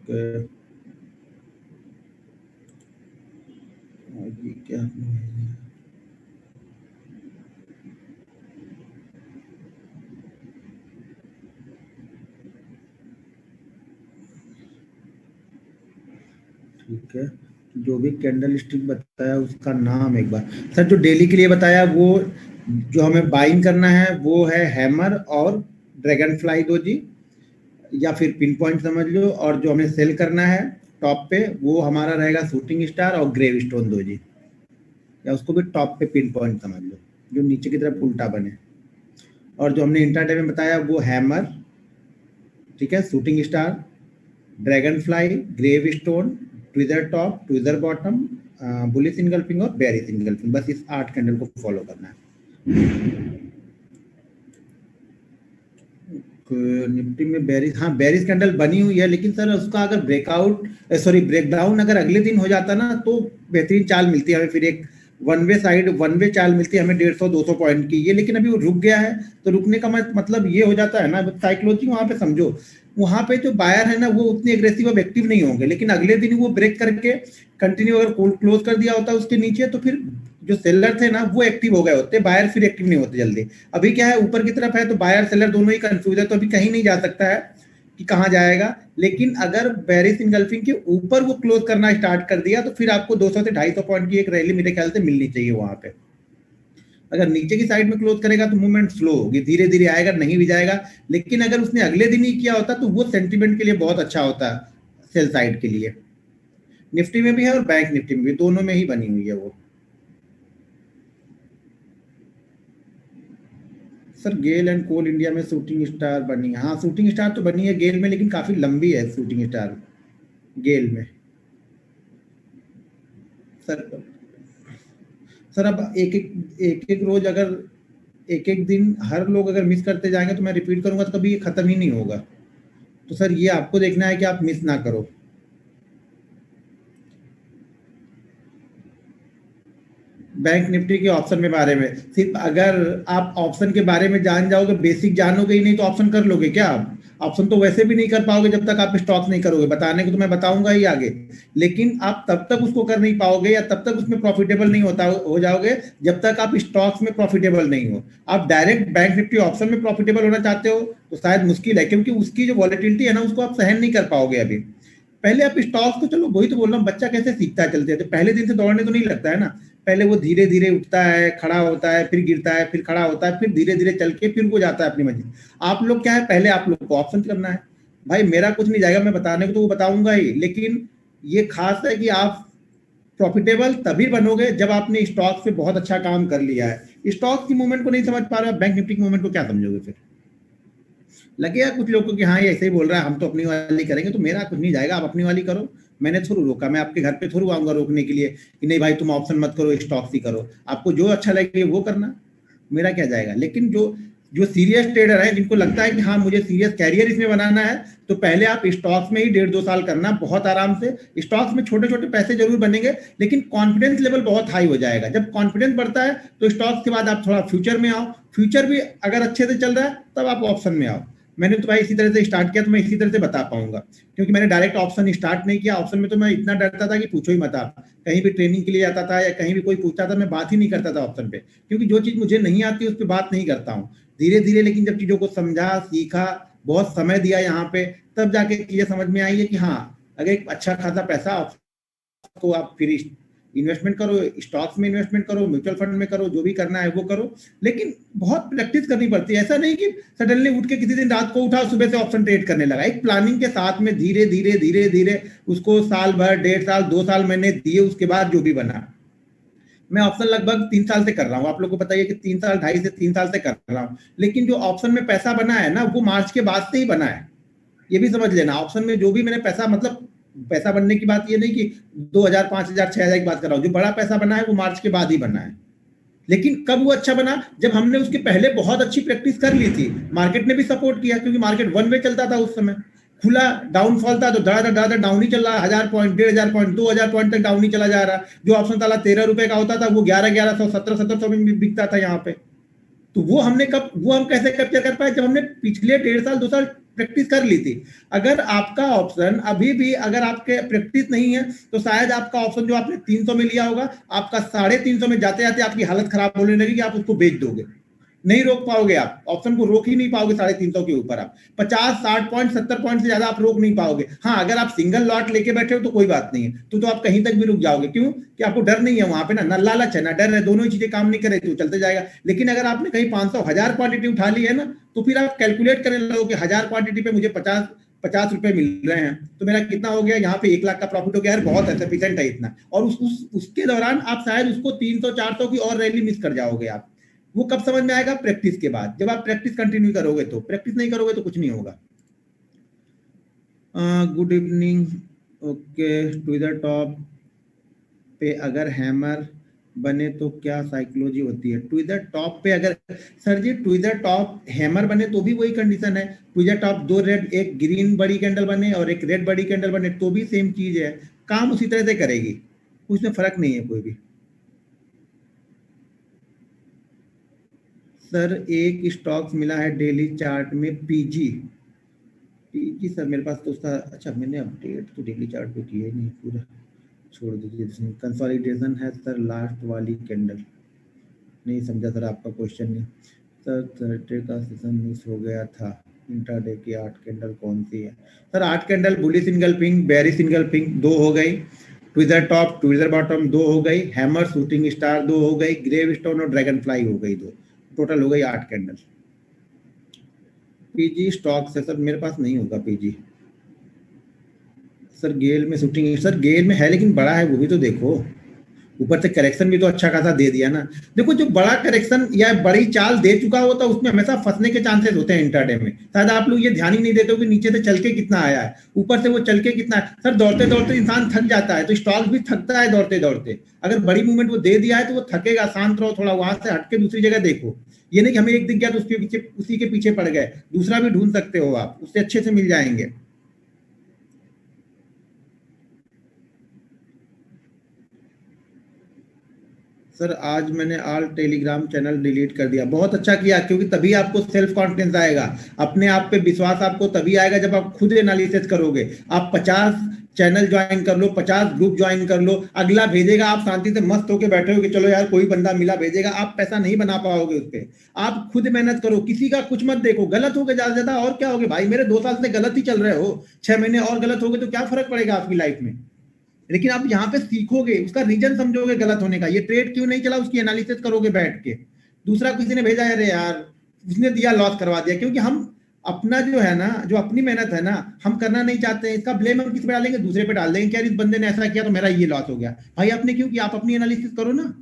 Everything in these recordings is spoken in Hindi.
ओके, आगे क्या है? ठीक है, जो भी कैंडल स्टिक बताया उसका नाम एक बार सर, जो डेली के लिए बताया वो जो हमें बाइंग करना है वो है हैमर और ड्रैगन फ्लाई दो जी, या फिर पिन पॉइंट समझ लो, और जो हमें सेल करना है टॉप पे वो हमारा रहेगा शूटिंग स्टार और ग्रेव स्टोन दो जी, या उसको भी टॉप पे पिन पॉइंट समझ लो, जो नीचे की तरफ उल्टा बने। और जो हमने इंट्राडे में बताया वो हैमर, ठीक है, shooting star, dragonfly, gravestone, tweezer top, tweezer bottom, bullish engulfing और बेरिश इनगल्फिंग, बस इस 8 कैंडल को फॉलो करना है। निफ्टी में बेरिश, हाँ बेरिश कैंडल बनी हुई है, लेकिन सर उसका अगर ब्रेकआउट सॉरी ब्रेकडाउन अगर अगले दिन हो जाता ना तो बेहतरीन चाल मिलती है हमें, फिर एक वन वे चाल मिलती है हमें 150-200 पॉइंट की, ये लेकिन अभी वो रुक गया है, तो रुकने का मतलब ये हो जाता है ना, साइकोलॉजी वहां पे समझो, वहां पे जो बायर है ना वो उतने एग्रेसिव अब एक्टिव नहीं होंगे, लेकिन अगले दिन वो ब्रेक करके कंटिन्यू अगर क्लोज कर दिया होता उसके नीचे, तो फिर जो सेलर थे ना वो एक्टिव हो गए होते, बायर फिर एक्टिव नहीं होते जल्दी। अभी क्या है, ऊपर की तरफ है तो बायर सेलर दोनों ही कंफ्यूज है, तो अभी कहीं नहीं जा सकता है कि कहाँ जाएगा, लेकिन अगर बेरिश इनगल्फिंग के ऊपर वो क्लोज करना स्टार्ट कर दिया तो फिर आपको 200 से 250 पॉइंट की एक रैली मेरे ख्याल से मिलनी चाहिए वहां पे। अगर नीचे की साइड में क्लोज करेगा तो मूवमेंट स्लो होगी, धीरे धीरे आएगा, नहीं भी जाएगा, लेकिन अगर उसने अगले दिन ही किया होता तो वो सेंटीमेंट के लिए बहुत अच्छा होता सेल साइड के लिए। निफ्टी में भी है और बैंक निफ्टी में भी, दोनों में ही बनी हुई है वो। सर गेल एंड कोल इंडिया में शूटिंग स्टार बनी है, हाँ शूटिंग स्टार तो बनी है गेल में, लेकिन काफी लंबी है शूटिंग स्टार गेल में। सर सर अब एक एक रोज अगर एक एक दिन हर लोग अगर मिस करते जाएंगे तो मैं रिपीट करूंगा तो कभी ये खत्म ही नहीं होगा, तो सर ये आपको देखना है कि आप मिस ना करो। बैंक निफ्टी के ऑप्शन के बारे में, सिर्फ अगर आप ऑप्शन के बारे में जान जाओगे, बेसिक जानोगे ही नहीं तो ऑप्शन कर लोगे क्या आप? ऑप्शन तो वैसे भी नहीं कर पाओगे जब तक आप स्टॉक नहीं करोगे, बताने को तो मैं बताऊंगा ही आगे, लेकिन आप तब तक उसको कर नहीं पाओगे या तब तक उसमें प्रॉफिटेबल नहीं होता हो जाओगे जब तक आप स्टॉक्स में प्रॉफिटेबल नहीं हो। आप डायरेक्ट बैंक निफ्टी ऑप्शन में प्रॉफिटेबल होना चाहते हो तो शायद मुश्किल है, क्योंकि उसकी जो वॉलेटिलिटी है ना उसको आप सहन नहीं कर पाओगे अभी। पहले आप स्टॉक्स को, चलो वही तो बोल रहा हूँ, बच्चा कैसे सीखता है चलते हैं, तो पहले दिन से दौड़ने तो नहीं लगता है ना, पहले वो धीरे धीरे उठता है, खड़ा होता है, फिर गिरता है, फिर खड़ा होता है, फिर धीरे धीरे चल के फिर वो जाता है अपनी मंजिल। आप लोग क्या है, पहले आप लोग को ऑप्शन करना है, भाई मेरा कुछ नहीं जाएगा, मैं बताने को तो वो बताऊंगा ही, लेकिन ये खास है कि आप प्रॉफिटेबल तभी बनोगे जब आपने स्टॉक से बहुत अच्छा काम कर लिया है। स्टॉक की मूवमेंट को नहीं समझ पा रहे हो, बैंक निफ्टी की मूवमेंट को क्या समझोगे फिर? लगेगा कुछ लोगों को कि हाँ ये ऐसे ही बोल रहा है, हम तो अपनी वाली करेंगे, तो मेरा कुछ नहीं जाएगा, आप अपनी वाली करो, मैंने थोड़ा रोका, मैं आपके घर पे थोड़ा आऊंगा रोकने के लिए कि नहीं भाई तुम ऑप्शन मत करो, स्टॉक्स ही करो, आपको जो अच्छा लगे वो करना, मेरा क्या जाएगा। लेकिन जो जो सीरियस ट्रेडर है, जिनको लगता है कि हाँ मुझे सीरियस कैरियर इसमें बनाना है, तो पहले आप स्टॉक्स में ही 1.5-2 साल करना बहुत आराम से। स्टॉक्स में छोटे छोटे पैसे जरूर बनेंगे, लेकिन कॉन्फिडेंस लेवल बहुत हाई हो जाएगा। जब कॉन्फिडेंस बढ़ता है तो स्टॉक्स के बाद आप थोड़ा फ्यूचर में आओ, फ्यूचर भी अगर अच्छे से चल रहा है तब आप ऑप्शन में आओ। मैंने तो भाई इसी तरह से स्टार्ट किया, तो मैं इसी तरह से बता पाऊंगा, क्योंकि मैंने डायरेक्ट ऑप्शन स्टार्ट नहीं किया। ऑप्शन में तो मैं इतना डरता था कि पूछो ही मत आप, कहीं भी ट्रेनिंग के लिए आता था या कहीं भी कोई पूछता था, मैं बात ही नहीं करता था ऑप्शन पे, क्योंकि जो चीज मुझे नहीं आती उस पर बात नहीं करता हूँ। धीरे धीरे लेकिन जब चीजों को समझा, सीखा, बहुत समय दिया यहाँ पे, तब जाके चीजें समझ में आई है कि हाँ अगर एक अच्छा खासा पैसा को आप फिर इन्वेस्टमेंट करो, स्टॉक्स में इन्वेस्टमेंट करो, म्यूचुअल फंड में करो, जो भी करना है वो करो, लेकिन बहुत प्रैक्टिस करनी पड़ती है। ऐसा नहीं कि सडनली उठ के किसी दिन रात को उठा सुबह से ऑप्शन ट्रेड करने लगा, एक प्लानिंग के साथ में धीरे धीरे धीरे धीरे उसको साल भर, 1.5 साल, 2 साल मैंने दिए, उसके बाद जो भी बना। मैं ऑप्शन लगभग 3 साल से कर रहा हूँ, आप लोग को बताइए कि 3 साल, 2.5 से 3 साल से कर रहा हूँ, लेकिन जो ऑप्शन में पैसा बना है ना वो मार्च के बाद से ही बना है, ये भी समझ लेना। ऑप्शन में जो भी मैंने पैसा, मतलब पैसा बनने की बात ये नहीं कि 2,000, 5,000, 6,000 की बात कर रहा हूँ, जो बड़ा पैसा बना है वो मार्च के बाद ही बना है। लेकिन कब वो अच्छा बना, जब हमने उसके पहले बहुत अच्छी प्रैक्टिस कर ली थी, मार्केट ने भी सपोर्ट किया, क्योंकि मार्केट वन वे चलता था उस समय, खुला डाउनफॉल था तो धड़ाधड़ डाउन ही चल रहा, 1,000 पॉइंट, 1,500 पॉइंट, 2,000 पॉइंट तक डाउन ही चला जा रहा। जो ऑप्शन ताला 13 रुपए का होता था वो 1100, 1700 में बिकता था यहाँ पे। तो वो हमने कब, वो हम कैसे कैप्चर कर पाए, जब हमने पिछले 1.5 साल, 2 साल प्रैक्टिस कर ली थी। अगर आपका ऑप्शन अभी भी अगर आपके प्रैक्टिस नहीं है तो शायद आपका ऑप्शन जो आपने 300 में लिया होगा, आपका 350 में जाते जाते आपकी हालत खराब होने लगेगी, आप उसको बेच दोगे, नहीं रोक पाओगे, आप ऑप्शन को रोक ही नहीं पाओगे 350 के ऊपर। आप 50 60 पॉइंट 70 पॉइंट से ज्यादा आप रोक नहीं पाओगे। हाँ, अगर आप सिंगल लॉट लेके बैठे हो तो कोई बात नहीं है, तो आप कहीं तक भी रुक जाओगे। क्यों? कि आपको डर नहीं है वहां पे, ना लालच है ना डर है, दोनों ही चीजें काम नहीं करे तो चलते जाएगा। लेकिन अगर आपने कहीं 500 1000 क्वांटिटी उठा ली है ना, तो फिर आप कैलकुलेट करने लगोगे 1000 क्वांटिटी पे मुझे 50 रुपए मिल रहे हैं, तो मेरा कितना हो गया, यहाँ पे 1 लाख का प्रॉफिट हो गया यार, बहुत है, सफिशिएंट है इतना। और उसके दौरान आप शायद उसको 300 400 की और रैली मिस कर जाओगे आप। वो कब समझ में आएगा? प्रैक्टिस के बाद, जब आप प्रैक्टिस कंटिन्यू करोगे तो। प्रैक्टिस नहीं करोगे तो कुछ नहीं होगा। Good evening. Okay, to the top पे अगर हैमर बने तो क्या साइकोलॉजी होती है? टू द टॉप पे अगर, sir ji to the top hammer बने तो भी वही कंडीशन है। टू द टॉप 2 रेड, एक ग्रीन बड़ी कैंडल बने और एक रेड बड़ी कैंडल बने तो भी सेम चीज है, काम उसी तरह से करेगी, उसमें फर्क नहीं है कोई भी। सर एक स्टॉक्स मिला है डेली चार्ट में, पीजी। पीजी सर मेरे पास तो उसका, अच्छा मैंने अपडेट तो डेली चार्ट पे किया ही नहीं, पूरा छोड़ दीजिए। कंसोलिडेशन है सर लास्ट वाली कैंडल, नहीं समझा सर आपका क्वेश्चन। नहीं सर, थर्सडे का सेशन मिस हो गया था। इंट्राडे की 8 कैंडल कौन सी है? Sir 8 candle bullish single pink, bearish single pink 2 हो गई, ट्विजर टॉप ट्विजर बॉटम 2 हो गई, हैमर शूटिंग स्टार 2 हो गई, ग्रेव स्टोन और ड्रैगन फ्लाई हो गई 2, टोटल हो गई 8 कैंडल। पीजी स्टॉक से सर मेरे पास नहीं होगा पीजी। सर गेल में शूटिंग, सर गेल में है लेकिन बड़ा है, वो भी तो देखो, ऊपर से करेक्शन भी तो अच्छा खासा दे दिया ना। देखो जो बड़ा करेक्शन या बड़ी चाल दे चुका होता है उसमें हमेशा फंसने के चांसेस होते हैं इंट्राडे में। शायद आप लोग ये ध्यान ही नहीं देते हो कि नीचे से चल के कितना आया है, ऊपर से वो चल के कितना है। सर दौड़ते दौड़ते इंसान थक जाता है, तो स्टॉक भी थकता है दौड़ते दौड़ते। अगर बड़ी मूवमेंट वो दे दिया है तो वो थकेगा, शांत रहो थोड़ा, वहां से हटके दूसरी जगह देखो। ये नहीं कि हमें एक दिख गया तो उसके पीछे, उसी के पीछे पड़ गए, दूसरा भी ढूंढ सकते हो आप, उससे अच्छे से मिल जाएंगे। सर आज मैंने ऑल टेलीग्राम चैनल डिलीट कर दिया। बहुत अच्छा किया, क्योंकि तभी आपको सेल्फ कॉन्फिडेंस आएगा, अपने आप पे विश्वास आपको तभी आएगा जब आप खुद एनालिसिस करोगे। आप 50 चैनल ज्वाइन कर लो, 50 ग्रुप ज्वाइन कर लो, अगला भेजेगा, आप शांति से मस्त होकर बैठे हो कि चलो यार कोई बंदा मिला भेजेगा, आप पैसा नहीं बना पाओगे उस पर। आप खुद मेहनत करो, किसी का कुछ मत देखो, गलत हो गए ज्यादा ज्यादा और क्या हो गया भाई, मेरे 2 साल से गलत ही चल रहे हो, 6 महीने और गलत हो गए तो क्या फर्क पड़ेगा आपकी लाइफ में। लेकिन आप यहाँ पे सीखोगे, उसका रीजन समझोगे गलत होने का, ये ट्रेड क्यों नहीं चला उसकी एनालिसिस करोगे बैठ के। दूसरा किसी ने भेजा, अरे यार उसने दिया लॉस करवा दिया, क्योंकि हम अपना जो है ना, जो अपनी मेहनत है ना, हम करना नहीं चाहते हैं, इसका ब्लेम हम किस पे डालेंगे? दूसरे पे डाल देंगे, क्या इस बंदे ने ऐसा किया तो मेरा ये लॉस हो गया। भाई आपने क्यों किया? आप अपनी एनालिसिस करो ना।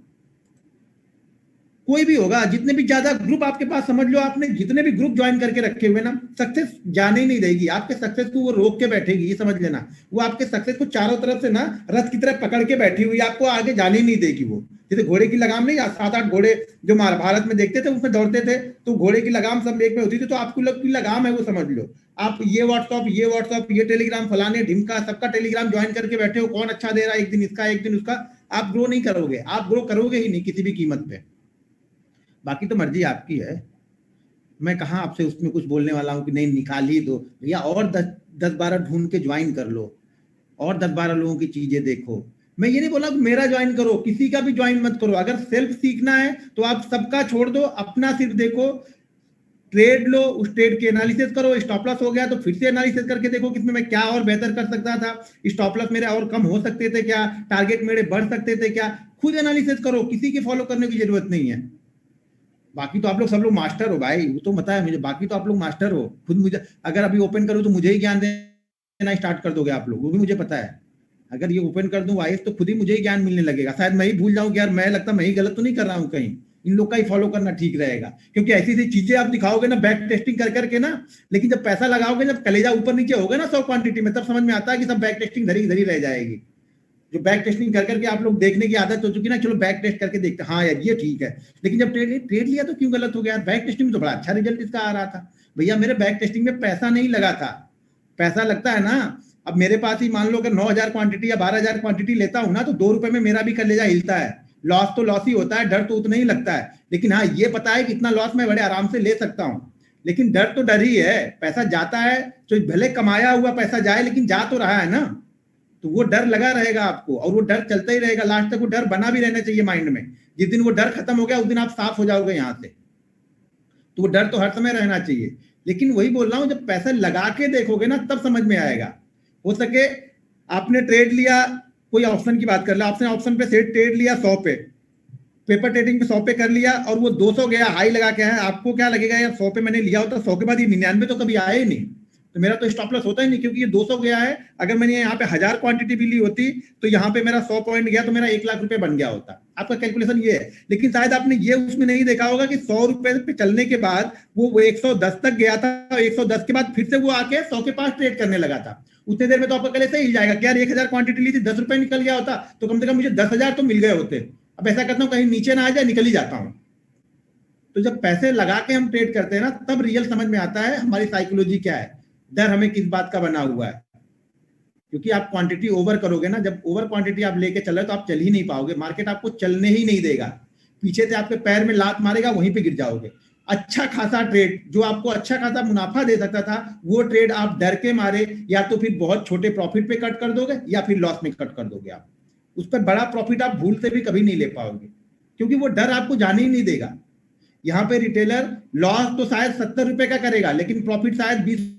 कोई भी होगा, जितने भी ज्यादा ग्रुप आपके पास, समझ लो आपने जितने भी ग्रुप ज्वाइन करके रखे हुए ना, सक्सेस जाने ही नहीं देगी आपके सक्सेस को, वो रोक के बैठेगी, ये समझ लेना। वो आपके सक्सेस को चारों तरफ से ना रथ की तरह पकड़ के बैठी हुई, आपको आगे जाने ही नहीं देगी वो। जैसे घोड़े की लगाम नहीं, 7-8 घोड़े जो महाभारत में देखते थे उसमें दौड़ते थे, तो घोड़े की लगाम सब एक में होती थी, तो आपको की लगाम है वो, समझ लो। आप ये व्हाट्सअप ये टेलीग्राम फलाने ढिमका सबका टेलीग्राम ज्वाइन करके बैठे हो, कौन अच्छा दे रहा है, एक दिन इसका एक दिन उसका, आप ग्रो नहीं करोगे, आप ग्रो करोगे ही नहीं किसी भी कीमत पे। बाकी तो मर्जी आपकी है, मैं कहाँ आपसे उसमें कुछ बोलने वाला हूँ कि नहीं निकाल ही दो भैया, और 10-12 ढूंढ के ज्वाइन कर लो, और 10-12 लोगों की चीजें देखो। मैं ये नहीं बोला कि मेरा ज्वाइन करो, किसी का भी ज्वाइन मत करो। अगर सेल्फ सीखना है तो आप सबका छोड़ दो, अपना सिर्फ देखो, ट्रेड लो, उस ट्रेड की एनालिसिस करो, स्टॉप लॉस हो गया तो फिर से एनालिसिस करके देखो कि इसमें मैं क्या और बेहतर कर सकता था, स्टॉप लॉस मेरे और कम हो सकते थे क्या, टारगेट मेरे बढ़ सकते थे क्या, खुद एनालिसिस करो, किसी की फॉलो करने की जरूरत नहीं है। बाकी तो आप लोग सब लोग मास्टर हो भाई, वो तो पता है मुझे, बाकी तो आप लोग मास्टर हो खुद। मुझे अगर अभी ओपन करूँ तो मुझे ही ज्ञान देना स्टार्ट कर दोगे आप लोग, वो भी मुझे पता है। अगर ये ओपन कर दूं वाइस तो खुद ही मुझे ही ज्ञान मिलने लगेगा, शायद मैं ही भूल जाऊं कि यार मैं लगता मैं ही गलत तो नहीं कर रहा हूं कहीं, इन लोग का ही फॉलो करना ठीक रहेगा। क्योंकि ऐसी ऐसी चीजें आप दिखाओगे ना बैक टेस्टिंग कर करके ना, लेकिन जब पैसा लगाओगे, जब कलेजा ऊपर नीचे होगा ना 100 क्वांटिटी में, तब समझ में आता है कि सब बैक टेस्टिंग धरी धरी रह जाएगी। जो बैक टेस्टिंग कर करके आप लोग देखने की आदत हो चुकी ना, चलो बैक टेस्ट करके देखते, हाँ यार ये ठीक है, लेकिन जब ट्रेड लिया तो क्यों गलत हो गया? बैक टेस्टिंग में तो बड़ा अच्छा रिजल्ट इसका आ रहा था। भैया मेरे बैक टेस्टिंग में पैसा नहीं लगा था, पैसा लगता है ना। अब मेरे पास ही मान लो अगर 9000 क्वांटिटी या 12000 क्वांटिटी लेता हूं ना, तो 2 रुपए में मेरा भी कलेजा हिलता है। लॉस तो लॉस ही होता है, डर तो उतना ही लगता है, लेकिन हाँ ये पता है कि इतना लॉस मैं बड़े आराम से ले सकता हूँ। लेकिन डर तो डर ही है, पैसा जाता है तो भले कमाया हुआ पैसा जाए लेकिन जा तो रहा है ना, तो वो डर लगा रहेगा आपको और वो डर चलता ही रहेगा, लास्ट तक वो डर बना भी रहना चाहिए माइंड में। जिस दिन वो डर खत्म हो गया उस दिन आप साफ हो जाओगे यहाँ से, तो वो डर तो हर समय रहना चाहिए। लेकिन वही बोल रहा हूँ, जब पैसा लगा के देखोगे ना तब समझ में आएगा। हो सके आपने ट्रेड लिया, कोई ऑप्शन की बात कर ले, आपने ऑप्शन पे सेट ट्रेड लिया 100 पे, पेपर ट्रेडिंग पे 100 पे कर लिया और वो 200 गया, हाई लगा के है, आपको क्या लगेगा यार 100 पे मैंने लिया होता, 100 के बाद ये 99 तो कभी आए ही नहीं, तो मेरा तो स्टॉप लॉस होता ही नहीं, क्योंकि ये 200 गया है। अगर मैंने यहाँ पे 1000 क्वांटिटी भी ली होती तो यहाँ पे मेरा 100 पॉइंट गया तो मेरा 1 लाख रुपए बन गया होता। आपका कैलकुलेशन ये है। लेकिन शायद आपने ये उसमें नहीं देखा होगा कि 100 रुपए पे चलने के बाद वो 110 तक गया था, 110 के बाद फिर से वो आके 100 के पास ट्रेड करने लगा था। उतने देर में तो आपका कल ऐसे हिल जाएगा कि यार 1000 क्वांटिटी ली थी, 10 रुपए निकल गया होता तो कम से कम मुझे 10,000 तो मिल गए होते। अब ऐसा करता हूँ कहीं नीचे ना आ जाए, निकल ही जाता हूँ। तो जब पैसे लगा के हम ट्रेड करते हैं ना तब रियल समझ में आता है हमारी साइकोलॉजी क्या है, डर हमें किस बात का बना हुआ है। क्योंकि आप क्वांटिटी ओवर करोगे ना, जब ओवर क्वांटिटी आप लेके चल रहे हो तो आप चल ही नहीं पाओगे, मार्केट आपको चलने ही नहीं देगा, पीछे से आपके पैर में लात मारेगा, वहीं पे गिर जाओगे। अच्छा खासा ट्रेड जो आपको अच्छा खासा मुनाफा दे सकता था वो ट्रेड आप डर के मारे या तो फिर बहुत छोटे प्रॉफिट पे कट कर दोगे या फिर लॉस में कट कर दोगे। आप उस पर बड़ा प्रॉफिट आप भूल से भी कभी नहीं ले पाओगे, क्योंकि वो डर आपको जाने ही नहीं देगा। यहाँ पे रिटेलर लॉस तो शायद 70 रुपए का करेगा लेकिन प्रॉफिट शायद 20।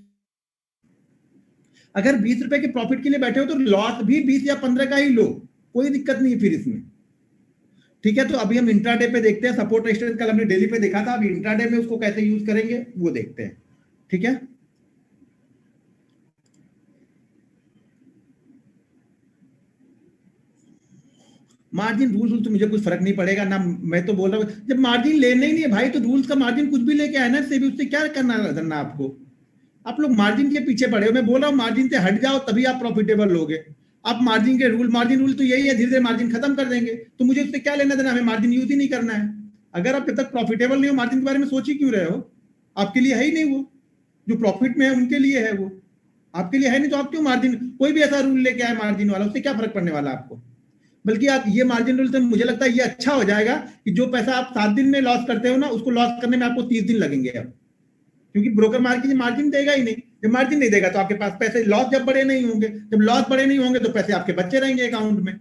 अगर 20 रुपए के प्रॉफिट के लिए बैठे हो तो लॉस भी 20 या 15 का ही लो, कोई दिक्कत नहीं फिर इसमें। ठीक है, तो अभी हम इंट्राडे पे देखते हैं, सपोर्ट रेजिस्टेंस कल हमने डेली पे देखा था, अभी इंट्राडे में उसको कैसे यूज करेंगे वो देखते हैं। ठीक है, मार्जिन रूल्स तो मुझे कुछ फर्क नहीं पड़ेगा ना, मैं तो बोल रहा हूँ जब मार्जिन लेना ही नहीं है भाई तो रूल्स का मार्जिन कुछ भी लेके आए ना से भी उससे क्या करना आपको। आप लोग मार्जिन के पीछे पड़े हो, मैं बोल रहा हूँ मार्जिन से हट जाओ तभी आप प्रॉफिटेबल लोगे। आप मार्जिन के रूल, मार्जिन रूल तो यही है, धीरे धीरे मार्जिन खत्म कर देंगे, तो मुझे उससे क्या लेना देना, हमें मार्जिन यूज ही नहीं करना है। अगर आप जब तक प्रॉफिटेबल नहीं हो मार्जिन के बारे में सोच ही क्यों रहे हो, आपके लिए है ही नहीं वो, जो प्रॉफिट में है उनके लिए है वो, आपके लिए है नहीं, तो आप क्यों मार्जिन, कोई भी ऐसा रूल लेके आए मार्जिन वाला, उससे क्या फर्क पड़ने वाला आपको। बल्कि आप ये मार्जिन रूल से मुझे लगता है ये अच्छा हो जाएगा कि जो पैसा आप 7 दिन में लॉस करते हो ना उसको लॉस करने में आपको 30 दिन लगेंगे अब, क्योंकि ब्रोकर मार्केट मार्जिन देगा ही नहीं। जब मार्जिन नहीं देगा तो आपके पास पैसे, लॉस जब बड़े नहीं होंगे, जब लॉस बड़े नहीं होंगे तो पैसे आपके बच्चे रहेंगे अकाउंट में।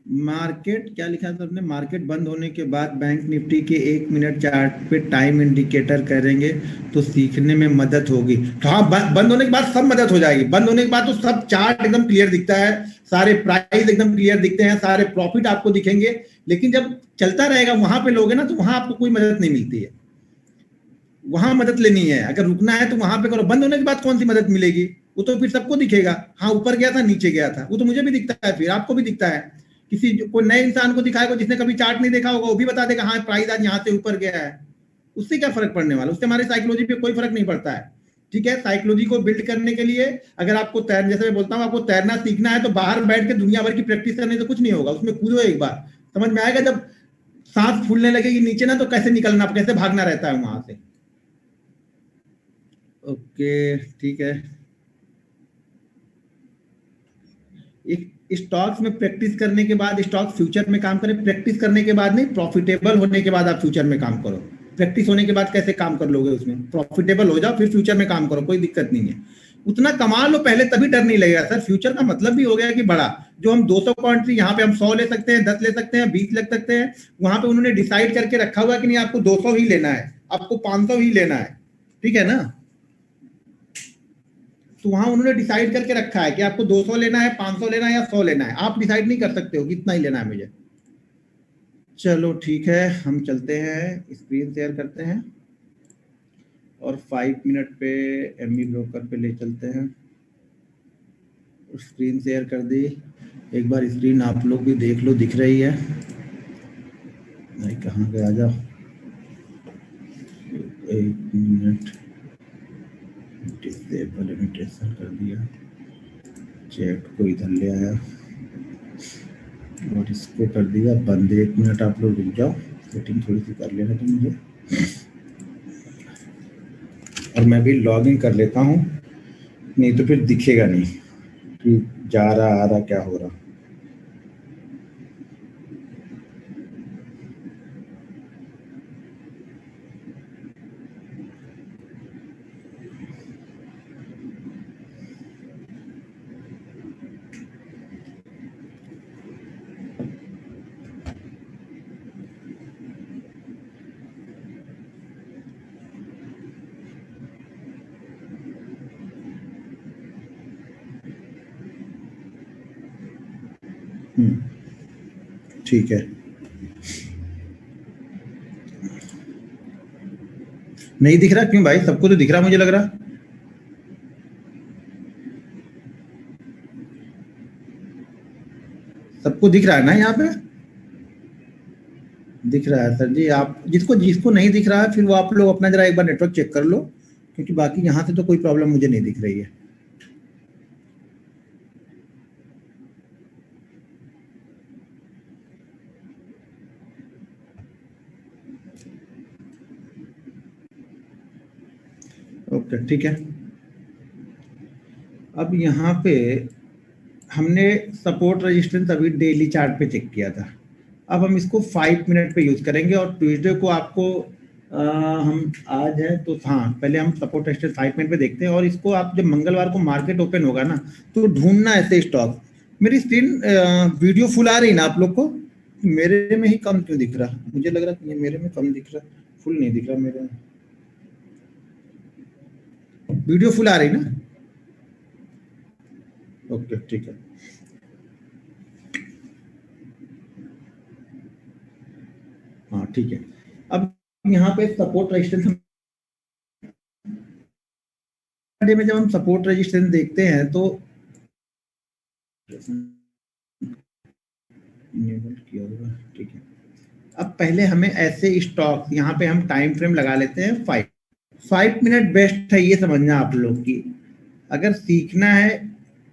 मार्केट क्या लिखा था आपने, मार्केट बंद होने के बाद बैंक निफ्टी के 1 मिनट चार्ट पे टाइम इंडिकेटर करेंगे तो सीखने में मदद होगी। तो हाँ, बंद होने के बाद सब मदद हो जाएगी, बंद होने के बाद तो सब चार्ट एकदम क्लियर दिखता है, सारे प्राइस एकदम क्लियर दिखते हैं, सारे प्रॉफिट आपको दिखेंगे। लेकिन जब चलता रहेगा वहां पे लोगे ना तो वहां आपको कोई मदद नहीं मिलती है, वहां मदद लेनी है। अगर रुकना है तो वहां पे करो, बंद होने के बाद कौन सी मदद मिलेगी, वो तो फिर सबको दिखेगा, हाँ ऊपर गया था नीचे गया था, वो तो मुझे भी दिखता है, फिर आपको भी दिखता है। किसी कोई नए इंसान को दिखाएगा जिसने कभी चार्ट नहीं देखा होगा वो भी बता देगा हाँ प्राइस आज यहाँ से ऊपर गया है, उससे क्या फर्क पड़ने वाला, उससे हमारी साइकोलॉजी पे कोई फर्क नहीं पड़ता है। ठीक है, साइकोलॉजी को बिल्ड करने के लिए अगर आपको तैर, जैसे मैं बोलता हूँ आपको तैरना सीखना है तो बाहर बैठ के दुनिया भर की प्रैक्टिस करने से कुछ नहीं होगा, उसमें कूदो एक बार, समझ में आएगा। जब सांस फूलने लगेगी नीचे ना तो कैसे निकलना, कैसे भागना रहता है वहां से। ओके ठीक है, स्टॉक्स में प्रैक्टिस करने के बाद स्टॉक फ्यूचर में काम करें, प्रैक्टिस करने के बाद नहीं, प्रॉफिटेबल होने के बाद आप फ्यूचर में काम करो। प्रैक्टिस होने के बाद कैसे काम कर लोगे, उसमें प्रॉफिटेबल हो जाओ फिर फ्यूचर में काम करो, कोई दिक्कत नहीं है। उतना कमा लो पहले तभी डर नहीं लगेगा। सर फ्यूचर का मतलब भी हो गया कि बड़ा, जो हम 200 क्वांटिटी यहाँ पे हम 100 ले सकते हैं, 10 ले सकते हैं, 20 ले सकते हैं, वहां पे उन्होंने डिसाइड करके रखा हुआ कि नहीं आपको 200 ही लेना है, आपको 500 ही लेना है, ठीक है ना। तो वहां उन्होंने डिसाइड करके रखा है कि आपको 200 लेना है, 500 लेना है या 100 लेना है, आप डिसाइड नहीं कर सकते हो कितना ही लेना है मुझे। चलो ठीक है, हम चलते हैं, स्क्रीन शेयर करते हैं और 5 मिनट पे एमई ब्रोकर पे ले चलते हैं। स्क्रीन शेयर कर दी, एक बार स्क्रीन आप लोग भी देख लो, दिख रही है नहीं, कहाँ गया, आ जाओ, 1 मिनट, डिसेबल लिमिटेशन कर दिया, चैट को इधर ले आया और इसको कर दिया बंद। 1 मिनट आप लोग रुक जाओ, सेटिंग थोड़ी सी कर लेना तो मुझे, और मैं भी लॉग इन कर लेता हूँ, नहीं तो फिर दिखेगा नहीं कि जा रहा आ रहा क्या हो रहा। ठीक है, नहीं दिख रहा क्यों भाई? सबको तो दिख रहा मुझे लग रहा। सबको दिख रहा है ना यहाँ पे? दिख रहा है सर जी। आप जिसको जिसको नहीं दिख रहा है फिर वो आप लोग अपना जरा एक बार नेटवर्क चेक कर लो, क्योंकि बाकी यहाँ से तो कोई प्रॉब्लम मुझे नहीं दिख रही है। ओके ठीक है। अब यहाँ पे हमने सपोर्ट रेजिस्टेंस अभी डेली चार्ट पे चेक किया था। अब हम इसको 5 मिनट पे यूज करेंगे और ट्यूसडे को आपको हम आज है तो हाँ पहले हम सपोर्ट रेजिस्टेंस 5 मिनट पे देखते हैं, और इसको आप जब मंगलवार को मार्केट ओपन होगा ना तो ढूंढना ऐसे स्टॉक। मेरी स्क्रीन वीडियो फुल आ रही ना आप लोग को? मेरे में ही कम क्यों दिख रहा? मुझे लग रहा है मेरे में कम दिख रहा, फुल नहीं दिख रहा मेरे में। वीडियो फुल आ रही ना? ओके ठीक है। हाँ ठीक है। अब यहाँ पे सपोर्ट रेजिस्टेंस में जब हम सपोर्ट रेजिस्टेंस देखते हैं तो इनेबल किया होगा, ठीक है। अब पहले हमें ऐसे स्टॉक यहाँ पे हम टाइम फ्रेम लगा लेते हैं 5 मिनट बेस्ट है, ये समझना आप लोग की। अगर सीखना है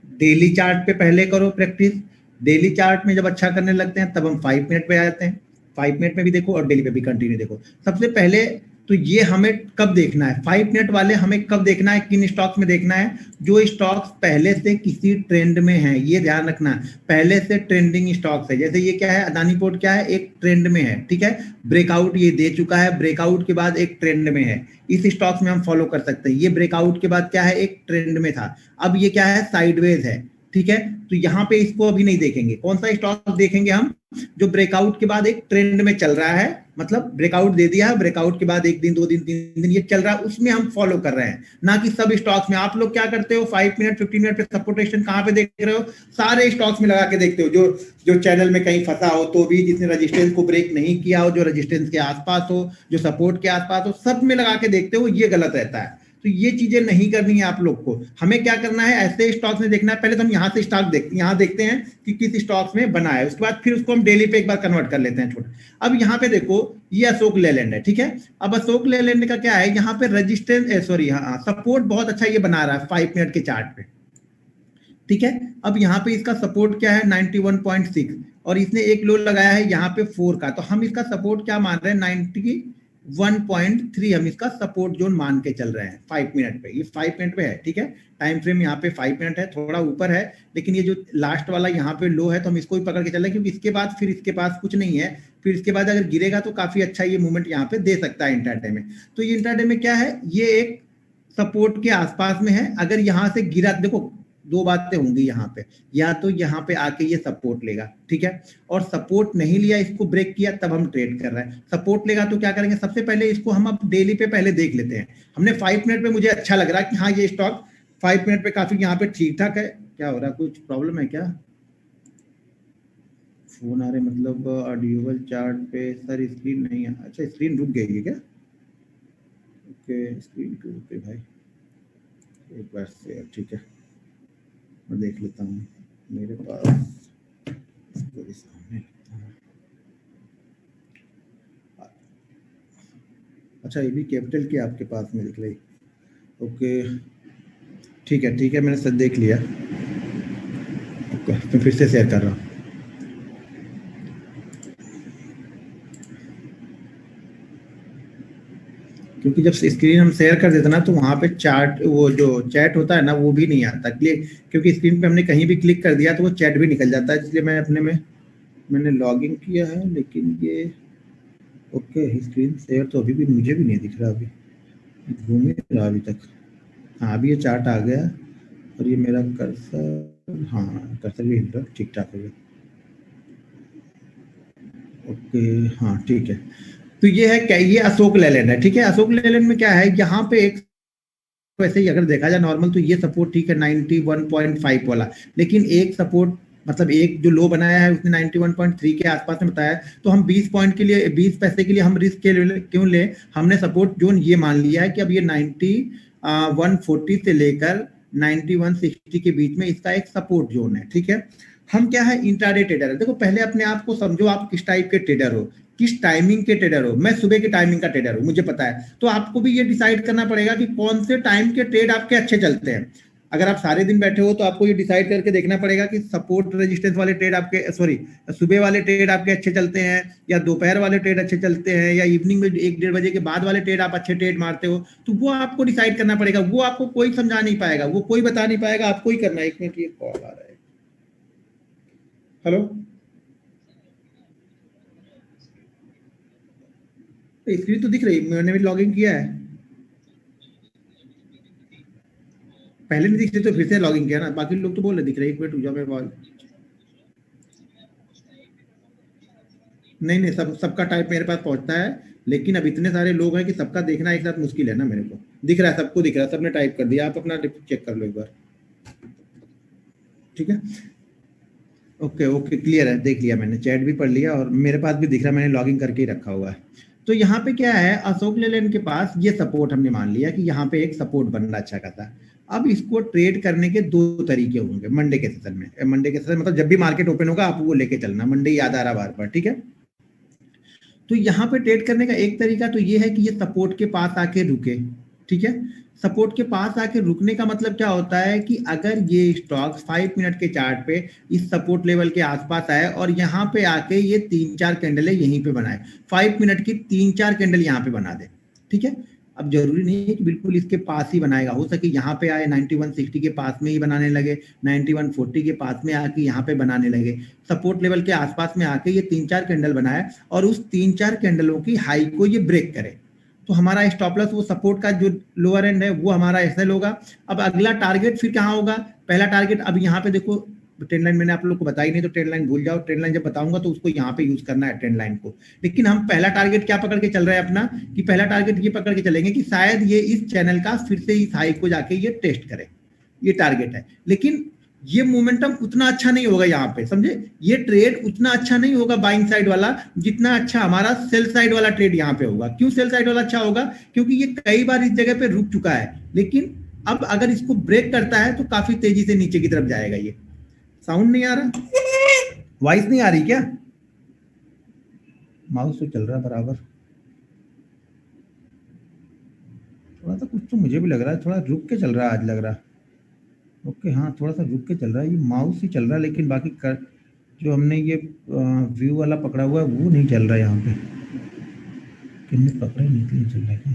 डेली चार्ट पे पहले करो प्रैक्टिस। डेली चार्ट में जब अच्छा करने लगते हैं तब हम 5 मिनट पे आ जाते हैं। 5 मिनट में भी देखो और डेली पे भी कंटिन्यू देखो। सबसे पहले तो ये हमें कब देखना है, 5 मिनट वाले हमें कब देखना है, किन स्टॉक्स में देखना है? जो स्टॉक्स पहले से किसी ट्रेंड में है, ये ध्यान रखना। पहले से ट्रेंडिंग स्टॉक्स है, जैसे ये क्या है, अदानी पोर्ट क्या है, एक ट्रेंड में है, ठीक है। ब्रेकआउट ये दे चुका है, ब्रेकआउट के बाद एक ट्रेंड में है, इस स्टॉक्स में हम फॉलो कर सकते हैं। ये ब्रेकआउट के बाद क्या है, एक ट्रेंड में था, अब ये क्या है, साइडवेज है, ठीक है। तो यहाँ पे इसको अभी नहीं देखेंगे। कौन सा स्टॉक देखेंगे हम? जो ब्रेकआउट के बाद एक ट्रेंड में चल रहा है, मतलब ब्रेकआउट दे दिया है, ब्रेकआउट के बाद 1 दिन 2 दिन 3 दिन ये चल रहा है, उसमें हम फॉलो कर रहे हैं, ना कि सब स्टॉक्स में। आप लोग क्या करते हो, 5 मिनट 15 मिनट पे सपोर्ट रेजिस्टेंस कहां पे देख रहे हो? सारे स्टॉक्स में लगा के देखते हो, जो जो चैनल में कहीं फंसा हो तो भी, जिसने रेजिस्टेंस को ब्रेक नहीं किया हो, जो रेजिस्टेंस के आसपास हो, जो सपोर्ट के आसपास हो, सब में लगा के देखते हो। ये गलत रहता है। तो ये चीजें नहीं करनी है आप लोग को। हमें क्या करना है, ऐसे स्टॉक्स में देखना है। पहले तो हम यहाँ से स्टॉक देखते हैं, यहाँ देखते हैं कि किस स्टॉक्स में बना है, उसके बाद फिर उसको हम डेली पे एक बार कन्वर्ट कर लेते हैं छोटा। अब यहाँ पे देखो, ये अशोक लेलैंड है, ठीक है। अब अशोक लेलैंड का क्या है, यहाँ पे रजिस्टेंस सॉरी हाँ सपोर्ट बहुत अच्छा ये बना रहा है 5 मिनट के चार्ट पे, ठीक है। अब यहाँ पे इसका सपोर्ट क्या है, 91.6, और इसने एक लो लगाया है यहाँ पे 4 का, तो हम इसका सपोर्ट क्या मान रहे हैं, 91.3 हम इसका सपोर्ट जोन मान के चल रहे हैं 5 मिनट पे। ये 5 मिनट पे है, ठीक है। टाइम फ्रेम यहाँ पे 5 मिनट है, थोड़ा ऊपर है, लेकिन ये जो लास्ट वाला यहाँ पे लो है तो हम इसको भी पकड़ के चल रहे हैं, क्योंकि इसके बाद फिर इसके पास कुछ नहीं है। फिर इसके बाद अगर गिरेगा तो काफी अच्छा ये मूवमेंट यहाँ पे दे सकता है इंट्राडे में। तो ये इंट्राडे में क्या है, ये एक सपोर्ट के आसपास में है। अगर यहाँ से गिरा, देखो दो बातें होंगी यहाँ पे, या तो यहाँ पे आके ये सपोर्ट लेगा, ठीक है, और सपोर्ट नहीं लिया, इसको ब्रेक किया, तब हम ट्रेड कर रहे हैं। सपोर्ट लेगा तो क्या करेंगे, सबसे पहले इसको हम अब डेली पे पहले देख लेते हैं। हमने 5 मिनट पे मुझे अच्छा लग रहा है कि हाँ ये स्टॉक 5 मिनट पे काफी यहाँ पे ठीक ठाक है। क्या हो रहा है, कुछ प्रॉब्लम है क्या? फोन आ रहे मतलब ऑडियोबल चार्ट पे सर स्क्रीन नहीं है, अच्छा स्क्रीन रुक गई है क्या? ओके स्क्रीन क्यों रुक गई भाई, एक बार से ठीक है मैं देख लेता हूँ मेरे पास, इसको भी सामने लेता हूँ। अच्छा ये भी कैपिटल की आपके पास में दिख रही, ओके ठीक है मैंने सब देख लिया। ओके मैं फिर से शेयर कर रहा हूँ। क्योंकि जब स्क्रीन हम शेयर कर देते ना तो वहाँ पे चार्ट वो जो चैट होता है ना वो भी नहीं आता क्योंकि स्क्रीन पे हमने कहीं भी क्लिक कर दिया तो वो चैट भी निकल जाता है। इसलिए मैं अपने में मैंने लॉगिन किया है, लेकिन ये ओके स्क्रीन शेयर तो अभी भी मुझे भी नहीं दिख रहा, अभी घूम ही रहा अभी तक। हाँ अभी ये चार्ट आ गया और ये मेरा कर्सर, हाँ कर्सर भी हिल रहा, ठीक ठाक हो गया। ओके हाँ ठीक है। तो ये है क्या, ये अशोक लेलैंड है, ठीक है। अशोक लेलैंड में क्या है, यहाँ पे एक वैसे ही अगर देखा जाए नॉर्मल तो ये सपोर्ट ठीक है 91.5 वाला, लेकिन एक सपोर्ट मतलब एक जो लो बनाया है उसने 91.3 के आसपास में बताया। तो हम 20 पॉइंट के लिए 20 पैसे के लिए हम रिस्क क्यों ले, हमने सपोर्ट जोन ये मान लिया है कि अब ये 140 से लेकर 9160 के बीच में इसका एक सपोर्ट जोन है, ठीक है। हम क्या है इंट्राडे ट्रेडर है। देखो पहले अपने आप को समझो आप किस टाइप के ट्रेडर हो, किस टाइमिंग के ट्रेडर हो। मैं सुबह के टाइमिंग का ट्रेडर हूं, मुझे पता है। तो आपको भी ये डिसाइड करना पड़ेगा कि कौन से टाइम के ट्रेड आपके अच्छे चलते हैं। अगर आप सारे दिन बैठे हो तो आपको ये डिसाइड करके देखना पड़ेगा कि सपोर्ट रेजिस्टेंस वाले ट्रेड आपके सुबह वाले ट्रेड आपके अच्छे चलते हैं, या दोपहर वाले ट्रेड अच्छे चलते हैं, या इवनिंग में 1-1:30 बजे के बाद वाले ट्रेड आप अच्छे ट्रेड मारते हो। तो वो आपको डिसाइड करना पड़ेगा, वो आपको कोई समझा नहीं पाएगा, वो कोई बता नहीं पाएगा, आपको ही करना है। 1 मिनट ये कॉल आ रहा है। हेलो, स्क्रीन तो दिख रही, मैंने भी लॉगिन किया है। पहले नहीं दिख रही तो फिर से लॉगिन किया ना, बाकी लोग तो बोल रहे दिख रहे। 1 मिनट रुक जाओ, मैं बोल नहीं नहीं सबका टाइप मेरे पास पहुंचता है, लेकिन अब इतने सारे लोग हैं कि सबका देखना एक साथ मुश्किल है ना। मेरे को दिख रहा है, सबको दिख रहा है, सबने टाइप कर दिया। आप अपना चेक कर लो एक बार, ठीक है। ओके ओके क्लियर है, देख लिया मैंने, चैट भी पढ़ लिया और मेरे पास भी दिख रहा है, मैंने लॉगिन करके ही रखा हुआ है। तो यहाँ पे क्या है, अशोक लेलैंड के पास ये सपोर्ट हमने मान लिया कि यहाँ पे एक सपोर्ट बन रहा अच्छा खासा। अब इसको ट्रेड करने के 2 तरीके होंगे मंडे के सेशन में। मंडे के सेशन मतलब जब भी मार्केट ओपन होगा आप वो लेके चलना, मंडे याद आ रहा बार बार, ठीक है। तो यहाँ पे ट्रेड करने का एक तरीका तो ये है कि ये सपोर्ट के पास आके रुके, ठीक है। सपोर्ट के पास आके रुकने का मतलब क्या होता है कि अगर ये स्टॉक 5 मिनट के चार्ट पे इस सपोर्ट लेवल के आसपास आए और यहाँ पे आके ये 3-4 कैंडल यहीं पे बनाए, 5 मिनट की 3-4 कैंडल यहाँ पे बना दे, ठीक है। अब जरूरी नहीं है कि बिल्कुल इसके पास ही बनाएगा, हो सके यहाँ पे आए 9160 के पास में ही बनाने लगे, 9140 के पास में आके यहाँ पे बनाने लगे, सपोर्ट लेवल के आसपास में आके ये 3-4 कैंडल बनाए और उस 3-4 कैंडलों की हाई को ये ब्रेक करे, तो हमारा स्टॉप लॉस वो सपोर्ट का जो लोअर एंड है वो हमारा एसएल होगा। अब अगला टारगेट फिर कहाँ होगा, पहला टारगेट अब यहाँ पे देखो ट्रेंड लाइन मैंने आप लोग को बताई नहीं, तो ट्रेंड लाइन भूल जाओ। ट्रेंड लाइन जब बताऊंगा तो उसको यहाँ पे यूज करना है ट्रेंड लाइन को। लेकिन हम पहला टारगेट क्या पकड़ के चल रहे हैं अपना, कि पहला टारगेट ये पकड़ के चलेंगे कि शायद ये इस चैनल का फिर से इस हाई को जाके ये टेस्ट करे, ये टारगेट है। लेकिन ये मोमेंटम उतना अच्छा नहीं होगा यहाँ पे, समझे। ये ट्रेड उतना अच्छा नहीं होगा बाइंग साइड वाला, जितना अच्छा हमारा सेल साइड वाला ट्रेड यहाँ पे होगा। क्यों सेल साइड वाला अच्छा होगा, क्योंकि ये कई बार इस जगह पे रुक चुका है, लेकिन अब अगर इसको ब्रेक करता है तो काफी तेजी से नीचे की तरफ जाएगा। ये साउंड नहीं आ रहा, वॉइस नहीं आ रही क्या? माउस तो चल रहा है बराबर, थोड़ा सा कुछ तो मुझे भी लग रहा है, थोड़ा रुक के चल रहा है आज लग रहा। ओके हाँ थोड़ा सा रुक के चल रहा है, ये माउस ही चल रहा है, लेकिन बाकी जो हमने ये व्यू वाला पकड़ा हुआ है वो नहीं चल रहा है यहाँ पे। किन्ने पकड़ा ही नहीं चल रहा है क्या?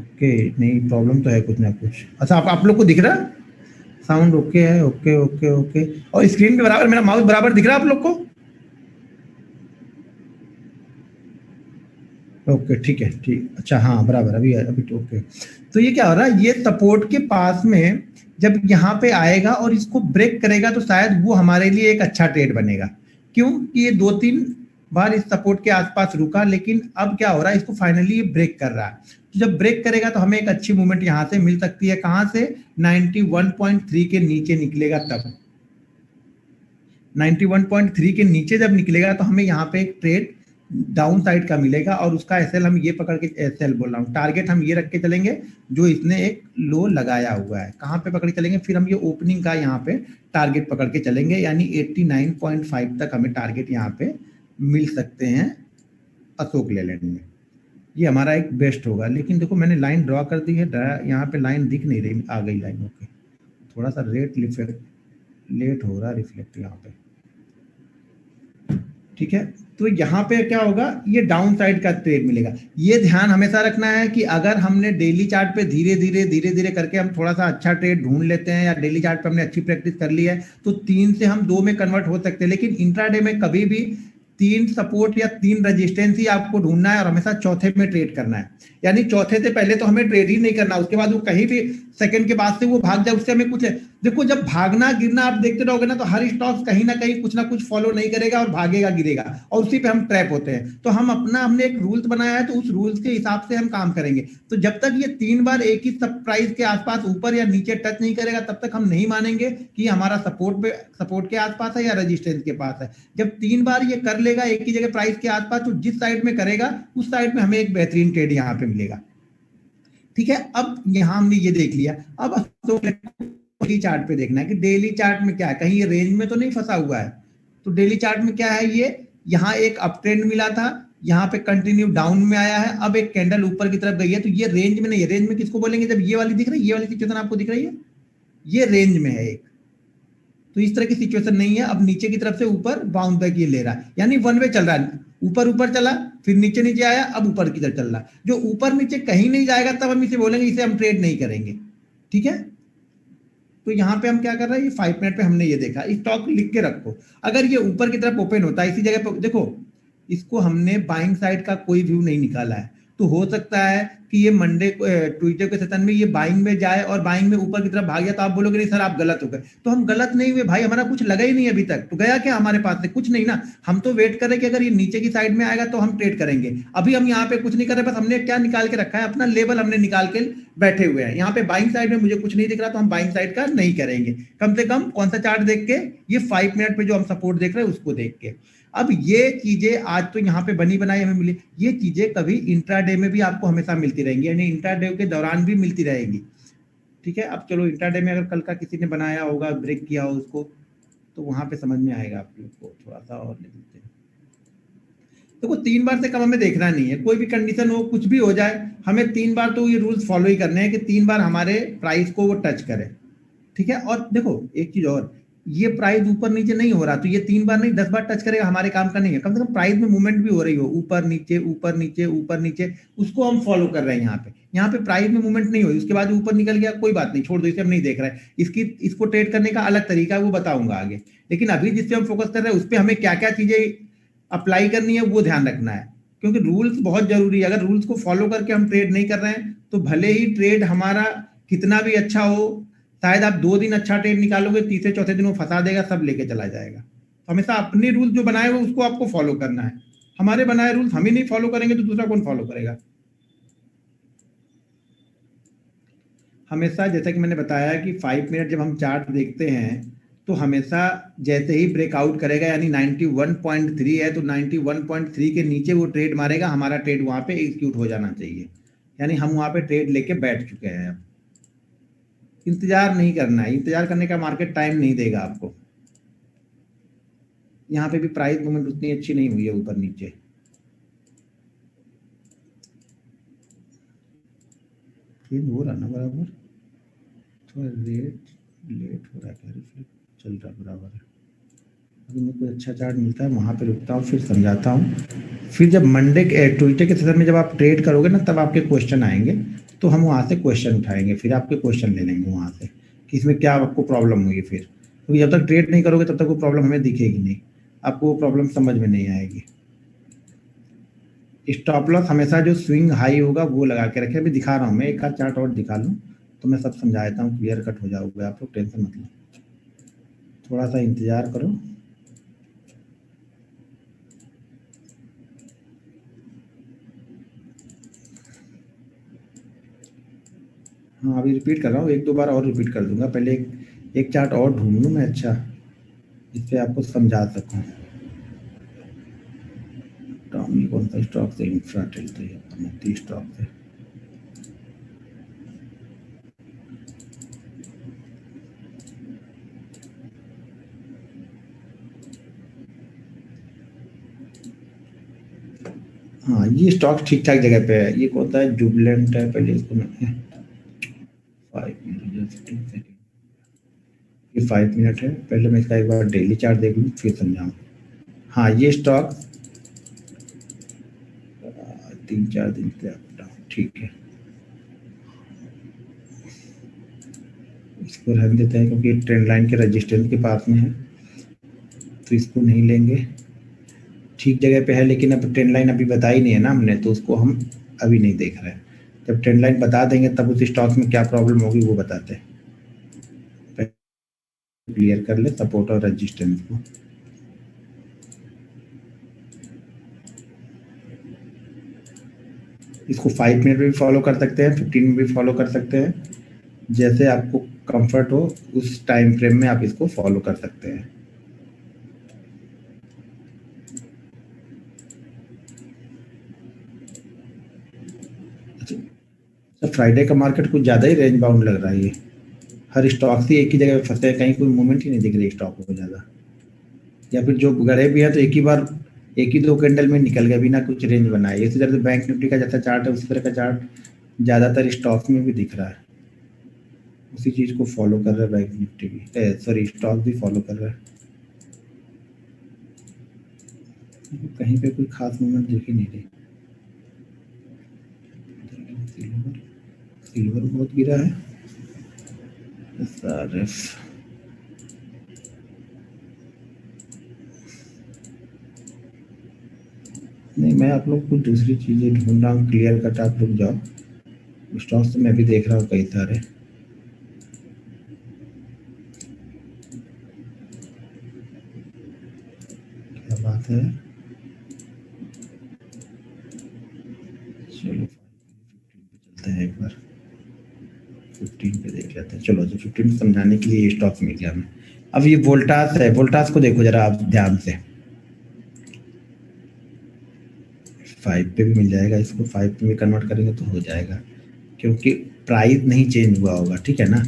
ओके नहीं प्रॉब्लम तो है कुछ ना कुछ। अच्छा आप लोग को दिख रहा है साउंड? ओके है, ओके ओके ओके। और स्क्रीन पे बराबर मेरा माउस बराबर दिख रहा है आप लोग को? ओके ठीक है ठीक, अच्छा हाँ बराबर अभी अभी तो ओके। तो ये क्या हो रहा है, ये सपोर्ट के पास में जब यहाँ पे आएगा और इसको ब्रेक करेगा तो शायद वो हमारे लिए एक अच्छा ट्रेड बनेगा। क्यों कि ये 2-3 बार इस सपोर्ट के आसपास रुका, लेकिन अब क्या हो रहा है, इसको फाइनली ये ब्रेक कर रहा है। तो जब ब्रेक करेगा तो हमें एक अच्छी मूवमेंट यहाँ से मिल सकती है। कहाँ से? 91.3 के नीचे निकलेगा तब। 91.3 के नीचे जब निकलेगा तो हमें यहाँ पे एक ट्रेड डाउन साइड का मिलेगा, और उसका एसएल हम ये पकड़ के, एसएल बोल रहा हूँ, टारगेट हम ये रख के चलेंगे जो इसने एक लो लगाया हुआ है। कहाँ पे पकड़ के चलेंगे, फिर हम ये ओपनिंग का यहाँ पे टारगेट पकड़ के चलेंगे, यानी 89.5 तक हमें टारगेट यहाँ पे मिल सकते हैं अशोक लेलैंड में। ये हमारा एक बेस्ट होगा। लेकिन देखो मैंने लाइन ड्रॉ कर दी है, यहाँ पे लाइन दिख नहीं रही, आ गई लाइन। ओके थोड़ा सा लेट हो रहा है रिफ्लेक्ट यहाँ पे, ठीक है। तो यहाँ पे क्या होगा, ये डाउन साइड का ट्रेड मिलेगा। ये ध्यान हमेशा रखना है कि अगर हमने डेली चार्ट पे धीरे धीरे करके हम थोड़ा सा अच्छा ट्रेड ढूंढ लेते हैं, या डेली चार्ट पे हमने अच्छी प्रैक्टिस कर ली है, तो 3 से हम 2 में कन्वर्ट हो सकते हैं। लेकिन इंट्राडे में कभी भी 3 सपोर्ट या 3 रेजिस्टेंस ही आपको ढूंढना है, और हमेशा चौथे में ट्रेड करना है। यानी चौथे से पहले तो हमें ट्रेड ही नहीं करना, उसके बाद वो कहीं भी सेकंड के बाद से वो भाग जाए, उससे हमें कुछ देखो, जब भागना गिरना आप देखते रहोगे ना, तो हर स्टॉक कहीं ना कहीं कुछ ना कुछ फॉलो नहीं करेगा और भागेगा गिरेगा, और उसी पे हम ट्रैप होते हैं। तो हमने एक रूल्स बनाया है, तो उस रूल्स के हिसाब से हम काम करेंगे। तो जब तक ये 3 बार एक ही सब प्राइस के आसपास ऊपर या नीचे टच नहीं करेगा, तब तक हम नहीं मानेंगे कि हमारा सपोर्ट के आसपास है या रेजिस्टेंस के पास है। जब 3 बार ये कर लेगा एक ही जगह प्राइस के आसपास, तो जिस साइड में करेगा उस साइड में हमें एक बेहतरीन ट्रेड यहाँ पे मिलेगा। ठीक है, अब यहाँ हमने ये देख लिया। अब तो डेली चार्ट पे देखना है कि डेली चार्ट में क्या है, कहीं ये रेंज में तो नहीं फंसा हुआ है। तो डेली चार्ट में क्या है, ये यहाँ एक अप ट्रेंड मिला था, यहाँ पे कंटिन्यू डाउन में आया है, अब एक कैंडल ऊपर की तरफ गई है, तो ये रेंज में नहीं है। रेंज में किसको बोलेंगे, जब ये वाली दिख रही है, ये वाली सिचुएशन आपको दिख रही है, ये रेंज में है एक। तो इस तरह की सिचुएशन नहीं है। अब नीचे की तरफ से ऊपर बाउंस बैक ये ले रहा है, यानी वन वे चल रहा है, ऊपर ऊपर चला, फिर नीचे नीचे आया, अब ऊपर की तरफ चल रहा है। जो ऊपर नीचे कहीं नहीं जाएगा, तब हम इसे बोलेंगे इसे हम ट्रेड नहीं करेंगे। ठीक है, तो यहाँ पे हम क्या कर रहे हैं, ये 5 मिनट पे हमने ये देखा, स्टॉक लिख के रखो। अगर ये ऊपर की तरफ ओपन होता है इसी जगह पे, देखो इसको हमने बाइंग साइड का कोई व्यू नहीं निकाला है, तो हो सकता है कि ये मंडे ट्यूजडे के सेशन में ये बाइंग में जाए और बाइंग में ऊपर की तरफ भाग गया, तो आप बोलोगे नहीं सर आप गलत हो गए। तो हम गलत नहीं हुए भाई, हमारा कुछ लगा ही नहीं अभी तक, तो गया क्या हमारे पास से, कुछ नहीं ना। हम तो वेट कर रहे कि अगर ये नीचे की साइड में आएगा तो हम ट्रेड करेंगे। अभी हम यहाँ पे कुछ नहीं कर रहे, बस हमने क्या निकाल के रखा है, अपना लेवल हमने निकाल के बैठे हुए हैं। यहाँ पे बाइंग साइड में मुझे कुछ नहीं दिख रहा, तो हम बाइंग साइड का नहीं करेंगे। कम से कम कौन सा चार्ट देख के, ये 5 मिनट पे जो हम सपोर्ट देख रहे हैं उसको देख के। अब ये चीजें आज तो यहाँ पे बनी बनाई हमें मिली, ये चीजें कभी इंट्राडे में भी आपको हमेशा मिलती रहेंगी, यानी इंट्राडे के दौरान भी मिलती रहेगी। ठीक है, अब चलो इंट्राडे में अगर कल का किसी ने बनाया होगा, ब्रेक किया हो उसको, तो वहां पे समझ में आएगा आप लोग को। थोड़ा सा और ले लेते हैं। देखो 3 बार से कम हमें देखना नहीं है, कोई भी कंडीशन हो कुछ भी हो जाए, हमें 3 बार तो ये रूल्स फॉलो ही करने हैं कि 3 बार हमारे प्राइस को वो टच करे। ठीक है, और देखो एक चीज और, ये प्राइस ऊपर नीचे नहीं हो रहा, तो ये 3 बार नहीं 10 बार टच करेगा, हमारे काम का नहीं है। कम से कम प्राइस में मूवमेंट भी हो रही हो, ऊपर नीचे ऊपर नीचे ऊपर नीचे, उसको हम फॉलो कर रहे हैं। यहाँ पे प्राइस में मूवमेंट नहीं हुई, उसके बाद ऊपर निकल गया, कोई बात नहीं, छोड़ दो, इसे हम नहीं देख रहे हैं। इसको ट्रेड करने का अलग तरीका है, वो बताऊंगा आगे। लेकिन अभी जिस पे हम फोकस कर रहे हैं उस पर हमें क्या क्या चीजें अप्लाई करनी है वो ध्यान रखना है, क्योंकि रूल्स बहुत जरूरी है। अगर रूल्स को फॉलो करके हम ट्रेड नहीं कर रहे हैं, तो भले ही ट्रेड हमारा कितना भी अच्छा हो, शायद आप 2 दिन अच्छा ट्रेड निकालोगे, तीसरे चौथे दिन वो फंसा देगा, सब लेके चला जाएगा। तो हमेशा अपने रूल जो बनाए हुए उसको आपको फॉलो करना है। हमारे बनाए रूल्स हम ही नहीं फॉलो करेंगे तो दूसरा कौन फॉलो करेगा। हमेशा जैसा कि मैंने बताया कि 5 मिनट जब हम चार्ट देखते हैं, तो हमेशा जैसे ही ब्रेकआउट करेगा, यानी 91.3 है, तो 91.3 के नीचे वो ट्रेड मारेगा, हमारा ट्रेड वहां पे एग्जीक्यूट हो जाना चाहिए, यानी हम वहां पे ट्रेड लेके बैठ चुके हैं। अब इंतजार नहीं करना है, इंतजार करने का मार्केट टाइम नहीं देगा आपको। यहाँ पे भी प्राइस मूवमेंट उतनी अच्छी नहीं हुई है, ऊपर नीचे। चेंज हो रहा ना बराबर, थोड़ा लेट हो रहा है, क्या रिफ्लेक्ट चल रहा बराबर है। अभी मेरे को अच्छा चार्ट मिलता है वहाँ पे रुकता हूँ, फिर समझाता हूँ। फिर जब मंडे के ट्यूजडे के सेशन में जब आप ट्रेड करोगे ना, तब आपके क्वेश्चन आएंगे, तो हम वहाँ से क्वेश्चन उठाएंगे, फिर आपके क्वेश्चन ले लेंगे वहाँ से कि इसमें क्या आपको प्रॉब्लम हुई। फिर क्योंकि जब तक ट्रेड नहीं करोगे तब तक वो प्रॉब्लम हमें दिखेगी नहीं, आपको वो प्रॉब्लम समझ में नहीं आएगी। स्टॉप लॉस हमेशा जो स्विंग हाई होगा वो लगा के रखे। अभी दिखा रहा हूँ मैं, एक आध चार्ट और दिखा लूँ तो मैं सब समझा देता हूँ, क्लियर कट हो जाओगे आप लोग, टेंशन मत लो, थोड़ा सा इंतजार करो। हाँ अभी रिपीट कर रहा हूँ, 1-2 बार और रिपीट कर दूंगा। पहले एक चार्ट और ढूंढ लूँ मैं अच्छा, जिससे आपको समझा सकूँ। टॉमी कौन सा स्टॉक से इंफ्रा चलते हैं, अपने स्टॉक से। हाँ ये स्टॉक ठीक ठाक जगह पे है। ये कौन सा है, जुबलेंट है। पहले इसको मैं 5 मिनट, ये 5 मिनट है। पहले मैं इसका एक बार डेली चार्ट देख लूँ फिर समझाऊँ। हाँ ये स्टॉक 3-4 दिन से अप डाउन, ठीक है। इसको रहने देते हैं क्योंकि ट्रेंड लाइन के रेजिस्टेंस के पास में है, तो इसको नहीं लेंगे। ठीक जगह पे है, लेकिन अब ट्रेंड लाइन अभी बताई नहीं है ना हमने, तो उसको हम अभी नहीं देख रहे हैं। जब ट्रेंड लाइन बता देंगे तब उस स्टॉक में क्या प्रॉब्लम होगी वो बताते हैं। क्लियर कर ले सपोर्ट और रेजिस्टेंस को। इसको 5 मिनट में भी फॉलो कर सकते हैं, 15 में भी फॉलो कर सकते हैं, जैसे आपको कंफर्ट हो उस टाइम फ्रेम में आप इसको फॉलो कर सकते हैं। अच्छा, फ्राइडे का मार्केट कुछ ज़्यादा ही रेंज बाउंड लग रहा है। ये हर स्टॉक से एक ही जगह फंसे हैं, कहीं कोई मूवमेंट ही नहीं दिख रही स्टॉक को ज़्यादा, या फिर जो गड़े भी हैं तो एक ही दो कैंडल में निकल गए बिना कुछ रेंज बनाए। इसी तरह से बैंक निफ्टी का जैसा चार्ट है उसी तरह का चार्ट ज़्यादातर स्टॉक्स में भी दिख रहा है। उसी चीज़ को फॉलो कर रहा है बैंक निफ्टी भी, सॉरी स्टॉक भी फॉलो कर रहा है। कहीं पे कोई खास मूवमेंट दिख ही नहीं रही। सिल्वर बहुत गिरा है। SRF नहीं, मैं आप लोग को दूसरी चीज़ें ढूंढ रहा हूँ, क्लियर कट आप लोग जाओ। स्टॉक्स तो मैं भी देख रहा हूँ कई सारे। क्या बात है, चलो चलते हैं एक बार 15 पे देख लेते हैं। चलो, तो 15 समझाने के लिए स्टॉक्स मिल गया हमें। अब ये वोल्टास है, वोल्टास को देखो जरा आप ध्यान से। 5 पे भी मिल जाएगा, इसको 5 पे भी कन्वर्ट करेंगे तो हो जाएगा, क्योंकि प्राइस नहीं चेंज हुआ होगा, ठीक है ना।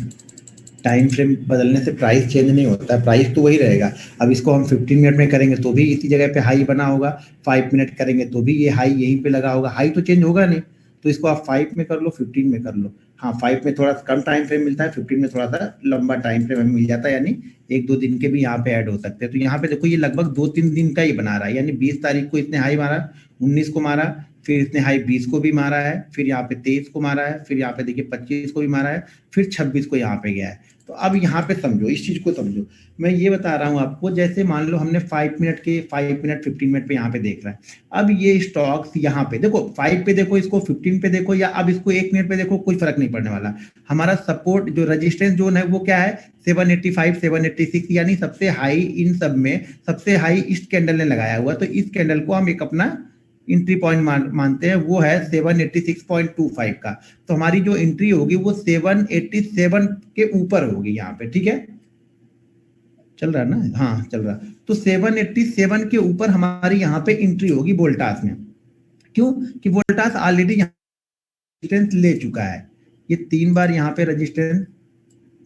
टाइम फ्रेम बदलने से प्राइस चेंज नहीं होता है, प्राइस तो वही रहेगा। अब इसको हम 15 मिनट में करेंगे तो भी इसी जगह पे हाई बना होगा, 5 मिनट करेंगे तो भी ये हाई यहीं पे लगा होगा, हाई तो चेंज होगा नहीं। तो इसको आप 5 में कर लो, 15 में कर लो। हाँ, 5 में थोड़ा कम टाइम फ्रेम मिलता है, 15 में थोड़ा सा लंबा टाइम फ्रेम हमें मिल जाता है, यानी 1-2 दिन के भी यहाँ पे ऐड हो सकते हैं। तो यहाँ पे देखो ये लगभग 2-3 दिन का ही बना रहा है, यानी 20 तारीख को इसने हाई मारा, 19 को मारा, फिर इसने हाई 20 को भी मारा है, फिर यहाँ पे 23 को मारा है, फिर यहाँ पे देखिए 25 को भी मारा है, फिर 26 को यहाँ पे गया है। तो अब यहाँ पे समझो, इस चीज को समझो। मैं ये बता रहा हूँ आपको, जैसे मान लो हमने 5 मिनट के 5 मिनट 15 मिनट पे यहाँ पे देख रहा है। अब ये स्टॉक्स यहाँ पे देखो, 5 पे देखो, इसको 15 पे देखो, या अब इसको 1 मिनट पे देखो, कोई फर्क नहीं पड़ने वाला। हमारा सपोर्ट जो रेजिस्टेंस जोन है वो क्या है, 785 786, यानी सबसे हाई इन सब में सबसे हाई इस कैंडल ने लगाया हुआ। तो इस कैंडल को हम एक अपना एंट्री पॉइंट मानते हैं, वो है 786.25 का। तो हमारी जो एंट्री होगी वो 787 के ऊपर होगी यहाँ पे, ठीक है। चल रहा है ना, हाँ चल रहा। तो 787 के ऊपर हमारी यहाँ पे एंट्री होगी वोल्टास में। क्यों कि वोल्टास ऑलरेडी रेजिस्टेंस ले चुका है, ये 3 बार यहाँ पे रेजिस्टेंस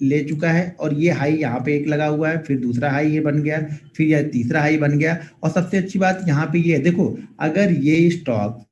ले चुका है, और ये हाई यहाँ पे एक लगा हुआ है, फिर दूसरा हाई ये बन गया, फिर यह तीसरा हाई बन गया। और सबसे अच्छी बात यहाँ पे ये है, देखो अगर ये स्टॉक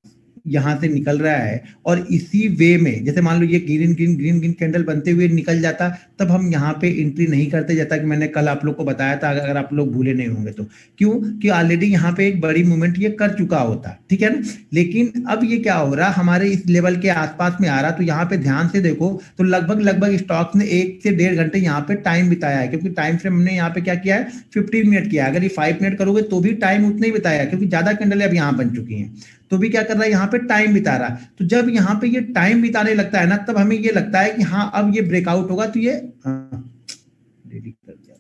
यहाँ से निकल रहा है और इसी वे में, जैसे मान लो ये green green green green candle बनते हुए निकल जाता, तब हम यहाँ पे एंट्री नहीं करते, जैसा कि मैंने कल आप लोग को बताया था, अगर आप लोग भूले नहीं होंगे तो। क्यों कि ऑलरेडी यहाँ पे एक बड़ी मूवमेंट ये कर चुका होता, ठीक है ना। लेकिन अब ये क्या हो रहा, हमारे इस लेवल के आसपास में आ रहा, तो यहाँ पे ध्यान से देखो तो लगभग स्टॉक ने 1 से 1.5 घंटे यहाँ पे टाइम बिताया है, क्योंकि टाइम फ्रेम हमने यहाँ पे क्या किया है, 15 मिनट किया। अगर ये 5 मिनट करोगे तो भी टाइम उतना ही बिताया, क्योंकि ज्यादा कैंडल अब यहाँ बन चुकी हैं, तो भी क्या कर रहा है, यहाँ पे टाइम बिता रहा है। तो जब यहाँ पे ये टाइम बिताने लगता है ना, तब हमें ये लगता है कि हाँ अब ये ब्रेकआउट होगा। तो ये डिलीट कर दिया।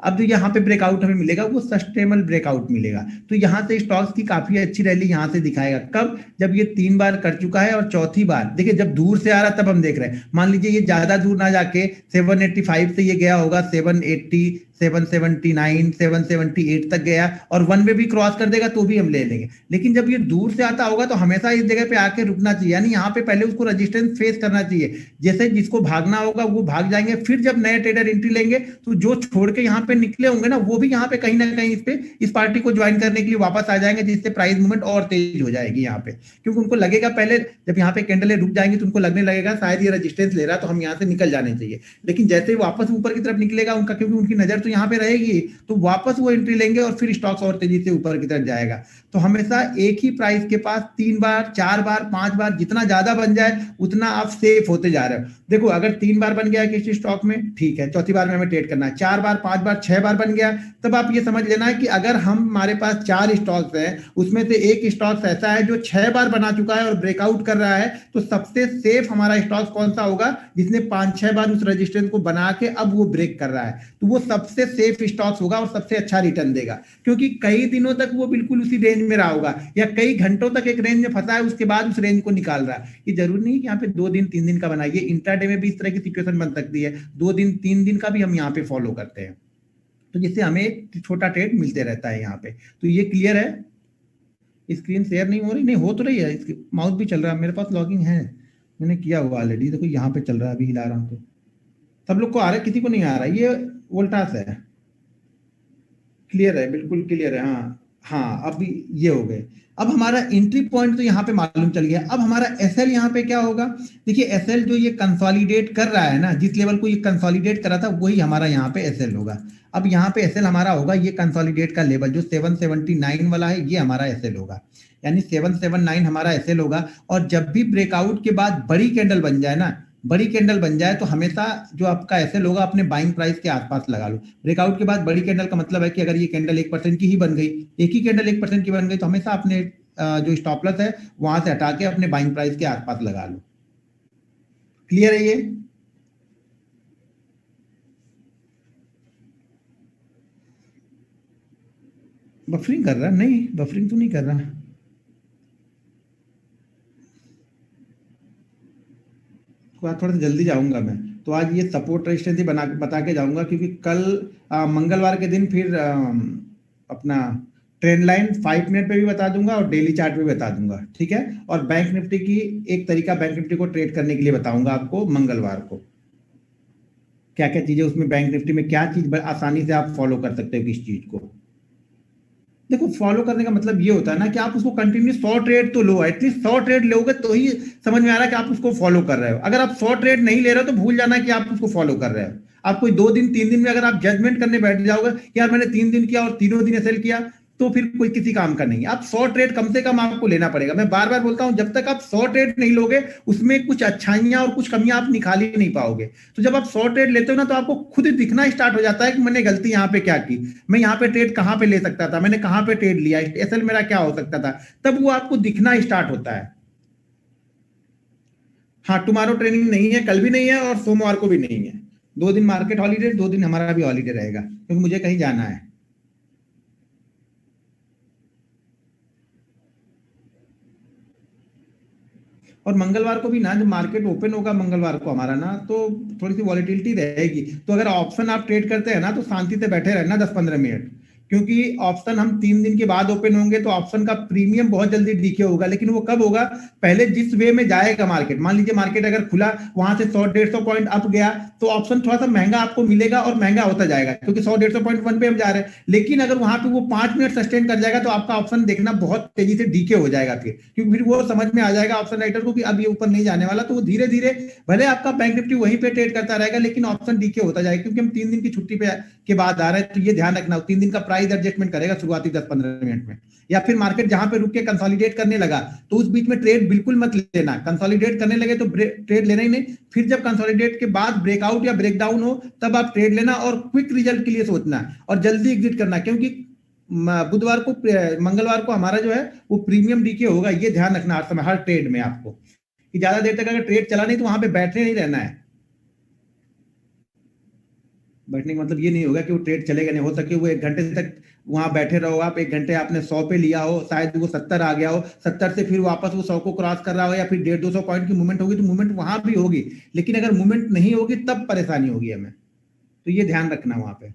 अब जो यहाँ पे ब्रेकआउट हमें मिलेगा वो सस्टेनेबल ब्रेकआउट मिलेगा। तो यहाँ से स्टॉक्स की काफी अच्छी रैली यहाँ से दिखाएगा। कब, जब ये 3 बार कर चुका है, और चौथी बार देखिए जब दूर से आ रहा तब हम देख रहे हैं। मान लीजिए ये ज्यादा दूर ना जाके 785 से ये गया होगा 780 779 778 तक गया, और 1 वे भी क्रॉस कर देगा तो भी हम ले लेंगे। लेकिन जब ये दूर से आता होगा तो हमेशा इस जगह पे आके रुकना चाहिए, यानी यहाँ पे पहले उसको रेजिस्टेंस फेस करना चाहिए। जैसे जिसको भागना होगा वो भाग जाएंगे, फिर जब नए ट्रेडर एंट्री लेंगे तो जो छोड़ के यहाँ पे निकले होंगे ना, वो भी यहाँ पे कहीं ना कहीं इस पार्टी को ज्वाइन करने के लिए वापस आ जाएंगे, जिससे प्राइस मूवमेंट और तेज हो जाएगी यहाँ पे। क्योंकि उनको लगेगा, पहले जब यहाँ पे कैंडल रुक जाएंगे तो उनको लगने लगेगा शायद ये रेजिस्टेंस ले रहा है तो हम यहाँ से निकल जाने चाहिए। लेकिन जैसे ही वापस ऊपर की तरफ निकलेगा उनका, क्योंकि उनकी नजर तो तो यहाँ पे रहेगी, तो वापस वो एंट्री लेंगे और फिर स्टॉक्स और तेजी से ऊपर की तरफ जाएगा। तो हमेशा एक ही प्राइस के पास 3 बार 4 बार 5 बार जितना ज्यादा बन जाए उतना आप सेफ होते जा रहे हो। देखो अगर 3 बार बन गया किसी स्टॉक में, ठीक है, चौथी बार में हमें ट्रेड करना है, 4 बार 5 बार 6 बार बन गया, तब आप ये समझ लेना है कि अगर हमारे पास 4 स्टॉक्स हैं, उसमें से एक स्टॉक ऐसा है जो 6 बार बना चुका है और ब्रेकआउट कर रहा है, तो सबसे सेफ हमारा स्टॉक कौन सा होगा? जिसने 5-6 बार उस रेजिस्टेंस को बना के अब वो ब्रेक कर रहा है, तो वो सबसे सेफ स्टॉक्स होगा और सबसे अच्छा रिटर्न देगा, क्योंकि कई दिनों तक वो बिल्कुल उसी रेंज में रहा होगा या कई घंटों तक एक रेंज में फंसा है, उसके बाद उस रेंज को निकाल रहा है। ये जरूरी नहीं कि यहाँ पे 2 दिन 3 दिन का बनाइए, इंट्राडे में भी इस तरह की सिचुएशन बन सकती है, 2 दिन 3 दिन का भी हम यहाँ पे फॉलो करते हैं, तो जिससे हमें एक छोटा ट्रेड मिलते रहता है यहाँ पे। तो ये क्लियर है? स्क्रीन शेयर नहीं हो रही? नहीं हो तो रही है, इसकी माउस भी चल रहा है, मेरे पास लॉगिंग है, मैंने किया हुआ ऑलरेडी, देखो यहाँ पे चल रहा है, अभी हिला रहा हूँ तो सब लोग को आ रहा है, किसी को नहीं आ रहा है? ये वोल्टास है, क्लियर है, बिल्कुल क्लियर है। हाँ हाँ, अभी ये हो गए। अब हमारा एंट्री पॉइंट तो यहाँ पे मालूम चल गया। अब हमारा एसएल यहाँ पे क्या होगा? देखिए एसएल जो ये कंसोलिडेट कर रहा है ना, जिस लेवल को ये कंसोलिडेट कर रहा था वही हमारा यहाँ पे एसएल होगा। अब यहाँ पे एसएल हमारा होगा ये कंसोलिडेट का लेवल जो 779 वाला है, ये हमारा एसएल होगा, यानी 779 हमारा एसएल होगा। और जब भी ब्रेकआउट के बाद बड़ी कैंडल बन जाए ना, बड़ी कैंडल बन जाए तो हमेशा जो आपका एसएल होगा अपने बाइंग प्राइस के आसपास लगा लो। ब्रेकआउट के बाद बड़ी कैंडल का मतलब है कि अगर ये कैंडल 1% की ही बन गई, एक ही कैंडल 1% की बन गई, तो हमेशा अपने जो स्टॉप लॉस है वहां से हटा के अपने बाइंग प्राइस के आसपास लगा लो। क्लियर है ये? बफरिंग कर रहा? नहीं, बफरिंग तो नहीं कर रहा। तो आज थोड़ा सा जल्दी जाऊंगा मैं, तो आज ये सपोर्ट रेजिस्टेंस ही बता के जाऊंगा, क्योंकि कल मंगलवार के दिन फिर अपना ट्रेंड लाइन 5 मिनट पे भी बता दूंगा और डेली चार्ट पे भी बता दूंगा, ठीक है। और बैंक निफ्टी की एक तरीका बैंक निफ्टी को ट्रेड करने के लिए बताऊंगा आपको मंगलवार को, क्या क्या चीजें उसमें बैंक निफ्टी में क्या चीज आसानी से आप फॉलो कर सकते हो किस चीज को। देखो फॉलो करने का मतलब ये होता है ना कि आप उसको कंटिन्यू 100 ट्रेड तो लो, एटलीस्ट 100 ट्रेड लोगे तो ही समझ में आ रहा है कि आप उसको फॉलो कर रहे हो। अगर आप 100 ट्रेड नहीं ले रहे हो तो भूल जाना कि आप उसको फॉलो कर रहे हो। आप कोई 2 दिन 3 दिन में अगर आप जजमेंट करने बैठ जाओगे कि यार मैंने 3 दिन किया और तीनों दिन सेल किया, तो फिर कोई किसी काम का नहीं। आप 100 ट्रेड कम से कम आपको लेना पड़ेगा। मैं बार बार बोलता हूं, जब तक आप 100 ट्रेड नहीं लोगे उसमें कुछ अच्छाइयां और कुछ कमियां आप निकाल ही नहीं पाओगे। तो जब आप 100 ट्रेड लेते हो ना, तो आपको खुद दिखना स्टार्ट हो जाता है कि मैंने गलती यहाँ पे क्या की, मैं यहाँ पे ट्रेड कहाँ पे ले सकता था, मैंने कहाँ पे ट्रेड लिया, एसएल मेरा क्या हो सकता था, तब वो आपको दिखना स्टार्ट होता है। हाँ, टुमारो ट्रेनिंग नहीं है, कल भी नहीं है और सोमवार को भी नहीं है। 2 दिन मार्केट हॉलीडे, 2 दिन हमारा भी हॉलीडे रहेगा, क्योंकि मुझे कहीं जाना है। और मंगलवार को भी ना, जब मार्केट ओपन होगा मंगलवार को हमारा ना, तो थोड़ी सी वॉलेटिलिटी रहेगी। तो अगर ऑप्शन आप ट्रेड करते हैं ना, तो शांति से बैठे रहना 10-15 मिनट, क्योंकि ऑप्शन हम 3 दिन के बाद ओपन होंगे तो ऑप्शन का प्रीमियम बहुत जल्दी डीके होगा। लेकिन वो कब होगा? पहले जिस वे में जाएगा मार्केट, मान लीजिए मार्केट अगर खुला वहां से 100-150 पॉइंट अप गया, तो ऑप्शन थोड़ा सा महंगा आपको मिलेगा और महंगा होता जाएगा, क्योंकि 100-150 पॉइंट वन पे हम जा रहे हैं। लेकिन अगर वहां पे वो 5 मिनट सस्टेन कर जाएगा, तो आपका ऑप्शन देखना बहुत तेजी से डीके हो जाएगा फिर, क्योंकि फिर वो समझ में आ जाएगा ऑप्शन राइटर को कि अब ये ऊपर नहीं जाने वाला। तो वो धीरे धीरे, भले आपका बैंक निफ्टी वहीं पे ट्रेड करता रहेगा, लेकिन ऑप्शन डीके होता जाएगा, क्योंकि हम 3 दिन की छुट्टी पे के बाद आ रहे हैं। तो ये ध्यान रखना, 3 दिन का प्राइस एडजस्टमेंट करेगा शुरुआती 10-15 मिनट में, या फिर मार्केट जहां पे रुक के कंसोलिडेट करने लगा तो उस बीच में ट्रेड बिल्कुल मत लेना। कंसोलिडेट करने लगे तो ट्रेड लेना ही नहीं। फिर जब कंसोलिडेट के बाद ब्रेकआउट या ब्रेकडाउन हो, तब आप ट्रेड लेना और क्विक रिजल्ट के लिए सोचना और जल्दी एग्जिट करना, क्योंकि बुधवार को मंगलवार को हमारा जो है वो प्रीमियम डीके होगा। ये ध्यान रखना हर समय, हर ट्रेड में आपको, कि ज्यादा देर तक अगर ट्रेड चला नहीं तो वहां पे बैठे नहीं रहना है। बैठने का मतलब ये नहीं होगा कि वो ट्रेड चलेगा नहीं, हो सके वो 1 घंटे तक वहां बैठे रहो आप। 1 घंटे आपने 100 पे लिया हो, शायद वो 70 आ गया हो, 70 से फिर वापस वो 100 को क्रॉस कर रहा हो, या फिर 150-200 पॉइंट की मूवमेंट होगी, तो मूवमेंट वहां भी होगी। लेकिन अगर मूवमेंट नहीं होगी तब परेशानी होगी हमें, तो ये ध्यान रखना वहां पे।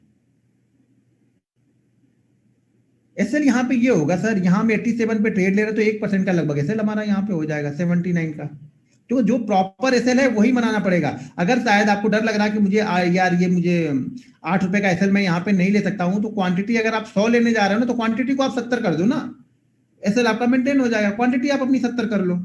एसएल यहाँ पे ये होगा सर, यहाँ हम 87 पे ट्रेड ले रहे हैं तो 1% का लगभग एसएल हमारा यहाँ पे हो जाएगा 79 का। तो जो प्रॉपर एसएल है वही बनाना पड़ेगा। अगर शायद आपको डर लग रहा है कि मुझे यार ये मुझे 8 रुपए का एसएल मैं यहाँ पे नहीं ले सकता हूँ, तो क्वांटिटी अगर आप 100 लेने जा रहे हो ना, तो क्वांटिटी को आप 70 कर दो ना, एसएल आपका मेंटेन हो जाएगा। क्वांटिटी आप अपनी 70 कर लो,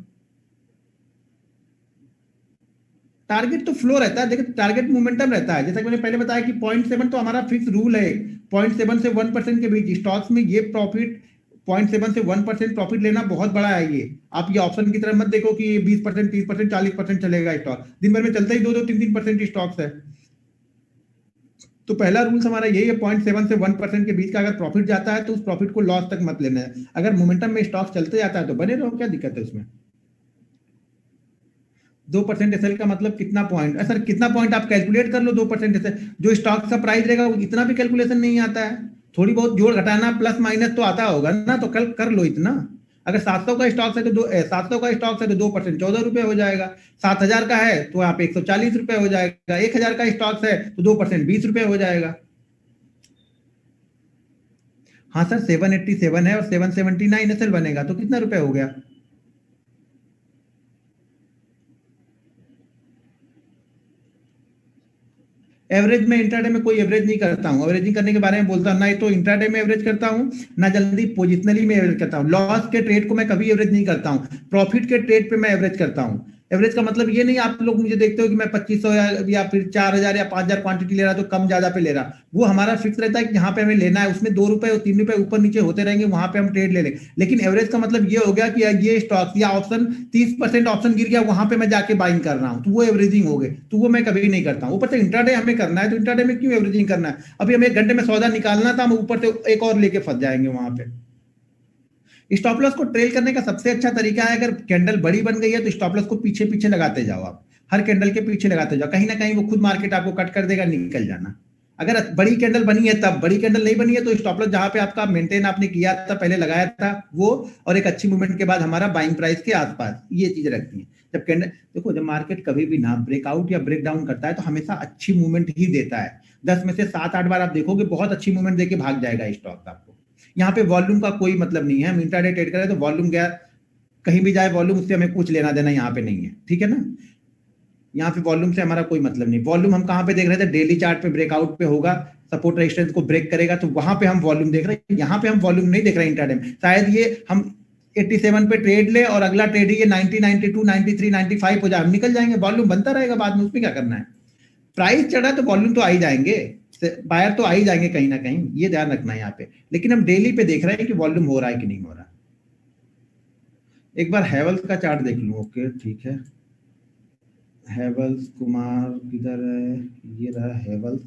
टारगेट तो फ्लो रहता है, देखिए टारगेट मोमेंटम रहता है, जैसा कि मैंने पहले बताया कि 0.7 तो हमारा फिक्स रूल है, 0.7 से 1% के बीच स्टॉक्स में ये प्रॉफिट 0.7 से 1% प्रॉफिट लेना बहुत बड़ा है। ये आप ये ऑप्शन की तरफ मत देखो कि 20%, 30%, 40% चलेगा स्टॉक, दिन भर में चलता ही 2-2, 3-3% स्टॉक्स है। तो पहला रूल हमारा यही है, 0.7 से 1% के बीच का अगर प्रॉफिट जाता है तो उस प्रॉफिट को लॉस तक मत लेना है। अगर मोमेंटम में स्टॉक चलते जाता है तो बने रहो, क्या दिक्कत है उसमें। 2% एसएल का मतलब कितना पॉइंट, सर कितना पॉइंट आप कैलकुलेट कर लो। 2% एसएल जो स्टॉक का प्राइस रहेगा वो इतना भी कैलकुलेशन नहीं आता है, थोड़ी बहुत जोड़ घटाना प्लस माइनस तो आता होगा ना, तो कल कर लो इतना। अगर 700 का स्टॉक है तो 700 का स्टॉक है तो 2% 14 रुपए हो जाएगा। 7,000 का है तो आप 140 रुपए हो जाएगा। 1,000 का स्टॉक है तो 2% 20 रुपए हो जाएगा। हाँ सर 787 है और 779 एसएल बनेगा तो कितना रुपए हो गया। एवरेज में इंट्राडे में कोई एवरेज नहीं करता हूँ, एवरेजिंग करने के बारे में बोलता हूँ ना, तो इंट्राडे में एवरेज करता हूँ ना जल्दी पोजिशनली में एवरेज करता हूँ। लॉस के ट्रेड को मैं कभी एवरेज नहीं करता हूँ, प्रॉफिट के ट्रेड पे मैं एवरेज करता हूँ। एवरेज का मतलब ये नहीं आप लोग मुझे देखते हो कि मैं 2500 या फिर 4,000 या 5,000 क्वांटिटी ले रहा तो कम ज्यादा पे ले रहा, वो हमारा फिक्स रहता है कि यहाँ पे हमें लेना है, उसमें 2 रुपए और 3 रुपए ऊपर नीचे होते रहेंगे, वहां पे हम ट्रेड ले लें। लेकिन एवरेज का मतलब ये हो गया कि ये स्टॉक या ऑप्शन 30% ऑप्शन गिर गया, वहां पे मैं जाके बाइंग कर रहा हूँ, तो वो एवरेजिंग हो गए, तो वो मैं कभी नहीं करता हूँ। ऊपर से इंट्राडे हमें करना है तो इंट्राडे में क्यों एवरेजिंग करना है। अभी हमें 1 घंटे में सौदा निकालना था, हम ऊपर से एक और लेके फंस जाएंगे वहां पे। स्टॉप लॉस को ट्रेल करने का सबसे अच्छा तरीका है, अगर कैंडल बड़ी बन गई है तो स्टॉप लॉस को पीछे पीछे लगाते जाओ, आप हर कैंडल के पीछे लगाते जाओ, कहीं ना कहीं वो खुद मार्केट आपको कट कर देगा, निकल जाना। अगर बड़ी कैंडल बनी है तब, बड़ी कैंडल नहीं बनी है तो स्टॉप लॉस जहां पे आपका मेंटेन आपने किया था पहले लगाया था वो, और एक अच्छी मूवमेंट के बाद हमारा बाइंग प्राइस के आसपास, ये चीज रखती है। जब कैंडल देखो, जब मार्केट कभी भी ना ब्रेकआउट या ब्रेक डाउन करता है तो हमेशा अच्छी मूवमेंट ही देता है। 10 में से 7-8 बार आप देखोगे बहुत अच्छी मूवमेंट देके भाग जाएगा स्टॉक आपको। यहाँ पे वॉल्यूम का कोई मतलब नहीं है, हम इंट्राडे ट्रेड करें तो वॉल्यूम गया कहीं भी जाए, वॉल्यूम उससे हमें कुछ लेना देना यहाँ पे नहीं है, ठीक है ना। यहाँ पे वॉल्यूम से हमारा कोई मतलब नहीं। वॉल्यूम हम कहाँ पे देख रहे थे, डेली चार्ट पे ब्रेकआउट पे होगा, सपोर्ट रेजिस्टेंस को ब्रेक करेगा तो वहां पे हम वॉल्यूम देख रहे हैं, यहाँ पे हम वॉल्यूम नहीं देख रहे हैं इंट्राडे में। शायद ये हम 87 पे ट्रेड ले और अगला ट्रेड ये 90, 92, 93, 95 हो जाए, हम निकल जाएंगे, वॉल्यूम बनता रहेगा बाद में, उसमें क्या करना है। प्राइस चढ़ा तो वॉल्यूम तो आ ही जाएंगे, बायर तो आ ही जाएंगे कहीं ना कहीं, ये ध्यान रखना है यहाँ पे। लेकिन हम डेली पे देख रहे हैं कि वॉल्यूम हो रहा है कि नहीं हो रहा। एक बार हैवल्स का चार्ट देख लूं, ओके ठीक है। हैवल्स कुमार किधर है, ये रहा हैवल्स,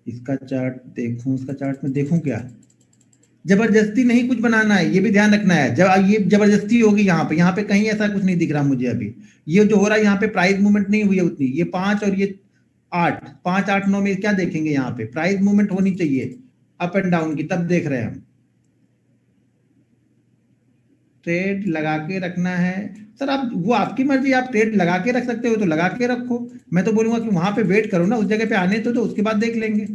इसका चार्ट देखूं, इसका चार्ट में देखूं क्या। जबरदस्ती नहीं कुछ बनाना है, ये भी ध्यान रखना है। जब ये जबरदस्ती होगी यहाँ पे कहीं ऐसा कुछ नहीं दिख रहा मुझे अभी। ये जो हो रहा है यहाँ पे प्राइस मूवमेंट नहीं हुई है उतनी, ये 5 और ये 8, 5, 8, 9 में क्या देखेंगे, यहाँ पे प्राइस मूवमेंट होनी चाहिए अप एंड डाउन की, तब देख रहे हैं हम। ट्रेड लगा के रखना है सर, आप वो आपकी मर्जी, आप ट्रेड लगा के रख सकते हो तो लगा के रखो, मैं तो बोलूंगा कि वहां पे वेट करो ना, उस जगह पे आने तो उसके बाद देख लेंगे।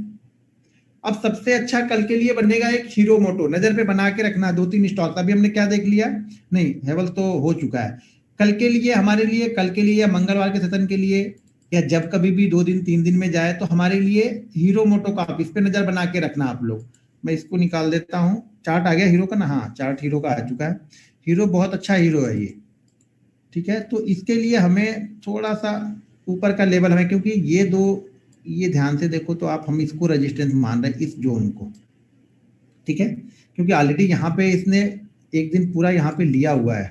अब सबसे अच्छा कल के लिए बनेगा एक हीरो मोटो, नजर पे बना के रखना, 2-3 स्टॉक। अभी हमने क्या देख लिया, नहीं हेवल्स तो हो चुका है। कल के लिए हमारे लिए, कल के लिए या मंगलवार के सेशन के लिए, या जब कभी भी 2 दिन 3 दिन में जाए तो हमारे लिए हीरो मोटो का इस पे नजर बना के रखना आप लोग। मैं इसको निकाल देता हूँ, चार्ट आ गया हीरो का ना, हाँ चार्ट हीरो का आ चुका है। हीरो बहुत अच्छा हीरो है ये, ठीक है। तो इसके लिए हमें थोड़ा सा ऊपर का लेवल हमें, क्योंकि ये दो, ये ध्यान से देखो तो आप, हम इसको रेजिस्टेंस मान रहे हैं इस जोन को, ठीक है। क्योंकि ऑलरेडी यहाँ पे इसने एक दिन पूरा यहाँ पे लिया हुआ है,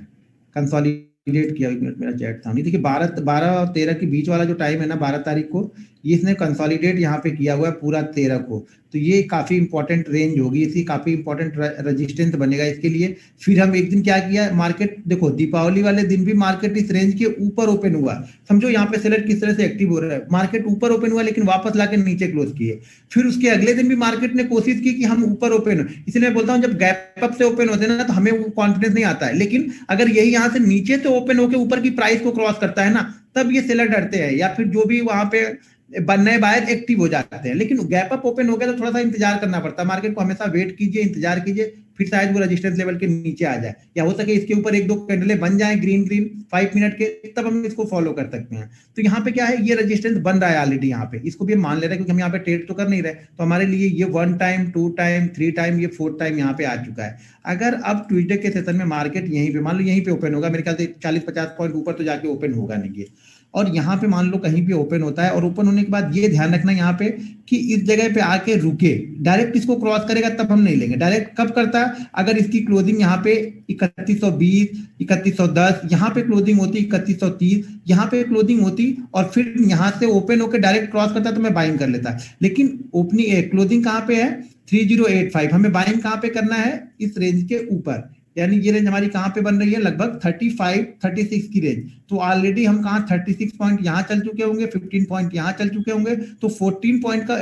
कंसोलिडेट किया। मेरा चैट था नहीं, देखिए 12 और 13 के बीच वाला जो टाइम है ना, 12 तारीख को, ये इसने कंसोलिडेट यहाँ पे किया हुआ है पूरा 13 को, तो ये काफी इंपॉर्टेंट रेंज होगी इसकी, काफी इंपॉर्टेंट रेजिस्टेंस बनेगा इसके लिए। फिर हम एक दिन क्या किया, मार्केट देखो दीपावली वाले दिन भी मार्केट इस रेंज के ऊपर ओपन हुआ, समझो यहाँ पे सेलर किस तरह से एक्टिव हो रहा है, मार्केट ऊपर ओपन हुआ लेकिन वापस लाके नीचे क्लोज किए। फिर उसके अगले दिन भी मार्केट ने कोशिश की कि हम ऊपर ओपन हो, इसलिए मैं बोलता हूँ जब गैप अप से ओपन होते हैं ना तो हमें वो कॉन्फिडेंस नहीं आता है, लेकिन अगर यही यहाँ से नीचे से ओपन होकर ऊपर की प्राइस को क्रॉस करता है ना, तब ये सेलर डरते हैं, या फिर जो भी वहां पे नए बायर एक्टिव हो जाते हैं। लेकिन गैप अप ओपन हो गया तो थोड़ा सा इंतजार करना पड़ता है मार्केट को, हमेशा वेट कीजिए, इंतजार कीजिए, फिर शायद वो रेजिस्टेंस लेवल के नीचे आ जाए, या हो सके इसके ऊपर 1-2 कैंडले बन जाए ग्रीन ग्रीन 5 मिनट के, तब हम इसको फॉलो कर सकते हैं। तो यहाँ पे क्या है, ये रेजिस्टेंस बन रहा है ऑलरेडी, यहाँ पे इसको भी हम मान ले रहे हैं क्योंकि हम यहाँ पे ट्रेड तो कर नहीं रहे, तो हमारे लिए ये 1 टाइम 2 टाइम 3 टाइम, ये 4 टाइम यहाँ पे आ चुका है। अगर अब ट्यूजडे के सेशन में मार्केट यहीं पे, मान लो यहीं पे ओपन होगा, मेरे ख्याल से 40-50 पॉइंट ऊपर तो जाके ओपन होगा नहीं ये, और यहाँ पे मान लो कहीं पे ओपन होता है, और ओपन होने के बाद ये ध्यान रखना यहाँ पे कि इस जगह पे आके रुके, डायरेक्ट इसको क्रॉस करेगा तब हम नहीं लेंगे। डायरेक्ट कब करता है, अगर इसकी क्लोजिंग यहाँ पे 3120, 3110, यहाँ पे क्लोजिंग होती 3130, यहाँ पे क्लोजिंग होती और फिर यहाँ से ओपन होकर डायरेक्ट क्रॉस करता तो मैं बाइंग कर लेता। लेकिन ओपनिंग क्लोजिंग कहाँ पे है 3085, हमें बाइंग कहाँ पे करना है इस रेंज के ऊपर, यानी ये रेंज हमारी कहाँ पे बन रही है लगभग 35 36 की रेंज। तो ऑलरेडी हम कहाँ 36 पॉइंट यहाँ चल चुके होंगे, 15 पॉइंट यहाँ चल चुके होंगे, तो 14 पॉइंट का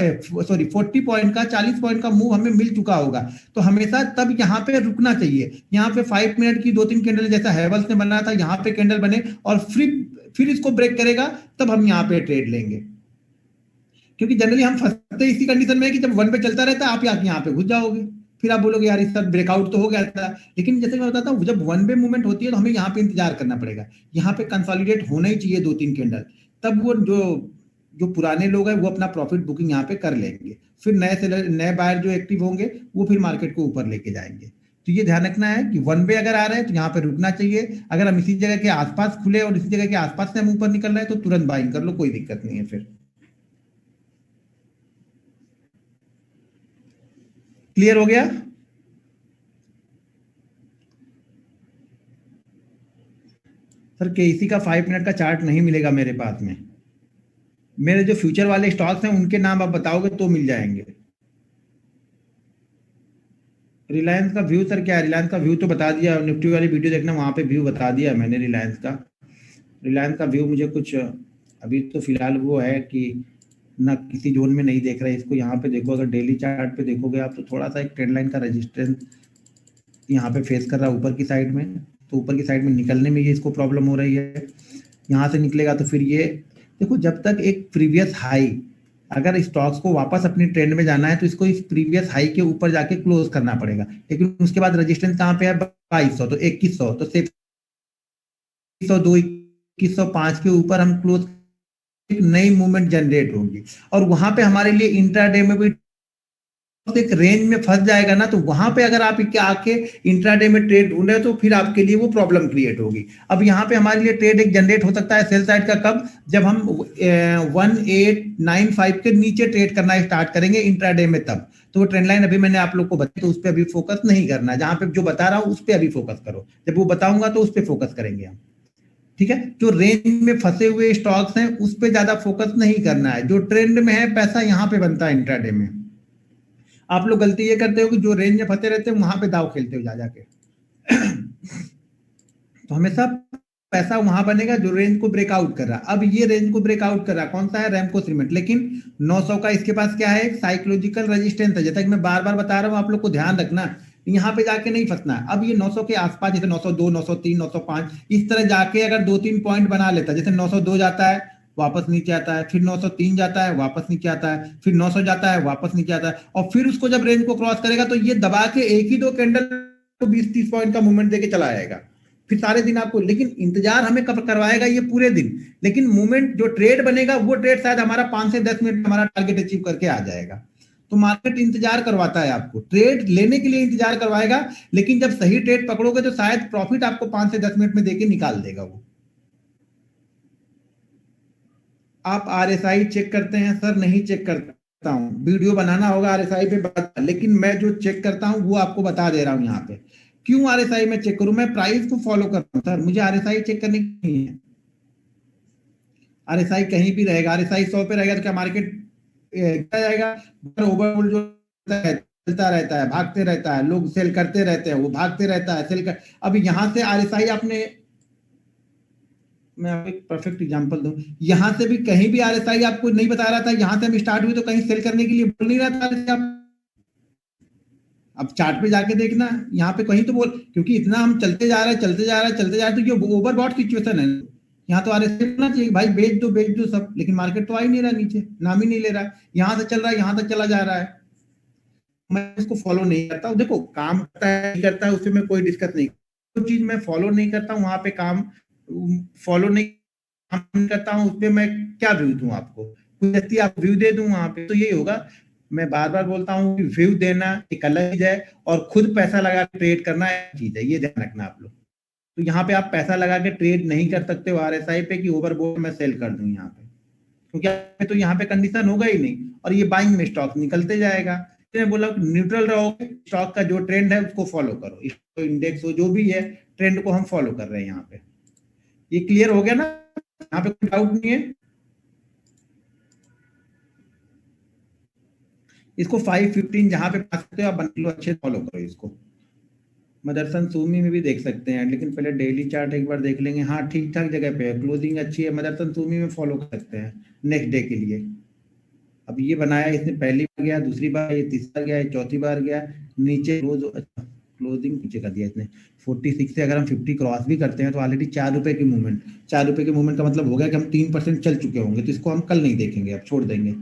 40 पॉइंट का 40 पॉइंट का मूव हमें मिल चुका होगा। तो हमेशा तब यहाँ पे रुकना चाहिए। यहाँ पे 5 मिनट की 2-3 कैंडल जैसा हैवल्स ने बनाया था, यहाँ पे कैंडल बने और फिर इसको ब्रेक करेगा तब हम यहाँ पे ट्रेड लेंगे। क्योंकि जनरली हम फंसते इसी कंडीशन में है कि जब वन पे चलता रहता है आप यहाँ पे घुस जाओगे, फिर आप बोलोगे यार इस ब्रेकआउट तो हो गया था। लेकिन जैसे मैं बताता हूँ जब वन वे मूवमेंट होती है तो हमें यहाँ पे इंतजार करना पड़ेगा, यहाँ पे कंसोलिडेट होना ही चाहिए 2-3 कैंडल, तब वो जो पुराने लोग हैं वो अपना प्रॉफिट बुकिंग यहाँ पे कर लेंगे, फिर नए बायर जो एक्टिव होंगे वो फिर मार्केट को ऊपर लेके जाएंगे। तो ये ध्यान रखना है कि वन वे अगर आ रहे हैं तो यहाँ पे रुकना चाहिए। अगर हम इसी जगह के आसपास खुले और इसी जगह के आसपास से हम ऊपर निकल रहे हैं तो तुरंत बाइंग कर लो, कोई दिक्कत नहीं है। फिर क्लियर हो गया? सर केसी का 5 मिनट का चार्ट नहीं मिलेगा मेरे पास में, मेरे जो फ्यूचर वाले स्टॉक्स हैं उनके नाम आप बताओगे तो मिल जाएंगे। रिलायंस का व्यू सर क्या है, रिलायंस का व्यू तो बता दिया, निफ्टी वाली वीडियो देखना वहां पे व्यू बता दिया मैंने रिलायंस का। रिलायंस का व्यू मुझे कुछ अभी तो फिलहाल वो है कि ना किसी जोन में नहीं देख रहा है इसको। यहाँ पे देखो, अगर डेली चार्ट पे देखोगे आप तो थोड़ा सा एक ट्रेंड लाइन का रेजिस्टेंस यहाँ पे फेस कर रहा है ऊपर की साइड में, तो ऊपर की साइड में निकलने में ये इसको प्रॉब्लम हो रही है। यहाँ से निकलेगा तो फिर ये देखो, जब तक एक प्रीवियस हाई, अगर स्टॉक्स को वापस अपनी ट्रेंड में जाना है तो इसको इस प्रीवियस हाई के ऊपर जाके क्लोज करना पड़ेगा। लेकिन उसके बाद रेजिस्टेंस कहाँ पे है 2200, तो 2100, तो सिर्फ 2102 2105 के ऊपर हम क्लोज, एक नई मूवमेंट जनरेट होगी और वहां पे हमारे लिए इंट्राडे में भी एक रेंज में फंस जाएगा ना, तो वहां पे अगर आप आके इंट्राडे में ट्रेड ढूंढ रहे हो तो फिर आपके लिए वो प्रॉब्लम क्रिएट होगी। अब यहाँ पे हमारे लिए ट्रेड एक जनरेट हो सकता है सेल साइड का कब, जब हम 1895 के नीचे ट्रेड करना स्टार्ट करेंगे इंट्राडे में, तब तो वो ट्रेंड लाइन अभी मैंने आप लोग को बताया तो उस पर अभी फोकस नहीं करना है। जहां पे जो बता रहा हूँ उस पर अभी फोकस करो, जब वो बताऊंगा तो उस पर फोकस करेंगे हम। ठीक है, जो रेंज में फंसे हुए स्टॉक्स हैं उस पर ज्यादा फोकस नहीं करना है, जो ट्रेंड में है पैसा यहाँ पे बनता है इंट्राडे में। आप लोग गलती ये करते हो कि जो रेंज में फंसे रहते हैं वहां पे दाव खेलते हो जा जाके तो हमेशा पैसा वहां बनेगा जो रेंज को ब्रेकआउट कर रहा है। अब ये रेंज को ब्रेकआउट कर रहा है कौन सा है, रैमको सीमेंट, लेकिन 900 का इसके पास क्या है, साइकोलॉजिकल रेजिस्टेंस है। जैसा कि मैं बार बार बता रहा हूँ आप लोग को ध्यान रखना, यहाँ पे जाके नहीं फंसना है। अब ये 900 के आसपास, जैसे 902, 903, 905 इस तरह जाके अगर 2-3 पॉइंट बना लेता, जैसे 902 जाता है वापस नीचे आता है, फिर 903 जाता है वापस नीचे आता है, फिर 900 जाता है वापस नीचे आता है, और फिर उसको जब रेंज को क्रॉस करेगा तो ये दबा के एक ही 2 कैंडल को 20-30 पॉइंट का मूवमेंट देके चला जाएगा फिर सारे दिन आपको। लेकिन इंतजार हमें कब करवाएगा, ये पूरे दिन। लेकिन मूवमेंट जो ट्रेड बनेगा वो ट्रेड शायद हमारा 5 से 10 मिनट में हमारा टारगेट अचीव करके आ जाएगा। तो मार्केट इंतजार करवाता है आपको, ट्रेड लेने के लिए इंतजार करवाएगा, लेकिन जब सही ट्रेड पकड़ोगे तो शायद प्रॉफिट आपको 5 से 10 मिनट में देके निकाल देगा वो। आप आरएसआई चेक करते हैं सर? नहीं चेक करता हूं, वीडियो बनाना होगा आरएसआई पे बता, लेकिन मैं जो चेक करता हूं वो आपको बता दे रहा हूं यहाँ पे। क्यों आरएसआई में चेक करूं, मैं प्राइस को फॉलो करता हूं सर, मुझे आरएसआई चेक करने की नहीं है। आरएसआई कहीं भी रहेगा, आरएसआई 100 पे रहेगा तो क्या मार्केट जाएगा? ओवरऑल जो चलता रहता है, भागते रहता है, लोग सेल करते रहते हैं, वो भागते रहता है सेल कर। अब यहाँ से आरएसआई आपने, मैं एक परफेक्ट एग्जांपल दूं, यहाँ से भी कहीं भी आरएसआई आपको नहीं बता रहा था, यहाँ से हम स्टार्ट हुए तो कहीं सेल करने के लिए बोल नहीं रहा था आप। अब चार्ट पे जाके देखना, यहाँ पे कहीं तो बोल, क्योंकि इतना हम चलते जा रहे हैं चलते जा रहे हैं चलते जा रहे हैं, तो ये ओवरबॉट सिचुएशन है। यहाँ तो आरएसआई बोलना चाहिए भाई बेच दो सब, लेकिन मार्केट तो आ ही नहीं रहा, नीचे नाम ही नहीं ले रहा, यहाँ से चल रहा है यहाँ तक चला जा रहा है। मैं इसको फॉलो नहीं करता हूँ। देखो काम करता है नहीं करता है उससे मैं कोई डिस्कस नहीं, जो चीज मैं फॉलो नहीं करता हूँ वहां पे काम फॉलो नहीं करता हूँ, उस पर मैं क्या व्यू दूं आपको, कुछ आप व्यू दे दूं वहां पे तो यही होगा। मैं बार बार बोलता हूँ कि व्यू देना एक अलग चीज है और खुद पैसा लगा ट्रेड करना एक चीज है, ये ध्यान रखना आप लोग। तो यहाँ पे आप पैसा लगा के ट्रेड नहीं कर सकते हो RSI पे कि ओवरबोट मैं सेल कर दूं यहाँ पे, क्योंकि तो यहाँ पे कंडीशन होगा ही नहीं, और ये बाइंग में स्टॉक निकलते जाएगा। मैंने बोला न्यूट्रल रहोगे, स्टॉक का जो ट्रेंड है उसको फॉलो करो, इंडेक्स हो जो भी है ट्रेंड को हम फॉलो कर रहे हैं यहाँ पे। ये क्लियर हो गया ना, यहाँ पे कोई डाउट नहीं है। इसको 515 जहां पे पा सकते हो आप बना लो, अच्छे फॉलो करो इसको। मदरसन सूमी में भी देख सकते हैं, लेकिन पहले डेली चार्ट एक बार देख लेंगे। हाँ ठीक ठाक जगह पे है, क्लोजिंग अच्छी है, मदरसन सूमी में फॉलो कर सकते हैं नेक्स्ट डे के लिए। अब ये बनाया इसने, पहली बार गया, दूसरी बार, ये तीसरा गया, ये चौथी बार गया नीचे, रोज अच्छा क्लोजिंग नीचे कर दिया इसने 46 से। अगर हम 50 क्रॉस भी करते हैं तो ऑलरेडी 4 रुपए की मूवमेंट, 4 रुपए की मूवमेंट का मतलब हो गया कि हम 3% चल चुके होंगे, तो इसको हम कल नहीं देखेंगे, अब छोड़ देंगे।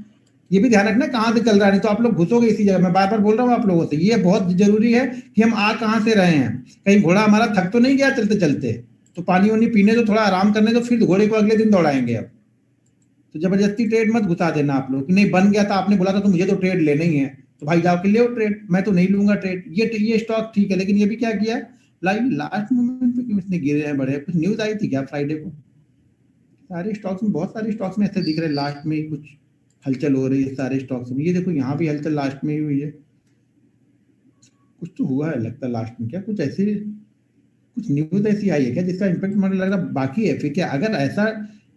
ये भी ध्यान रखना कहाँ से चल रहा है, नहीं तो आप लोग घुसोगे इसी जगह। मैं बार बार बोल रहा हूँ आप लोगों से, ये बहुत जरूरी है कि हम आ कहाँ से रहे हैं, कहीं घोड़ा हमारा थक तो नहीं गया चलते चलते, तो पानी वानी पीने दो, थोड़ा आराम करने दो, फिर घोड़े को अगले दिन दौड़ाएंगे। अब तो जबरदस्ती ट्रेड मत घुसा देना आप लोग कि नहीं बन गया था, आपने बोला था तो मुझे तो ट्रेड लेना ही है, तो भाई जाओ के ले ट्रेड, मैं तो नहीं लूंगा ट्रेड। ये स्टॉक ठीक है, लेकिन ये भी क्या किया, लास्ट मोमेंट पे क्यों इसने गिरे हैं बड़े। कुछ न्यूज आई थी क्या फ्राइडे को? सारे स्टॉक्स में, बहुत सारे स्टॉक्स में ऐसे दिख रहे लास्ट में कुछ हलचल हो रही है सारे स्टॉक्स में। ये देखो यहाँ भी हलचल लास्ट में ही हुई है, कुछ तो हुआ है लगता है लास्ट में, क्या कुछ ऐसी कुछ न्यूज ऐसी आई है क्या जिसका इम्पैक्ट मुझे लग रहा बाकी है। फिर क्या अगर ऐसा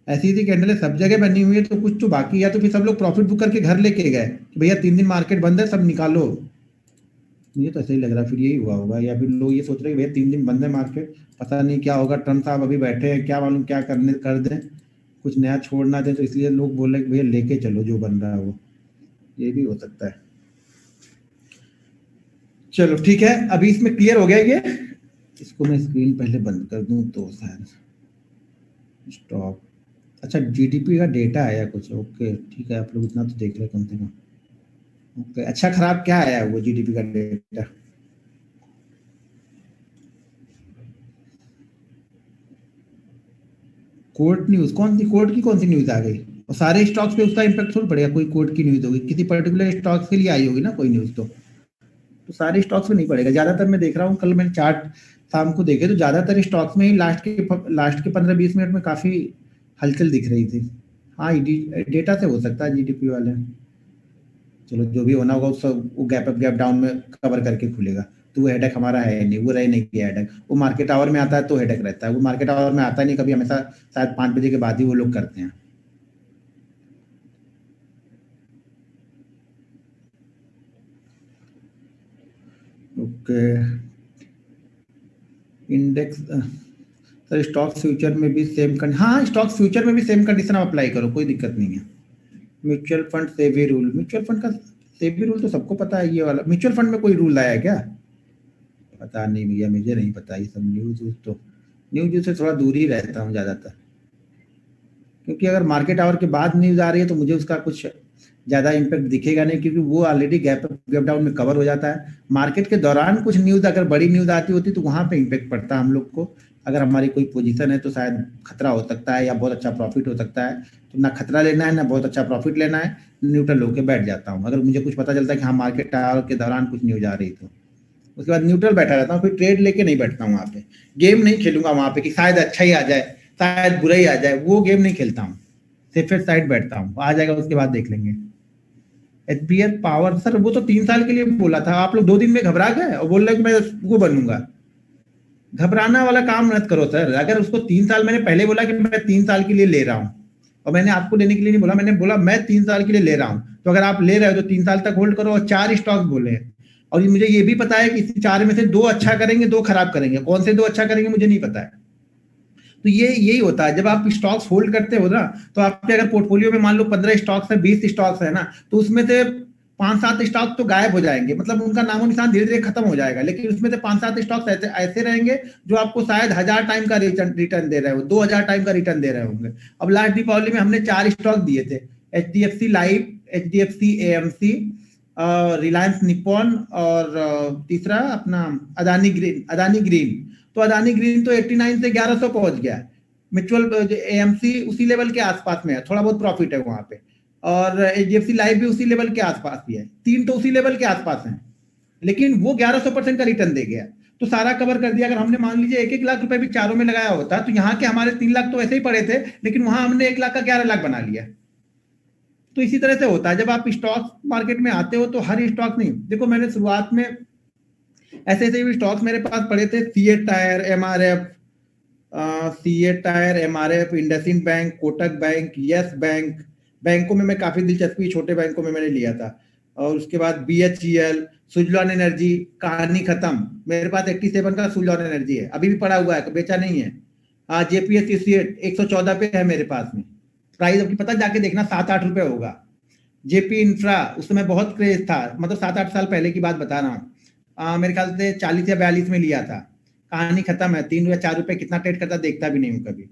ऐसी कैंडल सब जगह बनी हुई है तो कुछ तो बाकी है, तो फिर सब लोग प्रॉफिट बुक करके घर लेके गए कि भैया 3 दिन मार्केट बंद है, सब निकालो। मुझे तो ऐसे ही लग रहा है फिर यही हुआ होगा, या फिर लोग ये सोच रहे हैं भैया 3 दिन बंद है मार्केट, पता नहीं क्या होगा, ट्रम्प साहब अभी बैठे हैं, क्या मालूम क्या करने कर दें, कुछ नया छोड़ ना दें, तो इसलिए लोग बोल रहे हैं भैया लेके चलो जो बन रहा है वो। ये भी हो सकता है। चलो ठीक है, अभी इसमें क्लियर हो गया ये। इसको मैं स्क्रीन पहले बंद कर दूं तो शायद स्टॉप। अच्छा जीडीपी का डेटा आया कुछ, ओके ठीक है, आप लोग इतना तो देख रहे कम से कम। ओके अच्छा खराब क्या आया वो जीडीपी का डेटा? कोर्ट न्यूज, कौन सी कोर्ट की कौन सी न्यूज आ गई? और सारे स्टॉक्स पे उसका इम्पैक्ट थोड़ा पड़ेगा, कोई कोर्ट की न्यूज होगी, किसी पर्टिकुलर स्टॉक्स के लिए आई होगी ना कोई न्यूज, तो सारे स्टॉक्स में नहीं पड़ेगा। ज्यादातर मैं देख रहा हूँ, कल मैंने चार्ट शाम को देखे तो ज्यादातर स्टॉक्स में ही लास्ट के 15-20 मिनट में काफी हलचल दिख रही थी। हाँ डेटा से हो सकता है जीडीपी वाले, चलो जो भी होना होगा उस वो गैप अप गैप डाउन में कवर करके खुलेगा, तो वो हेडेक हमारा है नहीं, वो रहे नहीं किया हेडेक। वो मार्केट आवर में आता है तो हेडेक रहता है, वो मार्केट आवर में आता नहीं कभी, हमेशा शायद 5 बजे के बाद ही वो लोग करते हैं। Okay index sir, stock future में भी सेम हाँ स्टॉक फ्यूचर में भी सेम कंडीशन आप अप्लाई करो, कोई दिक्कत नहीं है। Mutual fund SEBI rule, mutual fund का सेबी रूल तो सबको पता है, ये वाला म्यूचुअल फंड में कोई रूल आया क्या? पता नहीं भैया, मुझे नहीं पता ये सब न्यूज, तो न्यूज से थोड़ा दूर ही रहता हूँ ज्यादातर, क्योंकि अगर मार्केट आवर के बाद न्यूज आ रही है तो मुझे उसका कुछ ज्यादा इम्पैक्ट दिखेगा नहीं, क्योंकि वो ऑलरेडी गैप डाउन में कवर हो जाता है। मार्केट के दौरान कुछ न्यूज अगर बड़ी न्यूज आती होती तो वहां पे इम्पैक्ट पड़ता है हम लोग को। अगर हमारी कोई पोजीशन है तो शायद खतरा हो सकता है या बहुत अच्छा प्रॉफिट हो सकता है, तो ना खतरा लेना है ना बहुत अच्छा प्रॉफिट लेना है, न्यूट्रल होकर बैठ जाता हूँ। अगर मुझे कुछ पता चलता है कि हाँ मार्केट आवर के दौरान कुछ न्यूज आ रही तो उसके बाद न्यूट्रल बैठा रहता हूँ, फिर ट्रेड लेके नहीं बैठता हूँ वहाँ पे, गेम नहीं खेलूंगा वहाँ पे कि शायद अच्छा ही आ जाए शायद बुरा ही आ जाए, वो गेम नहीं खेलता हूँ, सेफर साइड बैठता हूँ, आ जाएगा उसके बाद देख लेंगे। एचबीएल पावर सर वो तो 3 साल के लिए बोला था, आप लोग 2 दिन में घबरा गए और बोल रहे कि मैं वो बनूंगा। घबराना वाला काम मत करो सर, अगर उसको 3 साल, मैंने पहले बोला कि मैं 3 साल के लिए ले रहा हूँ, और मैंने आपको लेने के लिए नहीं बोला, मैंने बोला मैं 3 साल के लिए ले रहा हूँ, तो अगर आप ले रहे हो तो 3 साल तक होल्ड करो। और 4 स्टॉक बोले हैं, और मुझे ये भी पता है कि इस 4 में से 2 अच्छा करेंगे 2 खराब करेंगे, कौन से 2 अच्छा करेंगे मुझे नहीं पता है। तो ये यही होता है जब आप स्टॉक्स होल्ड करते हो ना, तो आपके अगर पोर्टफोलियो में मान लो 15 स्टॉक्स है 20 स्टॉक्स है ना, तो उसमें से 5-7 स्टॉक तो गायब हो जाएंगे, मतलब उनका नामो निशान धीरे धीरे खत्म हो जाएगा, लेकिन उसमें से 5-7 स्टॉक्स ऐसे ऐसे रहेंगे जो आपको शायद 1000 टाइम का रिटर्न दे रहे हो, 2000 टाइम का रिटर्न दे रहे होंगे। अब लास्ट दीपावली में हमने 4 स्टॉक दिए थे, HDFC life, HDFC AMC, Reliance Nippon, और तीसरा अपना अदानी ग्रीन। तो अदानी ग्रीन तो 89 से 1100 पहुंच गया, म्यूचुअल AMC उसी लेवल के आसपास में है, थोड़ा बहुत प्रॉफिट है वहां पे, और HDFC लाइफ भी उसी लेवल के आसपास भी है, 3 तो उसी लेवल के आसपास हैं, लेकिन वो 1100% का रिटर्न दे गया। तो सारा कवर कर दिया। अगर हमने मान लीजिए 1-1 लाख रुपए भी चारों में लगाया होता तो यहाँ के हमारे 3 लाख तो वैसे ही पड़े थे, लेकिन वहां हमने 1 लाख का 11 लाख बना लिया। तो इसी तरह से होता है जब आप स्टॉक मार्केट में आते हो, तो हर स्टॉक नहीं देखो, मैंने शुरुआत में ऐसे ऐसे भी स्टॉक्स मेरे पास पड़े थे, CA tyre, MRF, IndusInd bank, Kotak bank, yes bank. बैंकों में मैं काफी दिलचस्पी, छोटे बैंकों में मैंने लिया था। और उसके बाद बीएचईएल, सुजलॉन एनर्जी, कहानी खत्म। मेरे पास 87 का सुजलॉन एनर्जी है, अभी भी पड़ा हुआ है, बेचा नहीं है। जेपीएससीसीएट 114 पे है मेरे पास में, प्राइस आपकी पता जाके देखना 7-8 रुपए होगा। जेपी इंफ्रा उस समय बहुत क्रेज था, मतलब 7-8 साल पहले की बात बता रहा हूँ। मेरे ख्याल से 40 या 42 में लिया था। कहानी खत्म है, 3 या 4 रुपए कितना ट्रेड करता देखता भी नहीं हूँ कभी।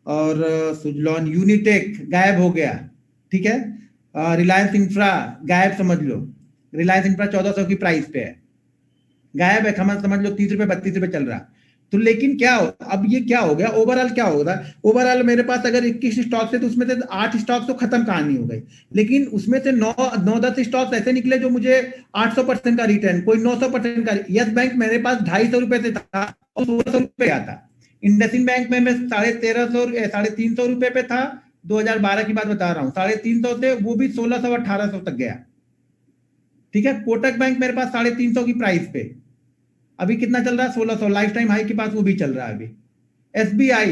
और सुजलॉन, यूनिटेक गायब हो गया, ठीक है। रिलायंस इंफ्रा गायब समझ लो, रिलायंस इंफ्रा 1400 की प्राइस पे है, गायब है, समझ लो 30 रुपए 32 रुपए चल रहा। तो लेकिन क्या हो, अब ये क्या हो गया, ओवरऑल क्या होगा, ओवरऑल मेरे पास अगर 21 स्टॉक्स है तो उसमें से 8 स्टॉक्स तो खत्म कहानी हो गई, लेकिन उसमें से 9-10 स्टॉक्स ऐसे निकले जो मुझे 800% का रिटर्न, कोई 900% का। यस बैंक मेरे पास 250 रुपए से था और 1600 रुपए का था। इंडसइंड बैंक में मैं 350 रुपए पे था, 2012 की बात बता रहा हूँ, 350 से वो भी 1600-1800 तक गया, ठीक है। कोटक बैंक मेरे पास 350 की प्राइस पे, अभी कितना चल रहा है, 1600, लाइफ टाइम हाई के पास वो भी चल रहा है अभी। एसबीआई,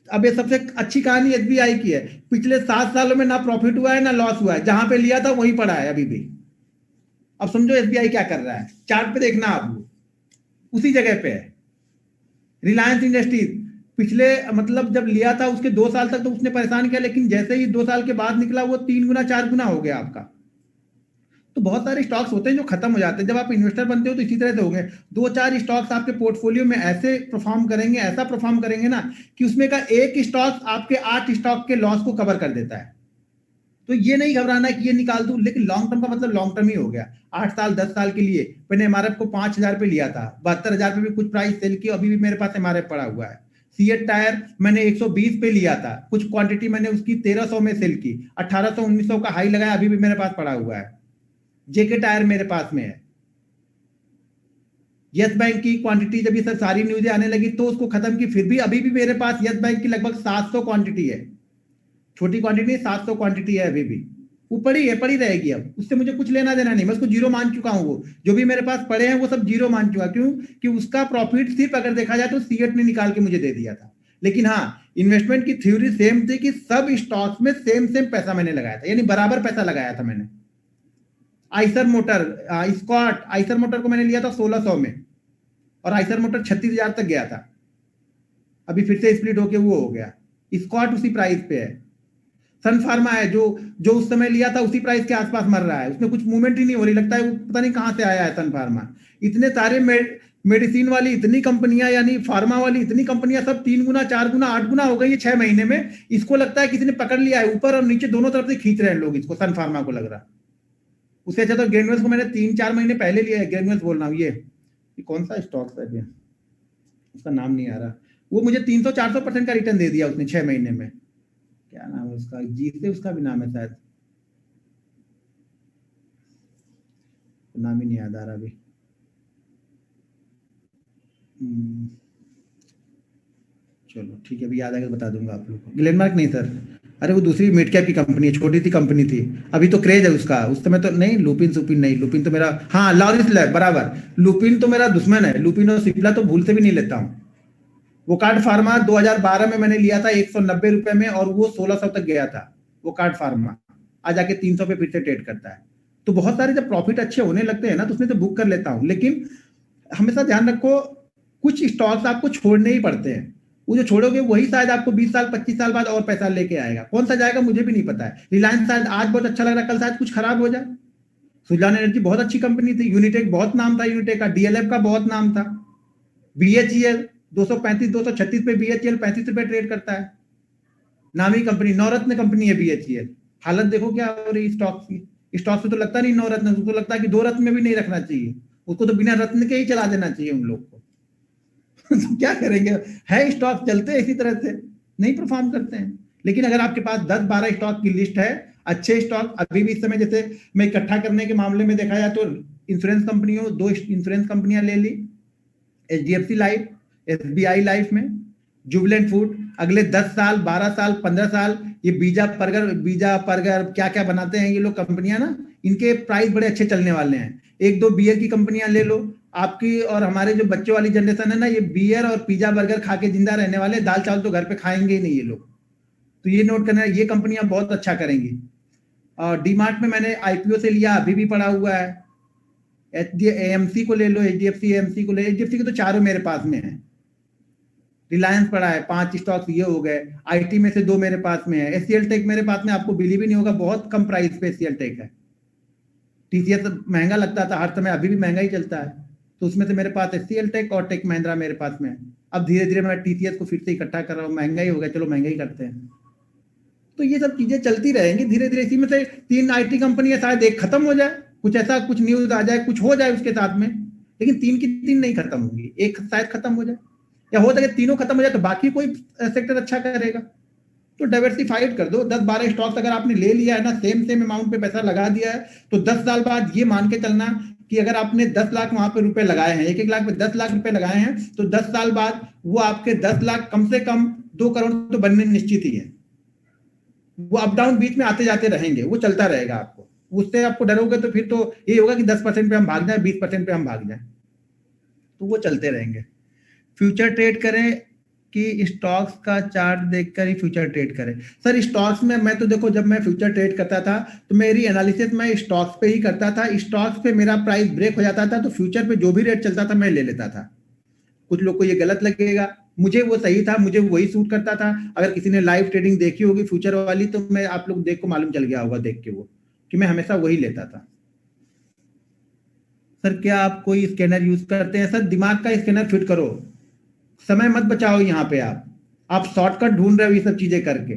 अब ये सबसे अच्छी कहानी एसबीआई की है, पिछले 7 सालों में ना प्रॉफिट हुआ है ना लॉस हुआ है, जहां पे लिया था वहीं पड़ा है अभी भी। अब समझो एसबीआई क्या कर रहा है, चार्ट पे देखना आप, उसी जगह पे है। रिलायंस इंडस्ट्रीज पिछले, मतलब जब लिया था उसके 2 साल तक तो उसने परेशान किया, लेकिन जैसे ही 2 साल के बाद निकला वो 3 गुना 4 गुना हो गया आपका। तो बहुत सारे स्टॉक्स होते हैं जो खत्म हो जाते हैं, जब आप इन्वेस्टर बनते हो तो इसी तरह से होंगे। 2-4 स्टॉक्स आपके पोर्टफोलियो में ऐसे परफॉर्म करेंगे, ऐसा परफॉर्म करेंगे ना कि उसमें का एक स्टॉक आपके 8 स्टॉक के लॉस को कवर कर देता है। तो ये नहीं घबराना कि ये निकाल दूं, लेकिन लॉन्ग टर्म का मतलब लॉन्ग टर्म ही हो गया। 8 साल 10 साल के लिए मैंने एमआरएफ को 5000 पे लिया था, 72,000 पे भी कुछ प्राइस सेल की, अभी भी मेरे पास एमआरएफ पड़ा हुआ है। सीएट टायर मैंने 120 पे लिया था, कुछ क्वांटिटी मैंने उसकी 1300 में सेल की, 1800-1900 का हाई लगाया, अभी भी मेरे पास पड़ा हुआ है। जेके टायर मेरे पास में है। यस बैंक की क्वांटिटी जब ये सब सारी न्यूज़ें आने लगी तो उसको खत्म की, फिर भी अभी भी मेरे पास यस बैंक की लगभग 700 क्वांटिटी है, छोटी क्वांटिटी 700 क्वांटिटी है अभी भी, वो पड़ी है, पड़ी रहेगी। अब उससे मुझे कुछ लेना देना नहीं, मैं उसको जीरो मान चुका हूँ। वो जो भी मेरे पास पड़े हैं वो सब जीरो मान चुका, क्यों कि उसका प्रॉफिट सिर्फ अगर देखा जाए तो सीएट ने निकाल के मुझे दे दिया था। लेकिन हाँ, इन्वेस्टमेंट की थ्योरी सेम थी कि सब स्टॉक्स में सेम पैसा मैंने लगाया था, यानी बराबर पैसा लगाया था मैंने। Eicher motor, Scott Eicher motor को मैंने लिया था 1600 में, और आइसर मोटर 36,000 तक गया था, अभी फिर से स्प्लिट होके वो हो गया। स्कॉट उसी प्राइस पे है। सन फार्मा है जो जो उस समय लिया था उसी प्राइस के आसपास मर रहा है, उसमें कुछ मूवमेंट ही नहीं हो रही, लगता है वो पता नहीं कहां से आया है सन फार्मा। इतने सारे मेडिसिन वाली इतनी कंपनियां, यानी फार्मा वाली इतनी कंपनियां, सब 3 गुना 4 गुना 8 गुना हो गई है 6 महीने में। इसको लगता है किसी ने पकड़ लिया है, ऊपर और नीचे दोनों तरफ से खींच रहे हैं लोग इसको, सन फार्मा को लग रहा। उससे अच्छा तो ग्रेन्यूल्स को मैंने 3-4 महीने पहले लिया है, ग्रेन्यूल्स बोल रहा हूँ, ये कौन सा स्टॉक है, उसका नाम नहीं आ रहा, वो मुझे 300-400% का रिटर्न दे दिया उसने 6 महीने में। क्या नाम है उसका, जी से उसका भी नाम है शायद, नाम ही नहीं याद आ रहा अभी। चलो ठीक है, अभी याद आएगा तो बता दूंगा आप लोग को। ग्लेनमार्क नहीं सर, अरे वो दूसरी मिड कैप की कंपनी है, छोटी सी कंपनी थी, अभी तो क्रेज है उसका, उस समय तो नहीं। लुपिन सुपिन नहीं, लुपिन तो मेरा, हाँ लॉरिस लैब बराबर, लुपिन तो मेरा दुश्मन है, लुपिन और सिप्ला तो भूल से भी नहीं लेता हूँ। वो कार्ड फार्मा 2012 में मैंने लिया था 190 रुपए में, और वो 1600 तक गया था वो कार्ड फार्मा, आज जाके 300 पे फिर से ट्रेड करता है। तो बहुत सारे जब प्रॉफिट अच्छे होने लगते हैं ना तो उसमें तो बुक कर लेता हूँ, लेकिन हमेशा ध्यान रखो कुछ स्टॉक्स आपको छोड़ने ही पड़ते हैं, वो जो छोड़ोगे वही शायद आपको 20 साल 25 साल बाद और पैसा लेके आएगा, कौन सा जाएगा मुझे भी नहीं पता है। रिलायंस शायद आज बहुत अच्छा लग रहा है, कल शायद कुछ खराब हो जाए। सुजलान एनर्जी बहुत अच्छी कंपनी थी, यूनिटेक बहुत नाम था, यूनिटेक का, डीएलएफ का बहुत नाम था, बीएचईएल 235-236 पे बीएचईएल 35 रुपए ट्रेड करता है, नामी कंपनी, नवरत्न कंपनी है बीएचईएल। हालत देखो क्या हो रही स्टॉक की, स्टॉक से तो लगता नहीं नवरत्न, उसको लगता है कि 2 रत्न में भी नहीं रखना चाहिए, उसको तो बिना रत्न के ही चला देना चाहिए उन लोग को। तो क्या करेंगे, है स्टॉक चलते हैं इसी तरह से, नहीं परफॉर्म करते हैं। लेकिन अगर आपके पास 10-12 स्टॉक की लिस्ट है, अच्छे स्टॉक अभी भी इस समय, जैसे मैं इकट्ठा करने के मामले में देखा जाए तो इंश्योरेंस कंपनियों 2 इंश्योरेंस कंपनियां ले ली, HDFC लाइफ, SBI लाइफ में, जुबिलेंट फूड, अगले 10 साल, 12 साल, 15 साल, ये बीजा परगर क्या क्या बनाते हैं ये लोग कंपनियां ना, इनके प्राइस बड़े अच्छे चलने वाले हैं। एक दो बियर की कंपनियां ले लो, आपकी और हमारे जो बच्चों वाली जनरेशन है ना, ये बियर और पिज्जा बर्गर खा के जिंदा रहने वाले, दाल चावल तो घर पे खाएंगे ही नहीं ये लोग। तो ये नोट करना, ये कंपनियां बहुत अच्छा करेंगी। और डीमार्ट में मैंने IPO से लिया, अभी भी पड़ा हुआ है। AMC को ले लो, HDFC AMC को ले, HDFC के तो चारों मेरे पास में है। रिलायंस पड़ा है, 5 स्टॉक्स ये हो गए। IT में से 2 मेरे पास में है। HCL टेक मेरे पास में, आपको बिलीव ही नहीं होगा, बहुत कम प्राइस पे HCL टेक है। TCS महंगा लगता था हर समय, अभी भी महंगा ही चलता है। तो उसमें से मेरे पास HCL टेक और टेक महिंद्रा मेरे पास में है। अब धीरे धीरे मैं TCS को फिर से इकट्ठा कर रहा हूँ, महंगा ही हो गया, चलो महंगा ही करते हैं। तो ये सब चीजें चलती रहेंगी धीरे धीरे। इसी में से 3 IT कंपनी है, शायद एक खत्म हो जाए, कुछ ऐसा कुछ न्यूज आ जाए, कुछ हो जाए उसके साथ में, लेकिन 3 की 3 नहीं खत्म होंगी, एक शायद खत्म हो जाए, या हो सके तीनों खत्म हो जाए तो बाकी कोई सेक्टर अच्छा करेगा। तो डाइवर्सिफाइड कर दो। 10-12 स्टॉक्स अगर आपने ले लिया है ना, सेम अमाउंट पे पैसा लगा दिया है, तो 10 साल बाद ये मान के चलना कि अगर आपने 10 लाख वहां पे रुपए लगाए हैं, 1-1 लाख पे 10 लाख रुपए लगाए हैं, तो 10 साल बाद वो आपके 10 लाख कम से कम 2 करोड़ तो बनने निश्चित ही है। वो अप डाउन बीच में आते जाते रहेंगे, वो चलता रहेगा। आपको उससे आपको डरोगे तो फिर तो ये होगा कि 10% पे हम भाग जाए, 20% पे हम भाग जाए, तो वो चलते रहेंगे। फ्यूचर ट्रेड करें कि स्टॉक्स का चार्ट देखकर ही फ्यूचर ट्रेड करें? सर स्टॉक्स में मैं तो देखो, जब मैं फ्यूचर ट्रेड करता था तो मेरी एनालिसिस मैं स्टॉक्स पे ही करता था। स्टॉक्स पे मेरा प्राइस ब्रेक हो जाता था तो फ्यूचर पे जो भी रेट चलता था मैं ले लेता था। कुछ लोग को ये गलत लगेगा, मुझे वो सही था, मुझे वही सूट करता था। अगर किसी ने लाइव ट्रेडिंग देखी होगी फ्यूचर वाली, तो मैं आप लोग देख को मालूम चल गया होगा देख के वो, कि मैं हमेशा वही लेता था। सर क्या आप कोई स्कैनर यूज करते हैं? सर दिमाग का स्कैनर फिट करो, समय मत बचाओ। यहाँ पे आप शॉर्टकट ढूंढ रहे हो ये सब चीजें करके।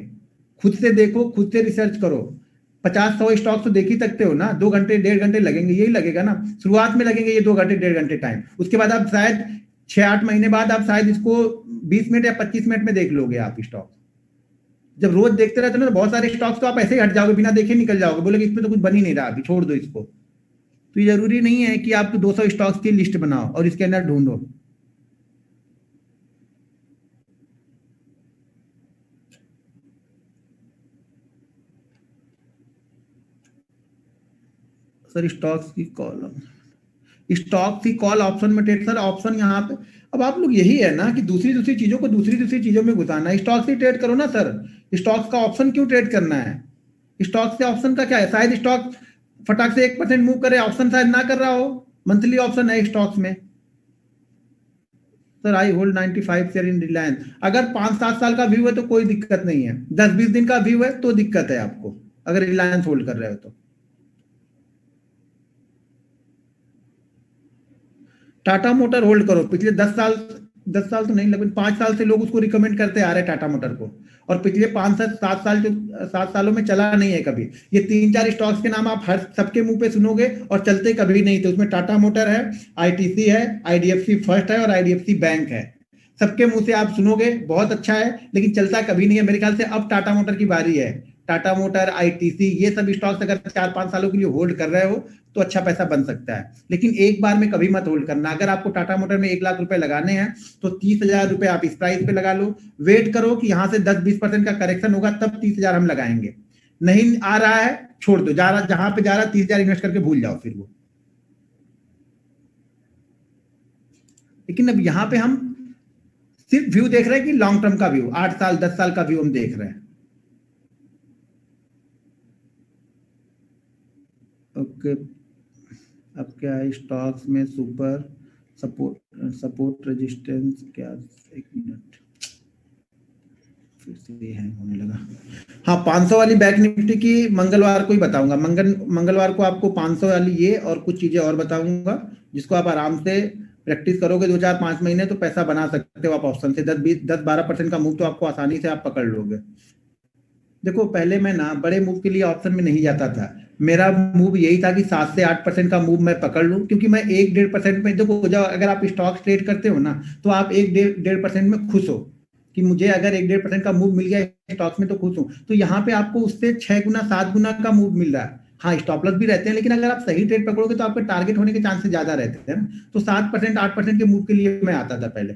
खुद से देखो, खुद से रिसर्च करो। 50-100 स्टॉक तो देख ही सकते हो ना, 2 घंटे 1.5 घंटे लगेंगे, यही लगेगा ना शुरुआत में, लगेंगे ये 2 घंटे 1.5 घंटे टाइम। उसके बाद आप शायद 6-8 महीने बाद आप शायद इसको 20 मिनट या 25 मिनट में देख लोगे आप स्टॉक। जब रोज देखते रहते ना, तो बहुत सारे स्टॉक्स तो आप ऐसे ही हट जाओगे, बिना देखे निकल जाओगे, बोलोगे इसमें तो कुछ बन ही नहीं रहा, अभी छोड़ दो इसको। तो ये जरूरी नहीं है कि आप 200 स्टॉक्स की लिस्ट बनाओ और इसके अंदर ढूंढो। सर स्टॉक्स की कॉल ऑप्शन में ट्रेड, सर ऑप्शन यहाँ पे, अब आप लोग यही है ना कि दूसरी चीजों को दूसरी चीजों में घुसाना। स्टॉक से ट्रेड करो ना सर, स्टॉक्स का ऑप्शन क्यों ट्रेड करना है? स्टॉक से ऑप्शन का क्या है? शायद स्टॉक फटाक से 1% मूव करे, ऑप्शन शायद ना कर रहा हो। मंथली ऑप्शन है स्टॉक्स में। Sir I hold 95 share in Reliance. अगर 5-7 साल का व्यू है तो कोई दिक्कत नहीं है, 10-20 दिन का व्यू है तो दिक्कत है आपको, अगर रिलायंस होल्ड कर रहे हो तो। टाटा मोटर होल्ड करो, पिछले 10 साल तो नहीं, लेकिन 5 साल से लोग उसको रिकमेंड करते आ रहे हैं टाटा मोटर को, और पिछले 7 सालों में चला नहीं है कभी। ये 3-4 स्टॉक्स के नाम आप हर सबके मुंह पे सुनोगे और चलते कभी नहीं थे। उसमें टाटा मोटर है, ITC है, IDFC फर्स्ट है और IDFC बैंक है। सबके मुंह से आप सुनोगे बहुत अच्छा है, लेकिन चलता कभी नहीं है। मेरे ख्याल से अब टाटा मोटर की बारी है। टाटा मोटर, ITC, ये सब स्टॉक्स अगर 4-5 सालों के लिए होल्ड कर रहे हो तो अच्छा पैसा बन सकता है, लेकिन एक बार में कभी मत होल्ड करना। अगर आपको टाटा मोटर में 1 लाख रुपए लगाने हैं तो 30,000 रुपए आप इस प्राइस पे लगा लो। वेट करो कि यहाँ से 10-20% का करेक्शन होगा, तब 30,000 हम लगाएंगे। नहीं आ रहा है छोड़ दो, जहां पे जा रहा 30,000 इन्वेस्ट करके भूल जाओ फिर वो। लेकिन अब यहाँ पे हम सिर्फ व्यू देख रहे हैं कि लॉन्ग टर्म का व्यू, 8 साल 10 साल का व्यू हम देख रहे हैं। ओके, अब क्या है स्टॉक्स में सुपर सपोर्ट रेजिस्टेंस क्या? 1 मिनट, फिर से ये हैंग होने लगा। हाँ 500 वाली बैंक निफ्टी की मंगलवार को ही बताऊंगा। मंगलवार को आपको 500 वाली ये और कुछ चीजें और बताऊंगा, जिसको आप आराम से प्रैक्टिस करोगे 2-4-5 महीने तो पैसा बना सकते हो आप ऑप्शन से। 10-12% का मूव तो आपको आसानी से आप पकड़ लोगे। देखो पहले मैं ना बड़े मूव के लिए ऑप्शन में नहीं जाता था। मेरा मूव यही था कि 7 से 8% का मूव मैं पकड़ लूं, क्योंकि मैं 1-1.5% में, देखो जब अगर आप स्टॉक ट्रेड करते हो ना तो आप 1-1.5% में खुश हो कि मुझे अगर 1-1.5% का मूव मिल गया स्टॉक में तो खुश हूं। तो यहाँ पे आपको उससे 6 गुना 7 गुना का मूव मिल रहा है। हाँ स्टॉप लॉस भी रहते हैं, लेकिन अगर आप सही ट्रेड पकड़ोगे तो आपके टारगेट होने के चांसेस ज्यादा रहते हैं। तो 7% 8% के मूव के लिए मैं आता था पहले,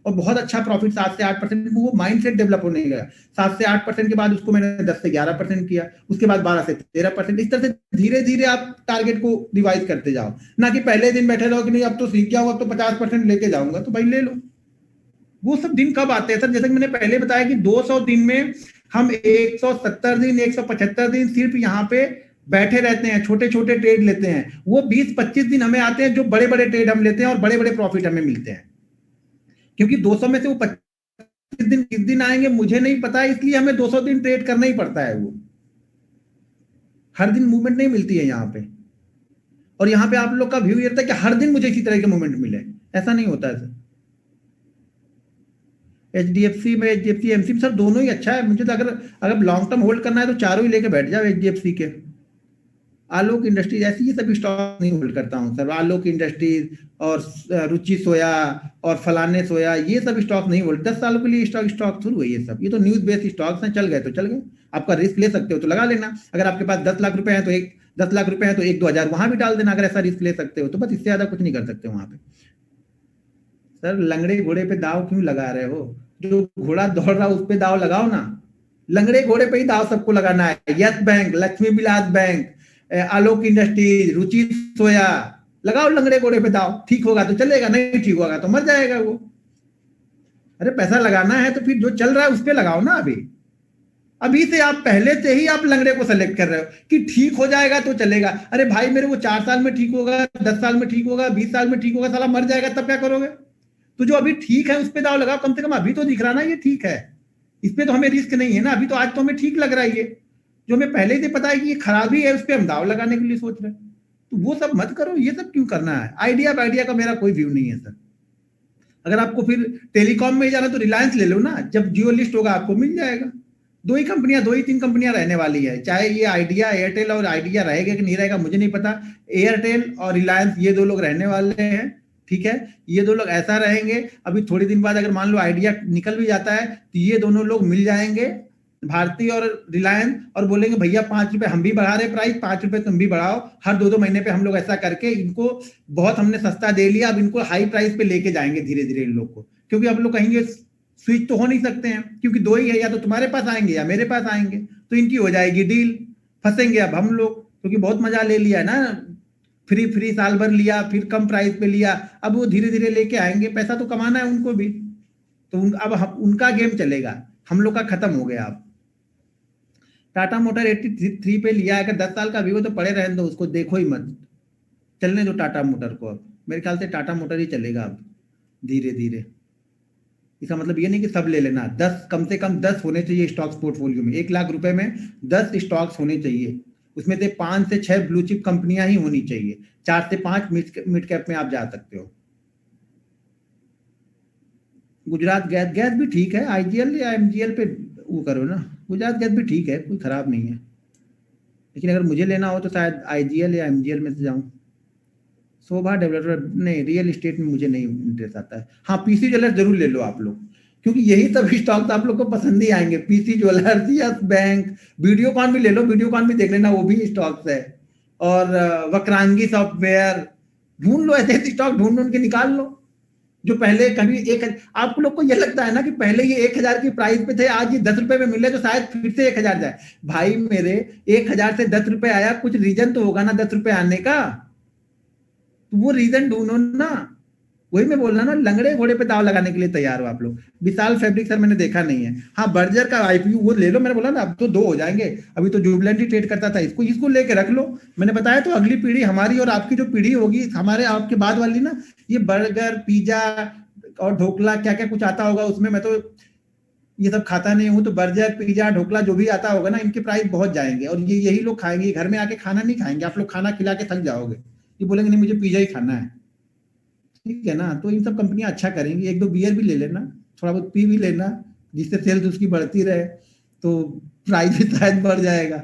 और बहुत अच्छा प्रॉफिट 7 से 8% वो माइंड सेट डेवलप होने गया। 7 से 8% के बाद उसको मैंने 10 से 11% किया, उसके बाद 12 से 13%। इस तरह से धीरे धीरे आप टारगेट को रिवाइज करते जाओ, ना कि पहले दिन बैठे रहो कि नहीं अब तो सीख गया हूं, अब तो 50% लेके जाऊंगा, तो भाई ले लो। वो सब दिन कब आते हैं सर? जैसे कि मैंने पहले बताया कि 200 दिन में हम 170 दिन 175 दिन सिर्फ यहाँ पे बैठे रहते हैं, छोटे छोटे ट्रेड लेते हैं। वो 20-25 दिन हमें आते हैं जो बड़े बड़े ट्रेड हम लेते हैं और बड़े बड़े प्रॉफिट हमें मिलते हैं। क्योंकि 200 में से वो 25 दिन किस दिन आएंगे मुझे नहीं पता, इसलिए हमें 200 दिन ट्रेड करना ही पड़ता है। वो हर दिन मूवमेंट नहीं मिलती है यहाँ पे, और यहाँ पे आप लोग का व्यू ये रहता है कि हर दिन मुझे इसी तरह के मूवमेंट मिले, ऐसा नहीं होता है सर। HDFC में HDFC एमसी सर दोनों ही अच्छा है। मुझे तो अगर अगर लॉन्ग टर्म होल्ड करना है तो चारों ही लेके बैठ जाओ HDFC के। आलोक इंडस्ट्रीज ऐसी ये सभी स्टॉक नहीं होल्ड करता हूँ सर। आलोक इंडस्ट्रीज और रुचि सोया और फलाने सोया, ये सब स्टॉक नहीं होल्ड। 10 सालों के लिए स्टॉक थ्रू है ये सब। ये तो न्यूज बेस्ड स्टॉक्स हैं, चल गए तो चल गए। आपका रिस्क ले सकते हो तो लगा लेना। अगर आपके पास 10 लाख रुपए है तो 10 लाख रुपए है तो 1-2 हजार वहां भी डाल देना, अगर ऐसा रिस्क ले सकते हो तो। बस इससे ज्यादा कुछ नहीं कर सकते वहां पे। सर लंगड़े घोड़े पे दाव क्यों लगा रहे हो? जो घोड़ा दौड़ रहा है उस पे दाव लगाओ ना। लंगड़े घोड़े पे ही दाव सबको लगाना है। Yes bank, Lakshmi Vilas bank, आलोक इंडस्ट्रीज, रुचि सोया, लगाओ लंगड़े घोड़े पे दाव। ठीक होगा तो चलेगा, नहीं ठीक होगा तो मर जाएगा वो। अरे पैसा लगाना है तो फिर जो चल रहा है उस पे लगाओ ना। अभी से आप पहले से ही आप लंगड़े को सेलेक्ट कर रहे हो कि ठीक हो जाएगा तो चलेगा। अरे भाई मेरे वो 4 साल में ठीक होगा, 10 साल में ठीक होगा, 20 साल में ठीक होगा, साला मर जाएगा तब क्या करोगे? तो जो अभी ठीक है उस पे दाव लगाओ। कम से कम अभी तो दिख रहा ना ये ठीक है, इस पे तो हमें रिस्क नहीं है ना। अभी तो आज तो हमें ठीक लग रहा है ये। जो हमें पहले से पता है कि ये खराबी है, उस पे हम दाव लगाने के लिए सोच रहे हैं। तो वो सब मत करो, ये सब क्यों करना है? आइडिया का मेरा कोई व्यू नहीं है सर। अगर आपको फिर टेलीकॉम में जाना तो रिलायंस ले लो ना, जब जियो लिस्ट होगा आपको मिल जाएगा। 2 ही 3 कंपनियां रहने वाली है, चाहे ये आइडिया एयरटेल और आइडिया रहेगा कि नहीं रहेगा मुझे नहीं पता। एयरटेल और रिलायंस ये 2 लोग रहने वाले हैं, ठीक है। ये 2 लोग ऐसा रहेंगे। अभी थोड़ी दिन बाद अगर मान लो आइडिया निकल भी जाता है तो ये दोनों लोग मिल जाएंगे, भारती और रिलायंस, और बोलेंगे भैया 5 रुपए हम भी बढ़ा रहे प्राइस, 5 रुपए तुम भी बढ़ाओ। हर 2-2 महीने पे हम लोग ऐसा करके इनको बहुत हमने सस्ता दे लिया, अब इनको हाई प्राइस पे लेके जाएंगे धीरे धीरे इन लोग को। क्योंकि अब लोग कहेंगे स्विच तो हो नहीं सकते हैं, क्योंकि 2 ही है, या तो तुम्हारे पास आएंगे या मेरे पास आएंगे, तो इनकी हो जाएगी डील। फंसेंगे अब हम लोग, क्योंकि बहुत मजा ले लिया ना, फ्री साल भर लिया, फिर कम प्राइस पे लिया। अब वो धीरे धीरे लेके आएंगे, पैसा तो कमाना है उनको भी। तो अब उनका गेम चलेगा, हम लोग का खत्म हो गया। अब टाटा मोटर 83 पे लिया है, अगर 10 साल का व्यू तो पड़े रहने दो, उसको देखो ही मत, चलने दो टाटा मोटर को। अब मेरे ख्याल से टाटा मोटर ही चलेगा अब धीरे धीरे। इसका मतलब ये नहीं कि सब ले लेना, 10 कम से कम 10 होने चाहिए स्टॉक्स पोर्टफोलियो में। 1 लाख रुपए में 10 स्टॉक्स होने चाहिए, उसमें से 5 से 6 ब्लू चिप कंपनियां ही होनी चाहिए। 4 से 5 मिड कैप में आप जा सकते हो। गुजरात गैस, गैस भी ठीक है, IGL या MGL पे वो करो ना। गुजरात गैस भी ठीक है, कोई खराब नहीं है, लेकिन अगर मुझे लेना हो तो शायद IGL या MGL में से जाऊं। शोभा डेवलपर नहीं, रियल एस्टेट में मुझे नहीं इंटरेस्ट आता है। हाँ PC ज्वेलर्स जरूर ले लो आप लोग, क्योंकि यही सब स्टॉक्स आप लोग को पसंद ही आएंगे। PC jewellers, yes bank, Videocon भी ले लो, वीडियोकॉन भी देख लेना, वो भी स्टॉक्स है। और वक्रांगी सॉफ्टवेयर, ढूंढ लो ऐसे स्टॉक, ढूंढ के निकाल लो जो पहले कभी आप लोग को ये लगता है ना कि पहले ये 1000 की प्राइस पे थे, आज ये 10 रुपए में मिले तो शायद फिर से 1000 जाए। भाई मेरे 1000 से 10 रुपए आया, कुछ रीजन तो होगा ना 10 रुपए आने का, तो वो रीजन ढूंढो ना। वही मैं बोल रहा ना, लंगड़े घोड़े पे दाव लगाने के लिए तैयार हो आप लोग। विशाल फैब्रिक सर मैंने देखा नहीं है। हाँ बर्जर का IPO वो ले लो, मैंने बोला ना अब तो 2 हो जाएंगे। अभी तो जुबलेंट ही ट्रेड करता था, इसको लेके रख लो। मैंने बताया तो अगली पीढ़ी हमारी और आपकी जो पीढ़ी होगी, हमारे आपके बाद वाली ना, ये बर्गर पिज्जा और ढोकला क्या क्या कुछ आता होगा उसमें, मैं तो ये सब खाता नहीं हूँ। तो बर्गर पिज्जा ढोकला जो भी आता होगा ना, इनके प्राइस बहुत जाएंगे, और ये यही लोग खाएंगे। घर में आके खाना नहीं खाएंगे, आप लोग खाना खिला के थक जाओगे। ये बोलेंगे नहीं मुझे पिज्जा ही खाना है, ठीक है ना। तो इन सब कंपनियां अच्छा करेंगी। 1-2 बियर भी ले लेना, थोड़ा बहुत पी भी लेना, जिससे सेल्स उसकी बढ़ती रहे, तो प्राइस भी शायद बढ़ जाएगा।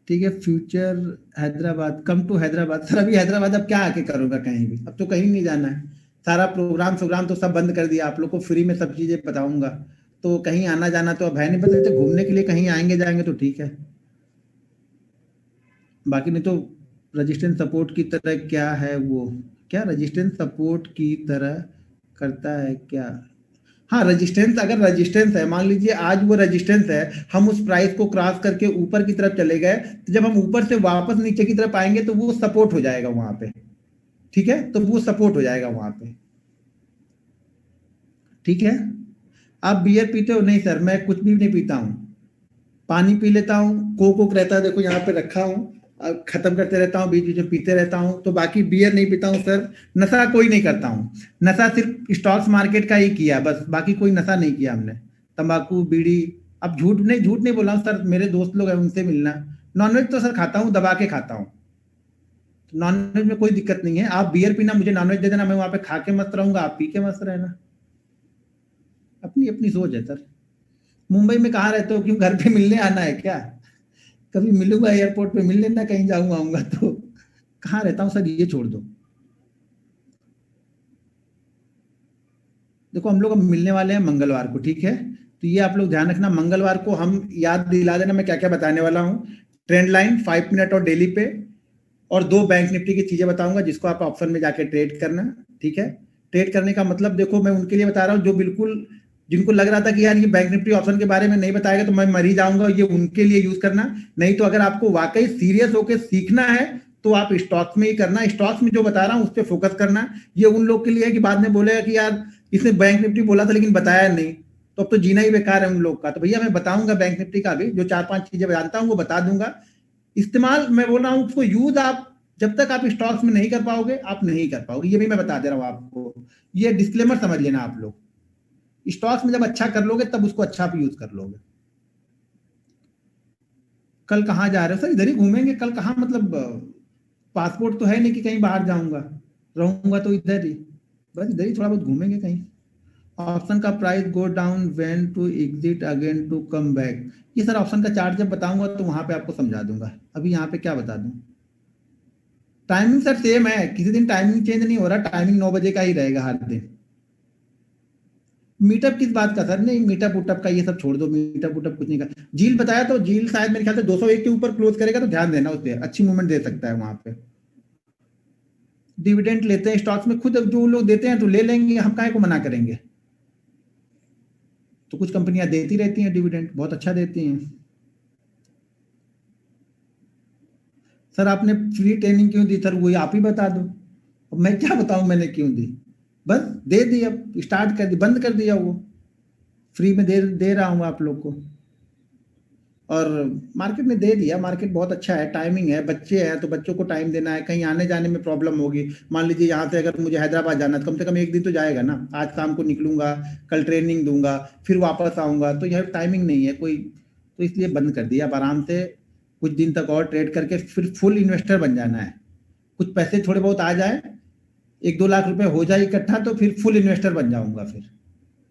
ठीक है। Future Hyderabad, come to Hyderabad. Sir अभी हैदराबाद अब क्या आके करूंगा कहीं भी, अब तो कहीं नहीं जाना है। सारा प्रोग्राम तो सब बंद कर दिया। आप लोग को फ्री में सब चीजें बताऊंगा, तो कहीं आना जाना तो अब है नहीं। बस ऐसे घूमने के लिए कहीं आएंगे जाएंगे तो ठीक है। बाकी नहीं तो रेजिस्टेंस सपोर्ट की तरह क्या है वो, क्या रेजिस्टेंस सपोर्ट की तरह करता है क्या? हाँ, रेजिस्टेंस, अगर रेजिस्टेंस है, मान लीजिए आज वो रेजिस्टेंस है, हम उस प्राइस को क्रॉस करके ऊपर की तरफ चले गए, तो जब हम ऊपर से वापस नीचे की तरफ आएंगे तो वो सपोर्ट हो जाएगा वहां पे। ठीक है, तो वो सपोर्ट हो जाएगा वहां पे। ठीक है। आप बियर पीते हो? नहीं सर, मैं कुछ भी नहीं पीता हूँ। पानी पी लेता हूँ, कोक वोक रहता है, देखो यहाँ पे रखा हूँ, खत्म करते रहता हूँ, बीच बीच में पीते रहता हूँ, तो बाकी बियर नहीं पीता हूँ सर। नशा कोई नहीं करता हूँ। नशा सिर्फ स्टॉक्स मार्केट का ही किया बस, बाकी कोई नशा नहीं किया हमने। तंबाकू, बीड़ी। अब झूठ नहीं बोल रहा हूँ सर, मेरे दोस्त लोग हैं उनसे मिलना। नॉनवेज तो सर खाता हूँ, दबा के खाता हूँ। नॉनवेज में कोई दिक्कत नहीं है, आप बियर पीना, मुझे नॉनवेज दे देना, मैं वहां पे खा के मस्त रहूंगा, आप पी के मस्त रहना। अपनी अपनी सोच है सर। मुंबई में कहाँ रहते हो, क्यों घर पे मिलने आना है क्या? कभी मिलूंगा एयरपोर्ट पे, मिल लेना, कहीं जाऊंगा आऊंगा तो। कहाँ रहता हूँ सर, ये छोड़ दो। देखो हम लोग अब मिलने वाले हैं मंगलवार को, ठीक है? तो ये आप लोग ध्यान रखना, मंगलवार को हम याद दिला देना मैं क्या क्या बताने वाला हूँ। ट्रेंड लाइन 5 मिनट और डेली पे, और 2 बैंक निफ्टी की चीजें बताऊंगा जिसको आप ऑप्शन में जाके ट्रेड करना। ठीक है। ट्रेड करने का मतलब देखो, मैं उनके लिए बता रहा हूँ जो बिल्कुल, जिनको लग रहा था कि यार ये बैंक निफ्टी ऑप्शन के बारे में नहीं बताएगा तो मैं मर ही जाऊंगा, ये उनके लिए यूज करना। नहीं तो अगर आपको वाकई सीरियस होकर सीखना है तो आप स्टॉक्स में ही करना, स्टॉक्स में जो बता रहा हूँ उस पर फोकस करना। ये उन लोग के लिए है कि बाद में बोलेगा कि यार इसने बैंक निफ्टी बोला था लेकिन बताया नहीं, तो अब तो जीना ही बेकार है उन लोग का। तो भैया मैं बताऊंगा बैंक निफ्टी का भी, जो 4-5 चीजें जानता हूँ वो बता दूंगा। इस्तेमाल मैं बोल रहा हूँ उसको, यूज आप जब तक आप स्टॉक्स में नहीं कर पाओगे आप नहीं कर पाओगे, ये भी मैं बता दे रहा हूँ आपको। ये डिस्क्लेमर समझ लेना आप लोग। स्टॉक्स में जब अच्छा कर लोगे तब उसको अच्छा भी यूज कर लोगे। कल कहाँ जा रहे हो सर? इधर ही घूमेंगे कल, कहाँ मतलब पासपोर्ट तो है नहीं कि कहीं बाहर जाऊंगा, रहूंगा तो इधर ही, बस इधर ही थोड़ा बहुत घूमेंगे कहीं। ऑप्शन का price go down when to exit again to come back. ये सर ऑप्शन का चार्ट जब बताऊंगा तो वहां पे आपको समझा दूंगा, अभी यहाँ पे क्या बता दूं। टाइमिंग सर सेम है, किसी दिन टाइमिंग चेंज नहीं हो रहा, टाइमिंग 9 बजे का ही रहेगा हर दिन। मीटअप किस बात का सर? नहीं, मीटअप उटअप का ये सब छोड़ दो, मीटअप उटअप कुछ नहीं का। झील बताया तो झील शायद मेरे ख्याल से 201 के ऊपर क्लोज करेगा, तो ध्यान देना, उस पर अच्छी मूवमेंट दे सकता है वहां पे। डिविडेंड लेते हैं स्टॉक्स में, खुद जो लोग देते हैं तो ले लेंगे, हम काहे को मना करेंगे। तो कुछ कंपनियां देती रहती हैं डिविडेंड, बहुत अच्छा देती हैं। सर आपने फ्री ट्रेनिंग क्यों दी सर, वही आप ही बता दो। अब मैं क्या बताऊं मैंने क्यों दी। बस दे दी, अब स्टार्ट कर दी, बंद कर दिया वो। फ्री में दे दे रहा हूँ आप लोग को। और मार्केट में दे दिया, मार्केट बहुत अच्छा है, टाइमिंग है, बच्चे हैं तो बच्चों को टाइम देना है, कहीं आने जाने में प्रॉब्लम होगी। मान लीजिए यहाँ से अगर मुझे हैदराबाद जाना है तो कम से कम एक दिन तो जाएगा ना, आज शाम को निकलूंगा, कल ट्रेनिंग दूंगा, फिर वापस आऊंगा, तो यह टाइमिंग नहीं है कोई, तो इसलिए बंद कर दिया। अब आराम से कुछ दिन तक और ट्रेड करके फिर फुल इन्वेस्टर बन जाना है। कुछ पैसे थोड़े बहुत आ जाए, 1-2 लाख रुपए हो जाए इकट्ठा, तो फिर फुल इन्वेस्टर बन जाऊंगा फिर।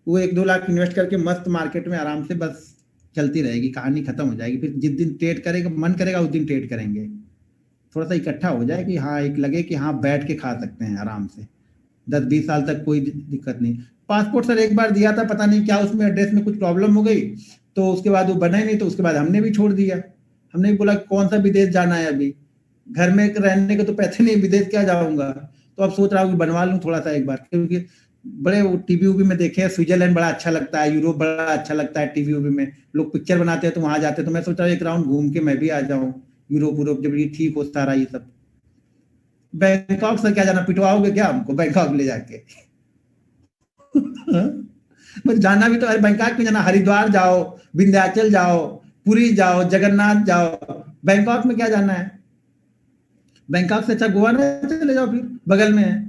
वो 1-2 लाख इन्वेस्ट करके मस्त मार्केट में आराम से बस चलती रहेगी, कहानी खत्म हो जाएगी, फिर जिस दिन ट्रेड करेगा मन करेगा उस दिन ट्रेड करेंगे। थोड़ा सा इकट्ठा हो जाए कि हाँ, एक लगे कि हाँ बैठ के खा सकते हैं आराम से, 10-20 साल तक कोई दिक्कत नहीं। पासपोर्ट सर एक बार दिया था, पता नहीं क्या उसमें एड्रेस में कुछ प्रॉब्लम हो गई, तो उसके बाद वो बना ही नहीं, तो उसके बाद हमने भी छोड़ दिया। हमने भी बोला कौन सा विदेश जाना है अभी, घर में रहने के तो पैसे नहीं, विदेश क्या जाऊंगा। तो अब सोच रहा हूँ कि बनवा लूँ थोड़ा सा एक बार, क्योंकि बड़े टीवी उवी में देखे हैं, स्विट्जरलैंड बड़ा अच्छा लगता है, यूरोप बड़ा अच्छा लगता है, टीवी उवी में लोग पिक्चर बनाते हैं तो वहां जाते हैं, तो मैं सोच रहा हूँ एक राउंड घूम के मैं भी आ जाऊँ यूरोप यूरोप, जब ये ठीक हो सारा ये सब। बैंकॉक से क्या जाना, पिटवाओगे क्या हमको बैंकॉक ले जाके? मैं जाना भी तो, अरे बैंकॉक में जाना, हरिद्वार जाओ, विंध्याचल जाओ, पुरी जाओ, जगन्नाथ जाओ, बैंकॉक में क्या जाना है? बैंकॉक से अच्छा गोवा ना चले जाओ, फिर बगल में है।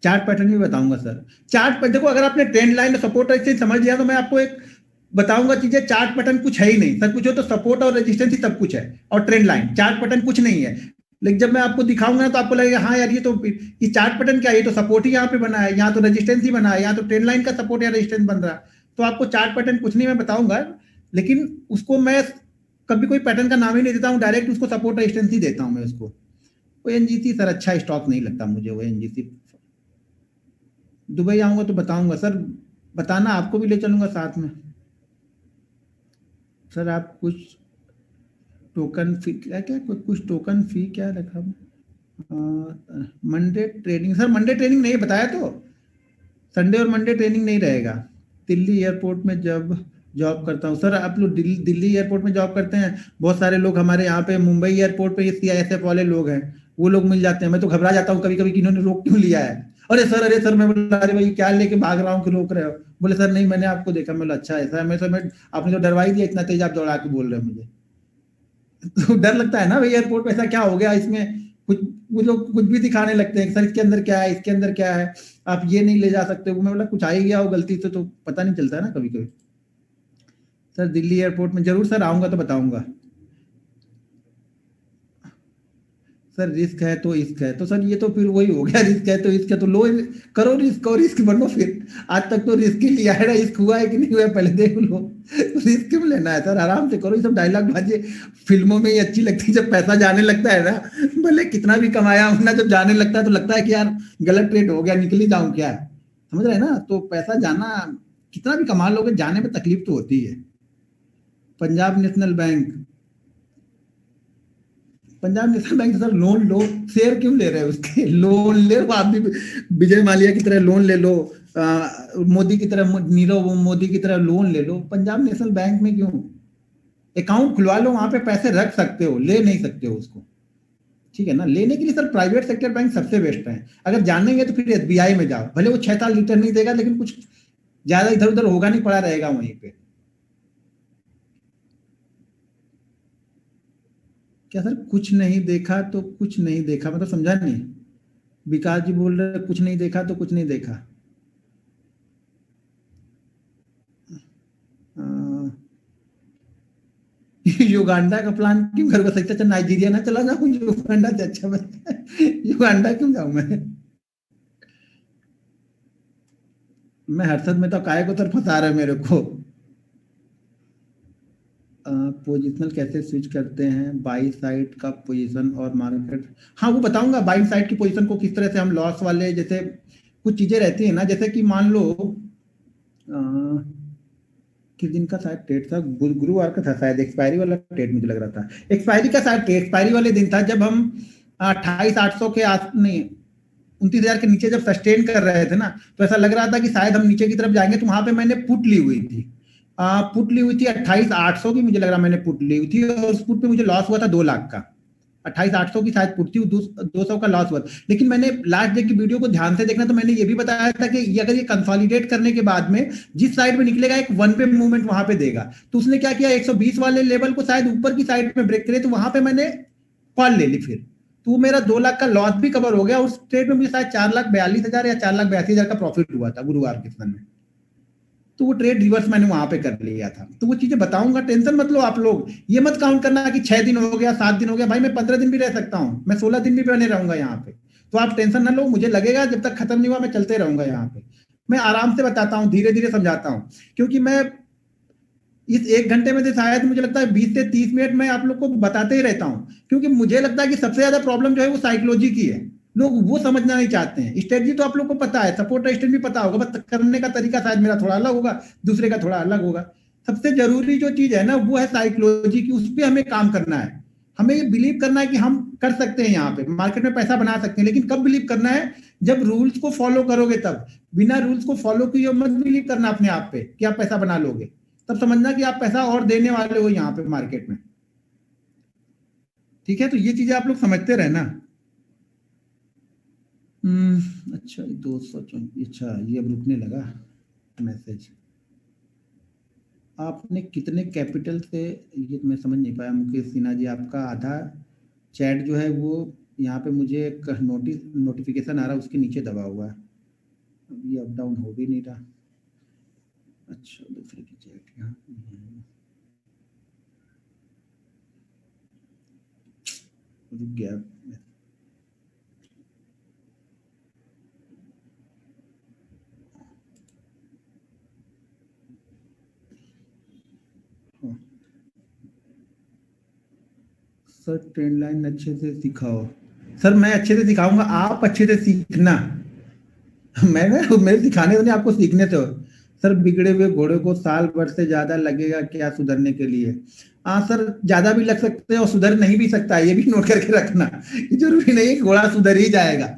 चार्ट पैटर्न भी बताऊंगा सर। चार्ट पर देखो, अगर आपने ट्रेंड लाइन और सपोर्ट ऐसे समझ लिया तो मैं आपको एक बताऊंगा चीजें। चार्ट पैटर्न कुछ है ही नहीं, सब कुछ हो तो सपोर्ट और रेजिस्टेंस ही सब कुछ है, और ट्रेंड लाइन, चार्ट पैटर्न कुछ नहीं है। लेकिन जब मैं आपको दिखाऊंगा ना तो आपको लगेगा हाँ यार ये चार्ट पैटर्न क्या है, ये तो सपोर्ट ही यहाँ पे बना है, यहाँ तो रेजिस्टेंस ही बना है, यहाँ तो ट्रेंड लाइन का सपोर्ट या रेजिस्टेंस बन रहा है। तो आपको चार्ट पैटर्न कुछ नहीं मैं बताऊंगा, लेकिन उसको मैं कभी कोई पैटर्न का नाम ही नहीं देता हूँ, डायरेक्ट उसको सपोर्ट रेजिस्टेंस ही देता हूँ मैं उसको। वो एनजीसी सर अच्छा स्टॉक नहीं लगता मुझे, वो एनजीसी। दुबई आऊंगा तो बताऊंगा सर, बताना, आपको भी ले चलूंगा साथ में। सर आप कुछ टोकन फी क्या क्या कुछ टोकन फी क्या रखा? Monday training, sir Monday training नहीं बताया तो, संडे और मंडे ट्रेनिंग नहीं रहेगा। दिल्ली एयरपोर्ट में जब जॉब करता हूँ सर, आप लोग दिल्ली एयरपोर्ट में जॉब करते हैं, बहुत सारे लोग हमारे यहाँ पे मुंबई एयरपोर्ट पे CISF वाले लोग हैं, वो लोग मिल जाते हैं। मैं तो घबरा जाता हूँ कभी कभी कि इन्होंने रोक क्यों लिया है। अरे सर, मैं बोला अरे भाई क्या लेके भाग रहा हूँ कि रोक रहे हो? बोले सर नहीं मैंने आपको देखा। मैं बोला अच्छा ऐसा है। मैं सर मैं आपने तो डरवा ही दिया, इतना तेज आप दौड़ा के बोल रहे हो मुझे। तो डर लगता है ना भाई, एयरपोर्ट पे ऐसा क्या हो गया इसमें, कुछ वो लोग कुछ भी दिखाने लगते हैं सर इसके अंदर क्या है, इसके अंदर क्या है, आप ये नहीं ले जा सकते। वो मैं बोला कुछ आ ही गया हो गलती से, तो पता नहीं चलता है ना कभी कभी। सर दिल्ली एयरपोर्ट में जरूर सर आऊंगा तो बताऊंगा। सर रिस्क है तो इश्क है, तो सर ये तो फिर वही हो गया, रिस्क है तो इश्क है, तो लो करो रिस्क और रिस्क बनो फिर। आज तक तो रिस्क ही लिया है ना, रिस्क हुआ है कि नहीं हुआ है पहले देख लो। रिस्क क्यों लेना है सर, आराम से करो। ये सब डायलॉग बाजी फिल्मों में ही अच्छी लगती है, जब पैसा जाने लगता है ना, भले कितना भी कमाया हो ना, जब जाने लगता है तो लगता है कि यार गलत ट्रेड हो गया, निकल ही जाऊं क्या, समझ रहे हैं ना। तो पैसा जाना कितना भी कमा लोगे, जाने में तकलीफ तो होती है। Punjab national bank, Punjab national bank से सर लोन लो, शेयर क्यों ले रहे हो उसके? लोन ले लो, आप भी विजय माल्या की तरह लोन ले लो, मोदी की तरह, नीरव मोदी की तरह लोन ले लो। पंजाब नेशनल बैंक में क्यों? अकाउंट खुलवा लो, वहां पे पैसे रख सकते हो, ले नहीं सकते हो उसको, ठीक है ना। लेने के लिए सर प्राइवेट सेक्टर बैंक सबसे बेस्ट है। अगर जानेंगे तो फिर SBI में जाओ, भले वो 6 साल रिटर्न नहीं देगा, लेकिन कुछ ज्यादा इधर उधर होगा नहीं, पड़ा रहेगा वहीं पे। क्या सर कुछ नहीं देखा तो कुछ नहीं देखा, मतलब समझा नहीं। विकास जी बोल रहे कुछ नहीं देखा तो कुछ नहीं देखा। अ, युगांडा का प्लान क्यों घर को सकता? अच्छा नाइजीरिया ना चला जाऊं, युगांडा से अच्छा बनता है। युगांडा क्यों जाऊं मैं हर्षद में तो काय को तर फंसा रहा है मेरे को। पोजिशनल कैसे स्विच करते हैं, बाई साइड का पोजीशन और मार्केट? हाँ वो बताऊंगा, बाई साइड की पोजीशन को किस तरह से हम लॉस वाले, जैसे कुछ चीजें रहती है ना, जैसे कि मान लो किस दिन का शायद ट्रेड था, गुरुवार का था शायद, एक्सपायरी वाला ट्रेड मुझे लग रहा था। एक्सपायरी का शायद एक्सपायरी वाले दिन था, जब हम 28,800 के आस नहीं 29,000 के नीचे जब सस्टेन कर रहे थे ना, तो ऐसा लग रहा था कि शायद हम नीचे की तरफ जाएंगे, तो वहां पे मैंने पुट ली हुई थी। पुट ली हुई थी 28,800 की, मुझे लग रहा मैंने पुट ली हुई थी, और उस पुट पे मुझे लॉस हुआ था 2 लाख का। 28,800 की शायद पुट थी, 200 का लॉस हुआ था। लेकिन मैंने लास्ट डे की वीडियो को ध्यान से देखना, तो मैंने ये भी बताया था कि ये अगर ये कंसोलिडेट करने के बाद में जिस साइड में निकलेगा, एक वन वे मूवमेंट वहां पे देगा। तो उसने क्या किया, 120 वाले लेवल को शायद ऊपर की साइड में ब्रेक करे, तो वहां पे मैंने कॉल ले ली फिर। तो मेरा 2 लाख का लॉस भी कवर हो गया। उस ट्रेड में मुझे शायद 4,42,000 या 4,82,000 का प्रॉफिट हुआ था गुरुवार के दिन में। तो वो ट्रेड रिवर्स मैंने वहां पे कर लिया था। तो वो चीजें बताऊंगा, टेंशन मत लो आप लोग। ये मत काउंट करना कि 6 दिन हो गया, 7 दिन हो गया, भाई मैं 15 दिन भी रह सकता हूँ, मैं 16 दिन भी बने रहूंगा यहाँ पे। तो आप टेंशन ना लो, मुझे लगेगा जब तक खत्म नहीं हुआ मैं चलते रहूंगा यहाँ पे। मैं आराम से बताता हूँ, धीरे धीरे समझाता हूँ, क्योंकि मैं इस 1 घंटे में से शायद मुझे लगता है 20 से 30 मिनट में आप लोग को बताते ही रहता हूँ, क्योंकि मुझे लगता है कि सबसे ज्यादा प्रॉब्लम जो है वो साइकोलॉजी की है। लोग वो समझना नहीं चाहते हैं। स्ट्रेटजी तो आप लोग को पता है, सपोर्ट स्ट्रेटजी भी पता होगा, बस करने का तरीका शायद मेरा थोड़ा अलग होगा, दूसरे का थोड़ा अलग होगा। सबसे जरूरी जो चीज है ना, वो है साइकोलॉजी की, उस पर हमें काम करना है। हमें ये बिलीव करना है कि हम कर सकते हैं, यहाँ पे मार्केट में पैसा बना सकते हैं। लेकिन कब बिलीव करना है? जब रूल्स को फॉलो करोगे तब। बिना रूल्स को फॉलो किए मत बिलीव करना अपने आप पे कि आप पैसा बना लोगे। तब समझना कि आप पैसा और देने वाले हो यहाँ पे मार्केट में। ठीक है, तो ये चीजें आप लोग समझते रहना। अच्छा 224, अच्छा ये अब रुकने लगा मैसेज। आपने कितने कैपिटल से, ये तो मैं समझ नहीं पाया मुकेश सिन्हा जी, आपका आधा चैट जो है वो यहाँ पे मुझे एक नोटिफिकेशन आ रहा है, उसके नीचे दबा हुआ है। ये अप डाउन हो भी नहीं रहा। अच्छा दूसरे की चैट यहाँ रुक गया। सर ट्रेंड लाइन अच्छे से सिखाओ। सर मैं अच्छे से सिखाऊंगा, आप अच्छे से सीखना। मैंने मेरे सिखाने से नहीं, आपको सीखने से हो। सर बिगड़े हुए घोड़े को साल भर से ज्यादा लगेगा क्या सुधरने के लिए? हाँ सर, ज्यादा भी लग सकते हैं और सुधर नहीं भी सकता है, ये भी नोट करके रखना। ये जरूरी नहीं है कि घोड़ा सुधर ही जाएगा।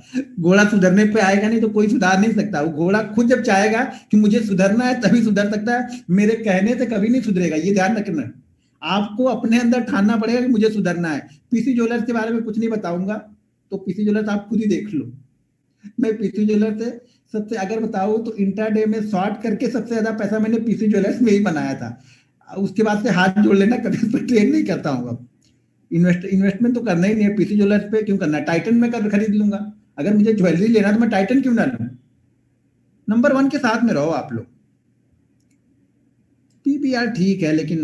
घोड़ा सुधरने पे आएगा नहीं तो कोई सुधार नहीं सकता। वो घोड़ा खुद जब चाहेगा कि मुझे सुधरना है तभी सुधर सकता है, मेरे कहने से कभी नहीं सुधरेगा, ये ध्यान रखना। आपको अपने अंदर ठानना पड़ेगा कि मुझे सुधरना है। पीसी ज्वेलर्स के बारे में कुछ नहीं बताऊंगा, तो पीसी ज्वेलर्स आप खुद ही देख लो। मैं पीसी ज्वेलर्स से सबसे अगर बताऊं तो इंट्राडे में शॉर्ट करके सबसे ज्यादा पैसा मैंने पीसी ज्वेलर्स में ही बनाया था। उसके बाद से हाथ जोड़ लेना, कभी उस पर ट्रेड नहीं करता हूँ अब। इन्वेस्टमेंट तो करना ही नहीं है पीसी ज्वेलर्स पे, क्यों करना है? टाइटन में कर खरीद लूंगा। अगर मुझे ज्वेलरी लेना तो मैं टाइटन क्यों ना लूं? नंबर वन के साथ में रहो आप लोग। पीबीआर ठीक है, लेकिन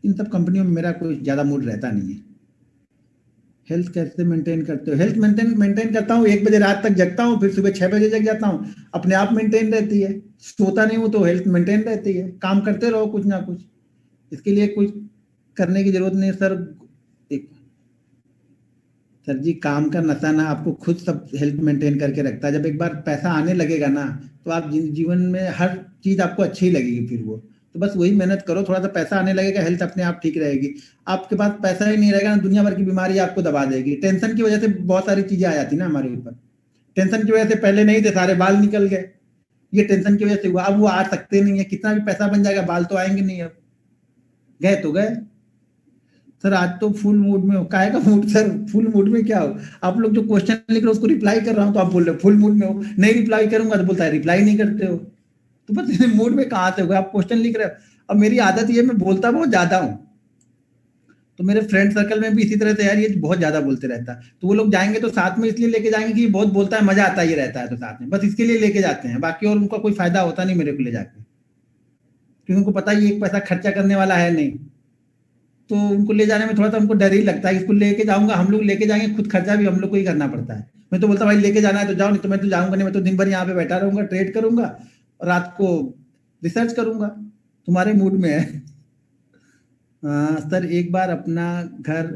इन सब कंपनियों में मेरा कोई ज्यादा मूड रहता नहीं है। हेल्थ कैसे मेंटेन करते हो? हेल्थ मेंटेन मेंटेन करता हूँ, 1 बजे रात तक जगता हूँ, फिर सुबह 6 बजे जग जाता हूँ। अपने आप मेंटेन रहती है। सोता नहीं हूँ तो हेल्थ मेंटेन रहती है। काम करते रहो कुछ ना कुछ, इसके लिए कुछ करने की जरूरत नहीं है सर। एक सर जी, काम का नशा ना आपको खुद सब हेल्थ मेंटेन करके रखता है। जब एक बार पैसा आने लगेगा ना, तो आप जीवन में हर चीज आपको अच्छी लगेगी फिर वो। तो बस वही मेहनत करो, थोड़ा सा पैसा आने लगेगा, हेल्थ अपने आप ठीक रहेगी। आपके पास पैसा ही नहीं रहेगा ना, दुनिया भर की बीमारी आपको दबा देगी। टेंशन की वजह से बहुत सारी चीजें आ जाती ना हमारे ऊपर। टेंशन की वजह से पहले नहीं थे, सारे बाल निकल गए। ये टेंशन की वजह से हुआ। अब वो आ सकते नहीं है, कितना भी पैसा बन जाएगा बाल तो आएंगे नहीं। अब गए तो गए। सर आज तो फुल मूड में हो। काहे का मूड सर? फुल मूड में क्या हो? आप लोग जो क्वेश्चन लिख रहे हो उसको रिप्लाई कर रहा हूँ तो आप बोल रहे हो फुल मूड में हो। नहीं रिप्लाई करूंगा तो बोलता है रिप्लाई नहीं करते हो। तो बस मूड में कहाँ से हो गए? आप क्वेश्चन लिख रहे हो। अब मेरी आदत ये, मैं बोलता बहुत ज्यादा हूँ। तो मेरे फ्रेंड सर्कल में भी इसी तरह से यार, ये बहुत ज्यादा बोलते रहता है, तो वो लोग जाएंगे तो साथ में इसलिए लेके जाएंगे कि ये बहुत बोलता है, मजा आता ही रहता है, तो साथ में बस इसके लिए लेके जाते हैं। बाकी और उनका कोई फायदा होता नहीं मेरे को ले जाके, क्योंकि उनको पता ही एक पैसा खर्चा करने वाला है नहीं। तो उनको ले जाने में थोड़ा सा उनको डर ही लगता है। इसको लेके जाऊंगा, हम लोग लेके जाएंगे, खुद खर्चा भी हम लोग को ही करना पड़ता है। मैं तो बोलता भाई लेके जाना है तो जाओ, नहीं तो मैं तो जाऊंगा नहीं। मैं तो दिन भर यहाँ पे बैठा रहूंगा, ट्रेड करूंगा और रात को रिसर्च करूंगा। तुम्हारे मूड में है। सर एक बार अपना घर,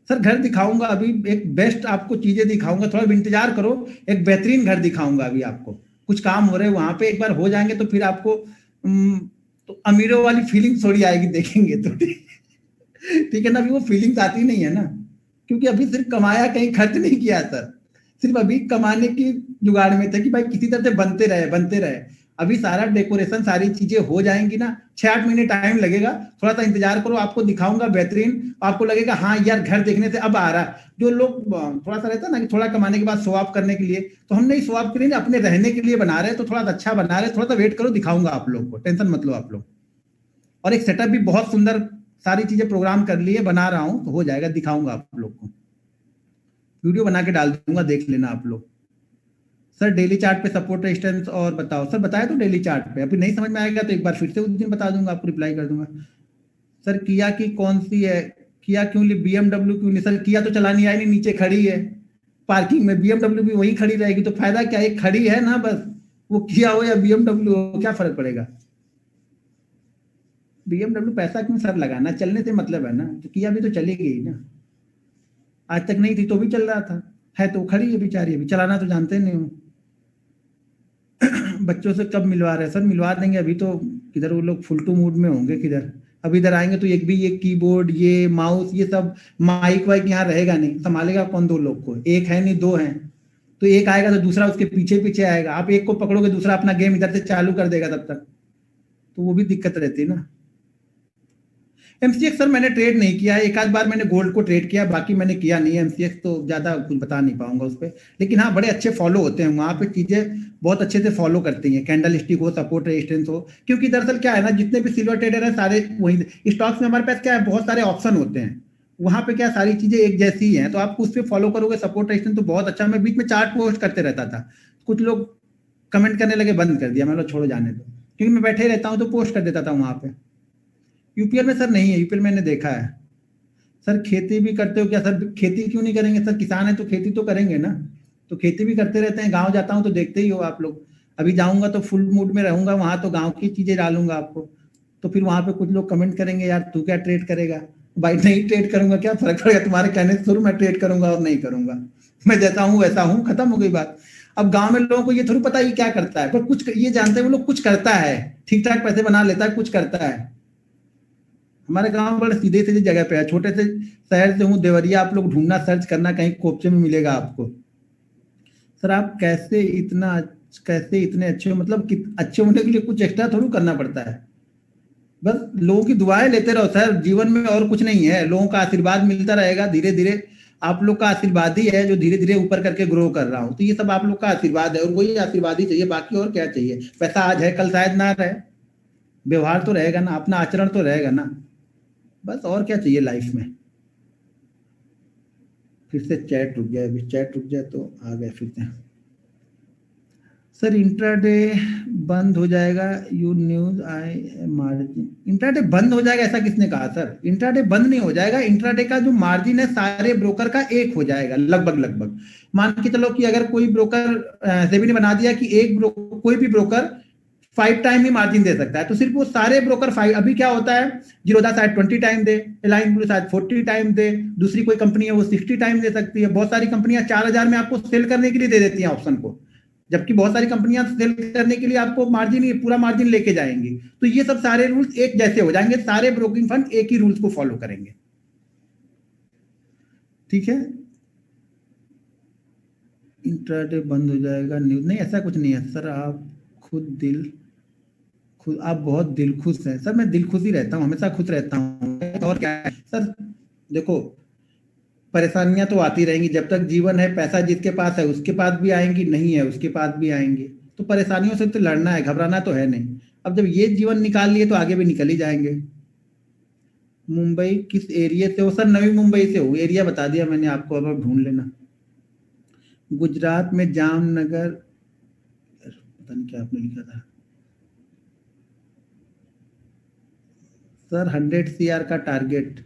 सर घर दिखाऊंगा अभी। एक बेस्ट आपको चीजें दिखाऊंगा, थोड़ा इंतजार करो। एक बेहतरीन घर दिखाऊंगा अभी आपको। कुछ काम हो रहे हैं वहां पे, एक बार हो जाएंगे तो फिर आपको तो अमीरों वाली फीलिंग थोड़ी आएगी देखेंगे तो। ठीक है ना? अभी वो फीलिंग्स आती नहीं है ना, क्योंकि अभी सिर्फ कमाया, कहीं खर्च नहीं किया सर। सिर्फ अभी कमाने की जुगाड़ में थे कि भाई किसी तरह से बनते रहे बनते रहे। अभी सारा डेकोरेशन, सारी चीजें हो जाएंगी ना, 6-8 महीने टाइम लगेगा। थोड़ा सा इंतजार करो, आपको दिखाऊंगा बेहतरीन। आपको लगेगा हाँ यार घर देखने से अब आ रहा है। जो लोग थोड़ा सा रहता है ना कि थोड़ा कमाने के बाद शो ऑफ करने के लिए, तो हम नहीं शो ऑफ के लिए, अपने रहने के लिए बना रहे हैं, तो थोड़ा अच्छा बना रहे हैं। थोड़ा सा वेट करो, दिखाऊंगा आप लोग को, टेंशन मत लो आप लोग। और एक सेटअप भी बहुत सुंदर, सारी चीजें प्रोग्राम कर लिए, बना रहा हूँ, तो हो जाएगा, दिखाऊंगा आप लोग को। वीडियो बना के डाल दूंगा, देख लेना आप लोग। सर डेली चार्ट पे सपोर्ट रेजिस्टेंस और बताओ। सर बताया तो डेली चार्ट पे, अभी नहीं समझ में आएगा तो एक बार फिर से उस दिन बता दूंगा, आपको रिप्लाई कर दूंगा। सर किया की कौन सी है? किया क्यों ली? बीएमडब्ल्यू क्यों नहीं? सर किया तो चलानी आई नहीं, नीचे खड़ी है पार्किंग में। बीएमडब्ल्यू भी वहीं खड़ी रहेगी, तो फायदा क्या? एक खड़ी है ना बस। वो किया हो या बीएमडब्ल्यू हो, क्या फर्क पड़ेगा? बीएमडब्ल्यू पैसा क्यों सर लगाना? चलने से मतलब है ना, तो किया भी तो चलेगी ही ना। आज तक नहीं थी तो भी चल रहा था, है तो खड़ी है बेचारी, अभी चलाना तो जानते नहीं हो। बच्चों से कब मिलवा रहे हैं? सर मिलवा देंगे, अभी तो किधर वो लोग फुल टू मूड में होंगे किधर। अब इधर आएंगे तो एक भी ये कीबोर्ड, ये माउस, ये सब माइक वाइक यहाँ रहेगा नहीं। संभालेगा कौन दो लोग को? एक है नहीं, दो हैं। तो एक आएगा तो दूसरा उसके पीछे पीछे आएगा। आप एक को पकड़ोगे, दूसरा अपना गेम इधर से चालू कर देगा तब तक, तो वो भी दिक्कत रहती है ना। एमसीएक्स सर मैंने ट्रेड नहीं किया है। एक आध बार मैंने गोल्ड को ट्रेड किया, बाकी मैंने किया नहीं है। एमसीएक्स तो ज्यादा कुछ बता नहीं पाऊंगा उस पर, लेकिन हाँ बड़े अच्छे फॉलो होते हैं वहां पे, चीजें बहुत अच्छे से फॉलो करती हैं। कैंडल स्टिक हो, सपोर्ट रेजिस्टेंस हो, क्योंकि दरअसल क्या है ना, जितने भी सिल्वर ट्रेडर है सारे वही स्टॉक्स में। हमारे पास क्या है, बहुत सारे ऑप्शन होते हैं। वहां पे क्या सारी चीजें एक जैसी ही हैं, तो आप उस पर फॉलो करोगे सपोर्ट रेजिस्टेंस तो बहुत अच्छा। मैं बीच में चार्ट पोस्ट करते रहता था, कुछ लोग कमेंट करने लगे, बंद कर दिया। मैं छोड़ो जाने दो, क्योंकि मैं बैठे ही रहता हूँ तो पोस्ट कर देता था वहां पे। यूपीएल में सर नहीं है, यूपीएल मैंने देखा है। सर खेती भी करते हो क्या? सर खेती क्यों नहीं करेंगे सर, किसान है तो खेती तो करेंगे ना। तो खेती भी करते रहते हैं, गांव जाता हूँ तो देखते ही हो आप लोग। अभी जाऊंगा तो फुल मूड में रहूंगा वहां, तो गांव की चीजें डालूंगा आपको। तो फिर वहां पे कुछ लोग कमेंट करेंगे यार तू क्या ट्रेड करेगा? भाई नहीं ट्रेड करूंगा, क्या फर्क पड़ेगा? तुम्हारे कहने से शुरू मैं ट्रेड करूंगा और नहीं करूंगा। मैं जैसा हूँ वैसा हूँ, खत्म हो गई बात। अब गांव में लोगों को ये थोड़ी पता है क्या करता है, पर कुछ ये जानते हैं वो लोग, कुछ करता है, ठीक ठाक पैसे बना लेता है, कुछ करता है। हमारे गांव बड़े सीधे सीधे जगह पे है, छोटे से शहर से हूँ, देवरिया। आप लोग ढूंढना सर्च करना, कहीं कोपचे में मिलेगा आपको। सर आप कैसे इतने अच्छे हो, मतलब कि अच्छे होने के लिए कुछ एक्स्ट्रा थोड़ा करना पड़ता है। बस लोगों की दुआएं लेते रहो सर, जीवन में और कुछ नहीं है। लोगों का आशीर्वाद मिलता रहेगा धीरे धीरे। आप लोग का आशीर्वाद ही है जो धीरे धीरे ऊपर करके ग्रो कर रहा हूँ। तो ये सब आप लोग का आशीर्वाद है, और वही आशीर्वाद ही चाहिए, बाकी और क्या चाहिए। पैसा आज है, कल शायद ना रहे। व्यवहार तो रहेगा ना, अपना आचरण तो रहेगा ना। बस और क्या चाहिए लाइफ में। फिर से चैट रुक गया, अभी चैट रुक जाए तो आ गए फिर से। सर इंट्राडे बंद हो जाएगा, you news I margin. Intraday बंद हो जाएगा ऐसा किसने कहा सर? इंट्राडे बंद नहीं हो जाएगा। इंट्राडे का जो मार्जिन है सारे ब्रोकर का एक हो जाएगा लगभग लगभग। मान के चलो कि अगर कोई ब्रोकर, सेबी ने बना दिया कि कोई भी broker 5 time he margin they सकता है, तो सिर्फ वो सारे ब्रोकर 5। अभी क्या होता है, जीरोधा शायद 20 टाइम दे, अलाइन ब्लू शायद 40 टाइम दे, दूसरी कोई कंपनी है वो 60 टाइम दे सकती है। बहुत सारी कंपनियां 4,000 में आपको सेल करने के लिए दे देती हैं ऑप्शन को, जबकि बहुत सारी कंपनियां सेल करने के लिए आपको मार्जिन ही पूरा मार्जिन लेके जाएंगी। तो ये सब सारे रूल्स एक जैसे हो जाएंगे, सारे ब्रोकिंग फंड एक ही रूल्स को फॉलो करेंगे। ठीक है, इंट्राडे बंद हो जाएगा न्यूज नहीं, ऐसा कुछ नहीं है सर। आप आप बहुत दिल खुश हैं सर। मैं दिल खुश ही रहता हूँ, हमेशा खुश रहता हूँ। और क्या है सर, देखो परेशानियां तो आती रहेंगी, जब तक जीवन है। पैसा जिसके पास है उसके पास भी आएंगी, नहीं है उसके पास भी आएंगी। तो परेशानियों से तो लड़ना है, घबराना तो है नहीं। अब जब ये जीवन निकाल लिए तो आगे भी निकल ही जाएंगे। मुंबई किस एरिया से हो सर? नवी मुंबई से हो, एरिया बता दिया मैंने आपको, अब आप ढूंढ लेना। गुजरात में जामनगर, पता नहीं क्या आपने लिखा था सर। 100 CR का टारगेट।